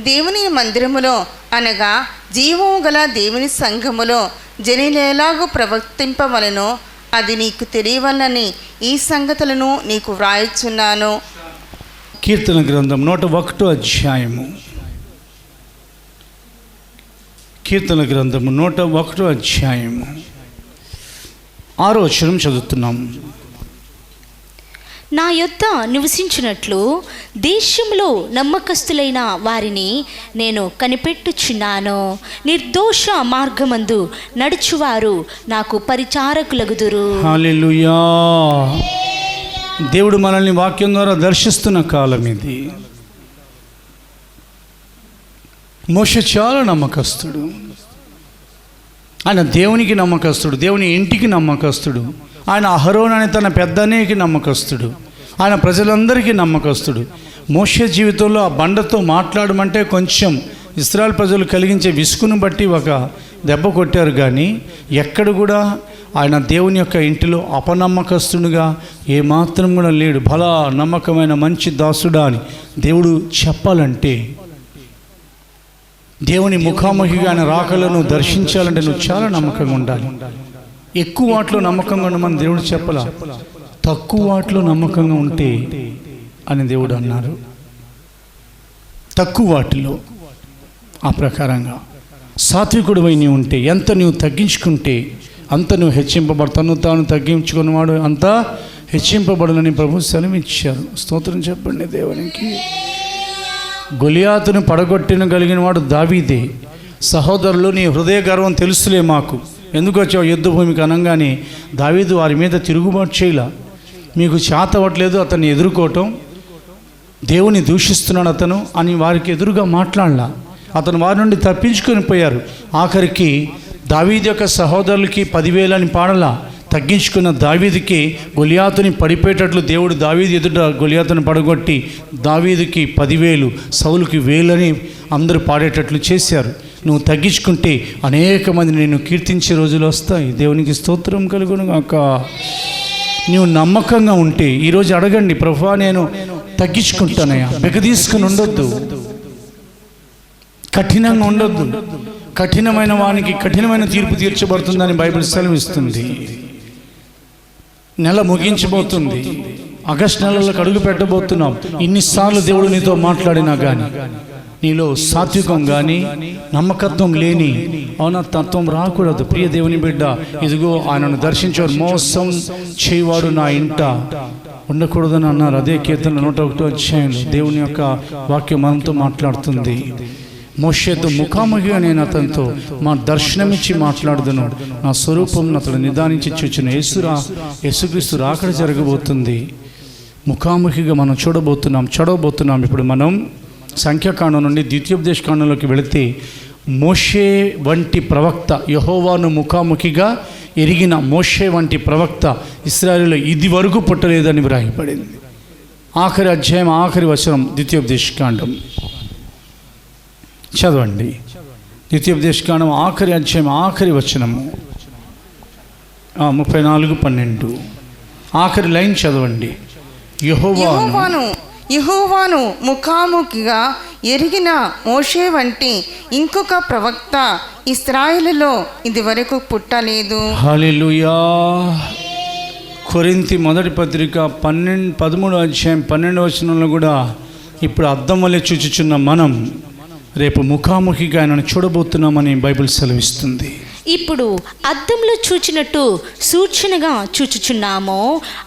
దేవుని మందిరములో అనగా జీవము గల దేవుని సంఘములో జనులెలాగూ ప్రవర్తింపవలెనో అది నీకు తెలియవలనని ఈ సంగతులను నీకు వ్రాయుచున్నాను. కీర్తన గ్రంథం 101 అధ్యాయము. కీర్తన గ్రంథము 101 అధ్యాయము 6వ వచనం చదువుతున్నాం. నా యొద్ద నివసించినట్లు దేశంలో నమ్మకస్తులైన వారిని నేను కనిపెట్టుచున్నాను. నిర్దోష మార్గమందు నడుచువారు నాకు పరిచారకులగుదురు. హల్లెలూయా. దేవుడు మనల్ని వాక్యం ద్వారా దర్శిస్తున్న కాలం ఇది. మోషే చాలా నమ్మకస్తుడు. ఆయన దేవునికి నమ్మకస్తుడు, దేవుని ఇంటికి నమ్మకస్తుడు. ఆయన అహరోన్ అనే తన పెద్దనేకి నమ్మకస్తుడు. ఆయన ప్రజలందరికీ నమ్మకస్తుడు. మోషే జీవితంలో ఆ బండతో మాట్లాడమంటే కొంచెం ఇశ్రాయేలు ప్రజలు కలిగించే విసుగును బట్టి ఒక దెబ్బ కొట్టారు, కానీ ఎక్కడ కూడా ఆయన దేవుని యొక్క ఇంటిలో అపనమ్మకస్తుడుగా ఏమాత్రం కూడా లేడు. భలా నమ్మకమైన మంచి దాసుడా అని దేవుడు చెప్పాలంటే, దేవుని ముఖాముఖిగా ఆయన రాకలను దర్శించాలంటే నువ్వు చాలా నమ్మకంగా ఉండాలి. ఎక్కువ వాటిలో నమ్మకంగా ఉండమని దేవుడు చెప్పలా, తక్కువ వాటిలో నమ్మకంగా ఉంటే అని దేవుడు అన్నారు. తక్కువ వాటిలో ఆ ప్రకారంగా సాత్వికుడు అయి నీవు ఉంటే, ఎంత నువ్వు తగ్గించుకుంటే అంత నువ్వు హెచ్చింపబడు. తను తాను తగ్గించుకున్నవాడు అంతా హెచ్చింపబడునని ప్రభు సెలవిచ్చారు. స్తోత్రం చెప్పండి దేవునికి. గొలియాతును పడగొట్టిన కలిగిన వాడు దావీదే. సహోదరులు, నీ హృదయ గర్వం తెలుసులే మాకు, ఎందుకు వచ్చావు యుద్ధ భూమికి అనగానే దావీదు వారి మీద తిరుగుబాటు చేయలా. మీకు చేతవట్లేదు అతన్ని ఎదుర్కోవటం, దేవుని దూషిస్తున్నాడు అతను అని వారికి ఎదురుగా మాట్లాడలా. అతను వారి నుండి తప్పించుకొని పోయారు. ఆఖరికి దావీదు యొక్క సహోదరులకి 10,000 అని పాడలా. తగ్గించుకున్న దావీదుకి గొలియాతుని పడిపోయేటట్లు దేవుడు దావీదు ఎదుట గొలియాతుని పడగొట్టి దావీదుకి 10,000, సౌలుకి 1,000 అని అందరూ పాడేటట్లు చేశారు. నువ్వు తగ్గించుకుంటే అనేక మంది నేను కీర్తించే రోజులు వస్తాయి. దేవునికి స్తోత్రం కలుగును గాక. నువ్వు నమ్మకంగా ఉంటే ఈరోజు అడగండి, ప్రభువా నేను తగ్గించుకుంటానయ్యా. బెగదీసుకుని ఉండొద్దు, కఠినంగా ఉండొద్దు. కఠినమైన వానికి కఠినమైన తీర్పు తీర్చబడుతుందని బైబిల్ సెలవిస్తుంది. నెల ముగించబోతుంది, ఆగస్టు నెలలో అడుగు పెట్టబోతున్నాం. ఇన్నిసార్లు దేవుడు నీతో మాట్లాడినా కానీ నీలో సాత్వికం కానీ నమ్మకత్వం లేని ఔన్నతత్వం రాకూడదు. ప్రియ దేవుని బిడ్డ, ఇదిగో ఆయనను దర్శించేవారు మోసం చేయవాడు నా ఇంట ఉండకూడదని అన్నారు. అదే కీర్తన 101 అధ్యాయంలో దేవుని యొక్క వాక్యం మనతో మాట్లాడుతుంది. మోషేతో ముఖాముఖిగా నేను అతనితో మా దర్శనమిచ్చి మాట్లాడుదును, నా స్వరూపం అతడు నిదానించి చూచిన యేసుక్రీస్తు రాకడ జరగబోతుంది. ముఖాముఖిగా మనం చదవబోతున్నాం. ఇప్పుడు మనం సంఖ్యాకాండం నుండి ద్వితీయోపదేశ కాండంలోకి వెళితే, మోషే వంటి ప్రవక్త, యెహోవాను ముఖాముఖిగా ఎరిగిన మోషే వంటి ప్రవక్త ఇశ్రాయేలులో ఇది వరకు పుట్టలేదని వ్రాయబడింది. ఆఖరి అధ్యాయం ఆఖరి వచనం ద్వితీయోపదేశకాండం చదవండి. ద్వితీయోపదేశకాండం ఆఖరి అధ్యాయం ఆఖరి వచనము 34:12 ఆఖరి లైన్ చదవండి. యెహోవాను ముఖాముఖిగా ఎరిగిన మోషే వంటి ఇంకొక ప్రవక్త ఇశ్రాయేలులో ఇదివరకు పుట్టలేదు. హల్లెలూయా. కొరింథీ మొదటి పత్రిక 13 అధ్యాయం 12 వచనంలో కూడా ఇప్పుడు అద్దం వల్లే చూచుచున్న మనం రేపు ముఖాముఖిగా ఆయనను చూడబోతున్నామని బైబిల్ సెలవిస్తుంది. ఇప్పుడు అద్దంలో చూచినట్టు సూచనగా చూచుచున్నాము,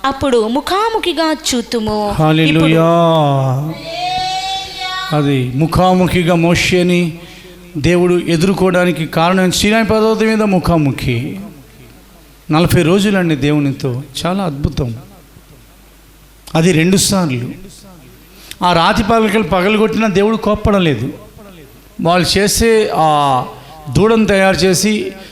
అప్పుడు ముఖాముఖిగా చూతుము. హల్లెలూయా. అది ముఖాముఖిగా మోషేని దేవుడు ఎదుర్కోవడానికి కారణం సీనాయి పర్వతం మీద ముఖాముఖి 40 రోజులండి దేవునితో. చాలా అద్భుతం. అది 2 సార్లు. ఆ రాతి పలకలు పగలగొట్టినా దేవుడు కోప్పడలేదు. వాళ్ళు చేసే ఆ దూడను తయారు చేసి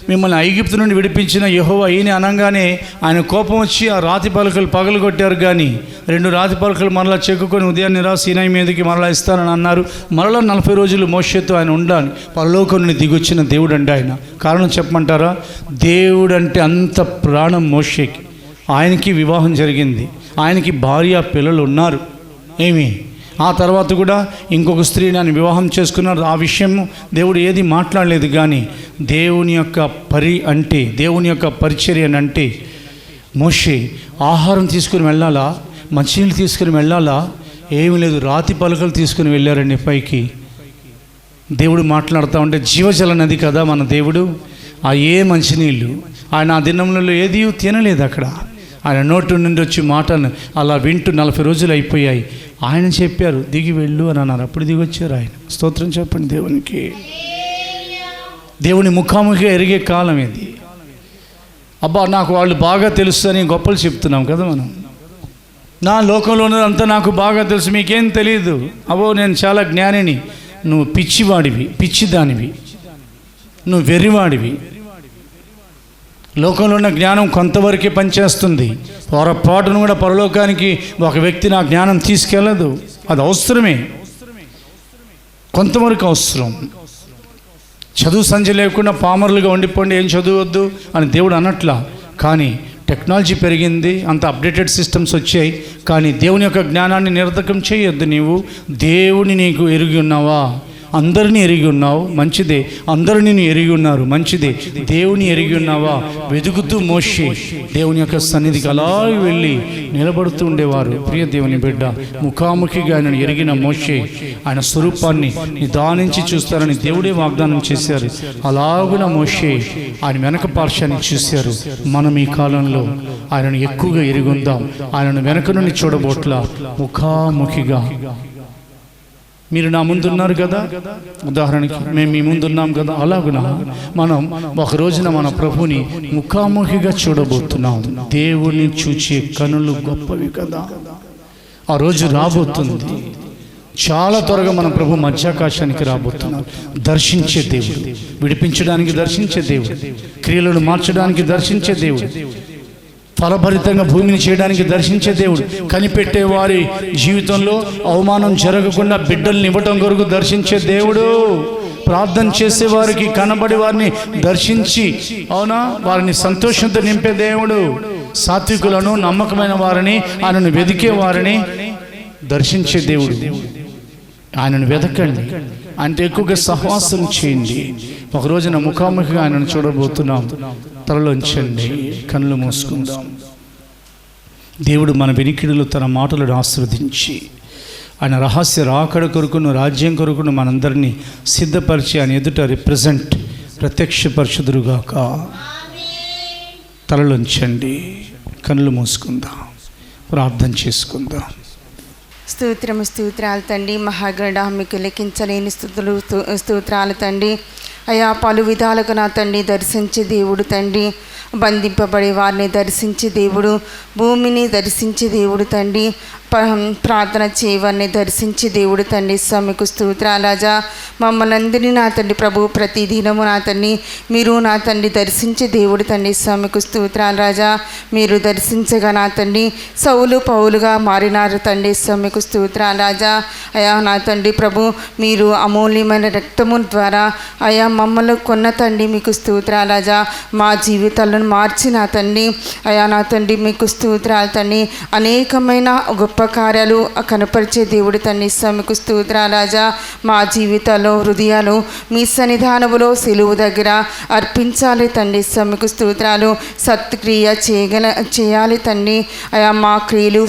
మిమ్మల్ని ఐగుప్తు నుండి విడిపించిన యెహోవా ఈయన అనగానే ఆయన కోపం వచ్చి ఆ రాతి పలకలు పగలగొట్టారు. కానీ 2 రాతి పలకలు మరలా చెక్కుకొని ఉదయాన్నే రా సీనాయి మీదకి మరలా ఇస్తానని అన్నారు. మరలా 40 రోజులు మోషేతో ఆయన ఉండాలి. పరలోకం నుండి దిగొచ్చిన దేవుడు అండి ఆయన. కారణం చెప్పమంటారా? దేవుడు అంటే అంత ప్రాణం మోషేకి. ఆయనకి వివాహం జరిగింది, ఆయనకి భార్య పిల్లలు ఉన్నారు. ఏమి ఆ తర్వాత కూడా ఇంకొక స్త్రీని ఆయన వివాహం చేసుకున్నారు. ఆ విషయం దేవుడు ఏది మాట్లాడలేదు. కానీ దేవుని యొక్క దేవుని యొక్క పరిచర్య అంటే మోషే ఆహారం తీసుకుని వెళ్ళాలా, మంచినీళ్ళు తీసుకుని వెళ్ళాలా, ఏమీ లేదు, రాతి పలకలు తీసుకుని వెళ్ళారండి పైకి. దేవుడు మాట్లాడుతూ ఉంటే జీవజల నది కదా మన దేవుడు. ఆ ఏ మంచినీళ్ళు ఆయన ఆ దినంలో ఏది తినలేదు. అక్కడ ఆయన నోటి నుండి వచ్చి మాటను అలా వింటూ 40 రోజులు అయిపోయాయి. ఆయన చెప్పారు దిగి వెళ్ళు అని అన్నారు. అప్పుడు దిగి వచ్చారు ఆయన. స్తోత్రం చెప్పండి దేవునికి. దేవుని ముఖాముఖిగా ఎరిగే కాలం ఇది. అబ్బా నాకు వాళ్ళు బాగా తెలుసు అని గొప్పలు చెప్తున్నాం కదా మనం. నా లోకంలో ఉన్నదంతా నాకు బాగా తెలుసు, మీకేం తెలియదు. అబ్బో నేను చాలా జ్ఞానిని. నువ్వు పిచ్చివాడివి, పిచ్చిదానివి, నువ్వు వెర్రివాడివి. లోకంలో ఉన్న జ్ఞానం కొంతవరకే పనిచేస్తుంది. పొరపాటును కూడా పరలోకానికి ఒక వ్యక్తి నా జ్ఞానం తీసుకెళ్ళదు. అది అవసరమే, కొంతవరకు అవసరం. చదువు సంధ్య లేకుండా పామరులుగా ఉండిపోండి, ఏం చదవద్దు అని దేవుడు అన్నట్లా. కానీ టెక్నాలజీ పెరిగింది, అంత అప్డేటెడ్ సిస్టమ్స్ వచ్చాయి. కానీ దేవుని యొక్క జ్ఞానాన్ని నిరర్ధకం చేయొద్దు. నీవు దేవుని నీకు ఎరిగి ఉన్నావా? అందరినీ ఎరిగి ఉన్నావు, మంచిదే. అందరూ నిన్ను ఎరిగి ఉన్నారు, మంచిదే. దేవుని ఎరిగి ఉన్నావా? వెతుకుతూ మోషే దేవుని యొక్క సన్నిధికి అలా వెళ్ళి నిలబడుతూ ఉండేవారు. ప్రియ దేవుని బిడ్డ, ముఖాముఖిగా ఆయనను ఎరిగిన మోషే ఆయన స్వరూపాన్ని నిదానించి చూస్తారని దేవుడే వాగ్దానం చేశారు. అలాగున మోషే ఆయన వెనక పార్శ్వాన్ని చూశారు. మనం ఈ కాలంలో ఆయనను ఎక్కువగా ఎరిగి ఉందాం. ఆయనను వెనక నుండి చూడబోట్ల ముఖాముఖిగా. మీరు నా ముందున్నారు కదా, ఉదాహరణకి మేము మీ ముందున్నాం కదా, అలాగున మనం ఒక రోజున మన ప్రభుని ముఖాముఖిగా చూడబోతున్నాం. దేవుని చూచే కనులు గొప్పవి కదా. ఆ రోజు రాబోతుంది. చాలా త్వరగా మన ప్రభు మధ్యాకాశానికి రాబోతున్నాం. దర్శించే దేవుడు, విడిపించడానికి దర్శించే దేవుడు, క్రియలను మార్చడానికి దర్శించే దేవుడు, ఫలభరితంగా భూమిని చేయడానికి దర్శించే దేవుడు, కనిపెట్టే వారి జీవితంలో అవమానం జరగకుండా బిడ్డల్ని ఇవ్వటం కొరకు దర్శించే దేవుడు, ప్రార్థన చేసే వారికి కనబడి వారిని దర్శించి అవునా వారిని సంతోషంతో నింపే దేవుడు, సాత్వికులను నమ్మకమైన వారిని ఆయనను వెదికే వారిని దర్శించే దేవుడు. ఆయనను వెతకండి, అంటే ఎక్కువగా సహవాసం చేయండి. ఒక రోజున ముఖాముఖిగా ఆయనను చూడబోతున్నాం. తలలోంచండి, కళ్ళు మూసుకుందాం. దేవుడు మన వెనికిడిలో తన మాటలను ఆస్వాదించి ఆయన రహస్య రాకడ కొరకును రాజ్యం కొరకును మనందరినీ సిద్ధపరిచి ఆయన ఎదుట ప్రత్యక్షపరచుదురుగాక. తలలోంచండి, కళ్ళు మూసుకుందాం, ప్రార్థన చేసుకుందాం. స్తోత్రాలు తండ్రి, మహాగణ మీకు లెక్కించలేని స్తోత్రాలు తండ్రి. అయా పలు విధాలుగా నా తండ్రి దర్శించే దేవుడు తండ్రి, బంధింపబడే వారిని దర్శించే దేవుడు, భూమిని దర్శించే దేవుడు తండ్రి. ప్రార్థన చేయవారిని దర్శించి దేవుడు తండ్రి మీకు స్తోత్రాలు రాజా. మమ్మల్ని అందరినీ నా తండ్రి ప్రభు ప్రతి దినము నా తండ్రి మీరు నా తండ్రి దర్శించి దేవుడు తండ్రి మీకు స్తోత్రాలు రాజా. మీరు దర్శించగా నా తండ్రి సౌలు పౌలుగా మారినారు తండ్రి మీకు స్తోత్రాలు రాజా. అయా నా తండ్రి ప్రభు మీరు అమూల్యమైన రక్తము ద్వారా అయా మమ్మల్ని కొన్న తండ్రి మీకు స్తోత్రాలు రాజా. మా జీవితాలను మార్చి నా తండ్రి అయా నా తండ్రి మీకు స్తోత్రాలు తండ్రి. అనేకమైన గొప్ప కార్యాలు కనపరిచే దేవుడు తండ్రి మీకు స్తోత్రాలు రాజా. మా జీవితాల్లో హృదయాలు మీ సన్నిధానములో సిలువు దగ్గర అర్పించాలి తండ్రి మీకు స్తోత్రాలు. సత్క్రియ చేయాలి తండ్రి అయా. మా క్రియలు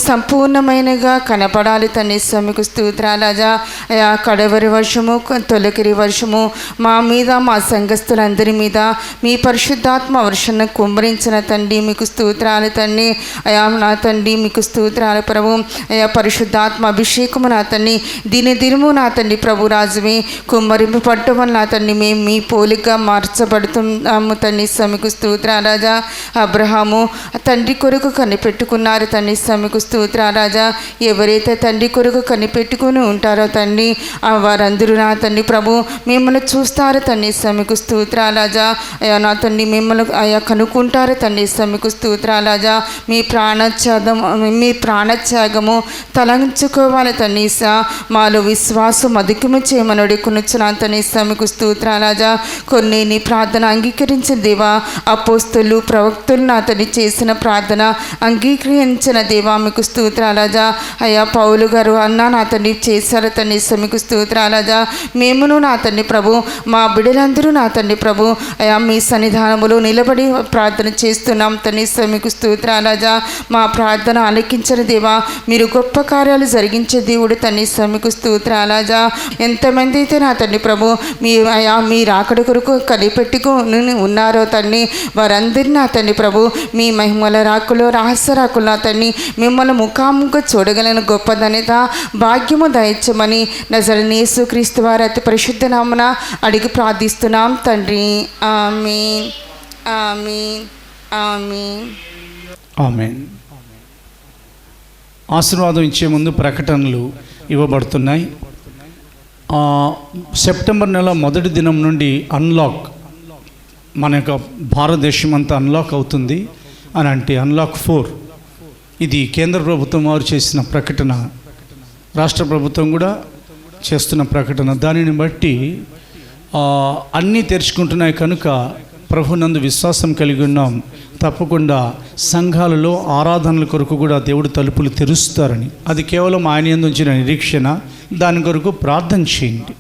సంపూర్ణమైనగా కనపడాలి తండ్రి మీకు స్తోత్రాలు రాజా. అయా కడవరి వర్షము తొలకరి వర్షము మా మీద మా సంఘస్థులందరి మీద మీ పరిశుద్ధాత్మ వర్షాన్ని కుమ్మరించిన తండ్రి మీకు స్తోత్రాలు తండ్రి అయా. నా తండ్రి మీకు స్తోత్రాలు ప్రభు. అయా పరిశుద్ధాత్మ అభిషేకము నా తండ్రి దినదినము నా తండ్రి ప్రభు రాజువి కుమ్మరింపు పట్టమని నా తండ్రి మేము మీ పోలిక మార్చబడుతున్నాము తండ్రి మీకు స్తోత్రాలు రాజా. అబ్రహాము తండ్రి కొరకు కనిపెట్టుకున్నారు తండ్రి మీకు స్తోత్రాలు రాజా. ఎవరైతే తండ్రి కొరకు కనిపెట్టుకుని ఉంటారో తండ్రి వారందరూ నా తండ్రి ప్రభు మిమ్మల్ని చూస్తారు తండ్రి మీకు స్తోత్రాలు రాజా. అయ్యా నా తండ్రి మిమ్మల్ని అయా కనుక్కుంటారు తండ్రి మీకు స్తోత్రాలు రాజా. మీ ప్రాణత్యాగము తలంచుకోవాలి తండ్రి మాలో విశ్వాసం అధికము చేయమని అడుగుకొనుచున్నా తండ్రి మీకు స్తోత్రాలు రాజా. కొన్ని నీ ప్రార్థన అంగీకరించిన దేవా. అపోస్తలు ప్రవక్తలు నా తండ్రి చేసిన ప్రార్థన అంగీకరించిన దేవా మీకు స్తోత్రాలు రాజా. అయ్యా పౌలు గారు అన్న నా తండ్రి చేశారు తండ్రి మీకు స్తోత్రాలు రాజా. మేమును నా తండ్రి ప్రభు మా బిడ్డలందరూ నా తండ్రి ప్రభు అయ్యా మీ సన్నిధానములో నిలబడి ప్రార్థన చేస్తున్నాం తండ్రి మీకు స్తోత్రాలు రాజా. మా ప్రార్థన ఆలకించిన దేవా. మీరు గొప్ప కార్యాలు జరిగించే దేవుడు తండ్రి మీకు స్తోత్రాలు రాజా. ఎంతమంది అయితే నా తండ్రి ప్రభు మీ అయా మీ రాకడ కొరకు కనిపెట్టుకుని ఉన్నారో తండ్రి వారందరినీ నా తండ్రి ప్రభు మీ మహిమల రాకులో రహస్య రాకులు నా తండ్రి మిమ్మల్ని ముఖాముఖ చూడగలిగిన గొప్ప ధన్యత భాగ్యము దయచమని నజరేయుడైన యేసుక్రీస్తు వారి అతి పరిశుద్ధ నామమున అడిగి ప్రార్థిస్తున్నాం తండ్రి. ఆమేన్ ఆమేన్ ఆమేన్ ఆమేన్. ఆశీర్వాదం ఇచ్చే ముందు ప్రకటనలు ఇవ్వబడుతున్నాయి. సెప్టెంబర్ నెల మొదటి దినం నుండి అన్లాక్ మన యొక్క భారతదేశం అంతా అన్లాక్ అవుతుంది అని అంటే అన్లాక్ 4 ఇది కేంద్ర ప్రభుత్వం వారు చేసిన ప్రకటన. రాష్ట్ర ప్రభుత్వం కూడా చేస్తున్న ప్రకటన. దానిని బట్టి అన్నీ తెరుచుకుంటున్నాయి కనుక ప్రభునందు విశ్వాసం కలిగి ఉన్నాం. తప్పకుండా సంఘాలలో ఆరాధనల కొరకు కూడా దేవుడు తలుపులు తెరుస్తారని, అది కేవలం ఆయన యందు ఉంచిన నిరీక్షణ. దాని కొరకు ప్రార్థన చేయండి.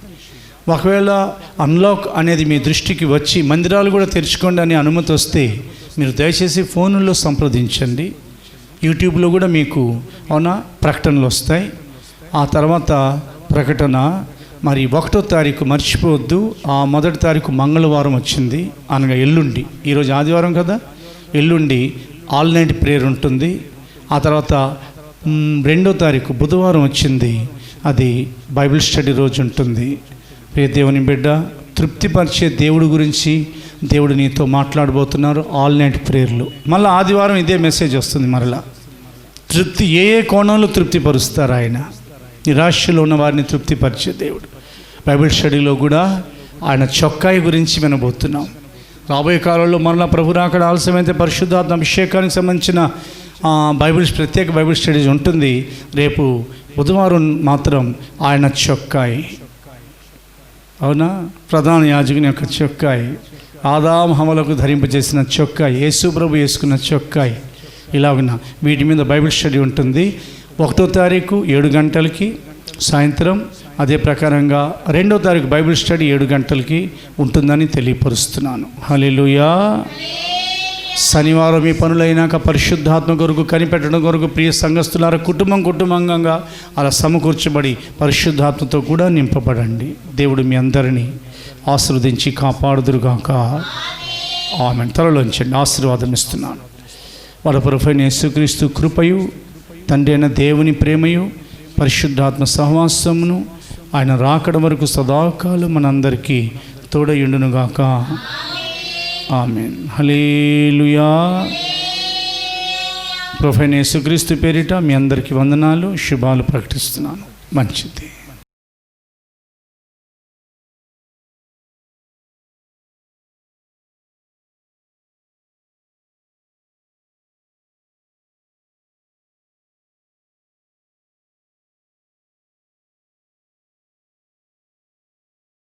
ఒకవేళ అన్లాక్ అనేది మీ దృష్టికి వచ్చి మందిరాలు కూడా తెరుచుకోండి అని అనుమతి వస్తే మీరు దయచేసి ఫోన్లో సంప్రదించండి. యూట్యూబ్లో కూడా మీకు ప్రకటనలు వస్తాయి. ఆ తర్వాత ప్రకటన మరి 1వ తారీఖు మర్చిపోవద్దు. ఆ 1వ తారీఖు మంగళవారం వచ్చింది, అనగా ఎల్లుండి. ఈరోజు ఆదివారం కదా, ఎల్లుండి ఆల్ నైట్ ప్రేయర్ ఉంటుంది. ఆ తర్వాత 2వ తారీఖు బుధవారం వచ్చింది, అది బైబిల్ స్టడీ రోజు ఉంటుంది. ప్రియ దేవుని బిడ్డ, తృప్తిపరిచే దేవుడి గురించి దేవుడు నీతో మాట్లాడబోతున్నారు ఆల్ నైట్ ప్రేయర్లు. మళ్ళీ ఆదివారం ఇదే మెసేజ్ వస్తుంది. మరలా తృప్తి ఏ కోణంలో తృప్తిపరుస్తారు ఆయన. నిరాశలో ఉన్న వారిని తృప్తిపరిచే దేవుడు. బైబిల్ స్టడీలో కూడా ఆయన చొక్కాయి గురించి వినబోతున్నాం. రాబోయే కాలంలో మరలా ప్రభు రాకడ ఆలస్యమైతే పరిశుద్ధాత్మ అభిషేకానికి సంబంధించిన ప్రత్యేక బైబిల్ స్టడీస్ ఉంటుంది. రేపు బుధవారం మాత్రం ఆయన చొక్కాయి, అవునా, ప్రధాన యాజకుని యొక్క చొక్కాయి, ఆదాము హవ్వలకు ధరింపజేసిన చొక్కాయి, యేసు ప్రభు వేసుకున్న చొక్కాయి, ఇలాగున్న వీటి మీద బైబిల్ స్టడీ ఉంటుంది. 1వ తారీఖు 7 గంటలకి సాయంత్రం, అదే ప్రకారంగా 2వ తారీఖు బైబిల్ స్టడీ 7 గంటలకి ఉంటుందని తెలియపరుస్తున్నాను. హల్లెలూయా. శనివారం మీ పనులైనాక పరిశుద్ధాత్మ కొరకు కనిపెట్టడం కొరకు ప్రియ సంఘస్థులారా కుటుంబంగా అలా సమకూర్చబడి పరిశుద్ధాత్మతో కూడా నింపబడండి. దేవుడు మీ అందరినీ ఆశీర్వదించి కాపాడుదురుగాక. ఆమేన్. తలలోంచండి. ఆశీర్వాదం ఇస్తున్నాను. మన ప్రభువైన యేసుక్రీస్తు కృపయు, తండ్రి అయిన దేవుని ప్రేమయు, పరిశుద్ధాత్మ సహవాసమును ఆయన రాకడ వరకు సదాకాలం మనందరికీ తోడయుండునుగాక. ఆమేన్. హల్లెలూయా. ప్రభువైన యేసుక్రీస్తు పేరిట మీ అందరికీ వందనాలు, శుభాలు ప్రకటిస్తున్నాను. మంచిది.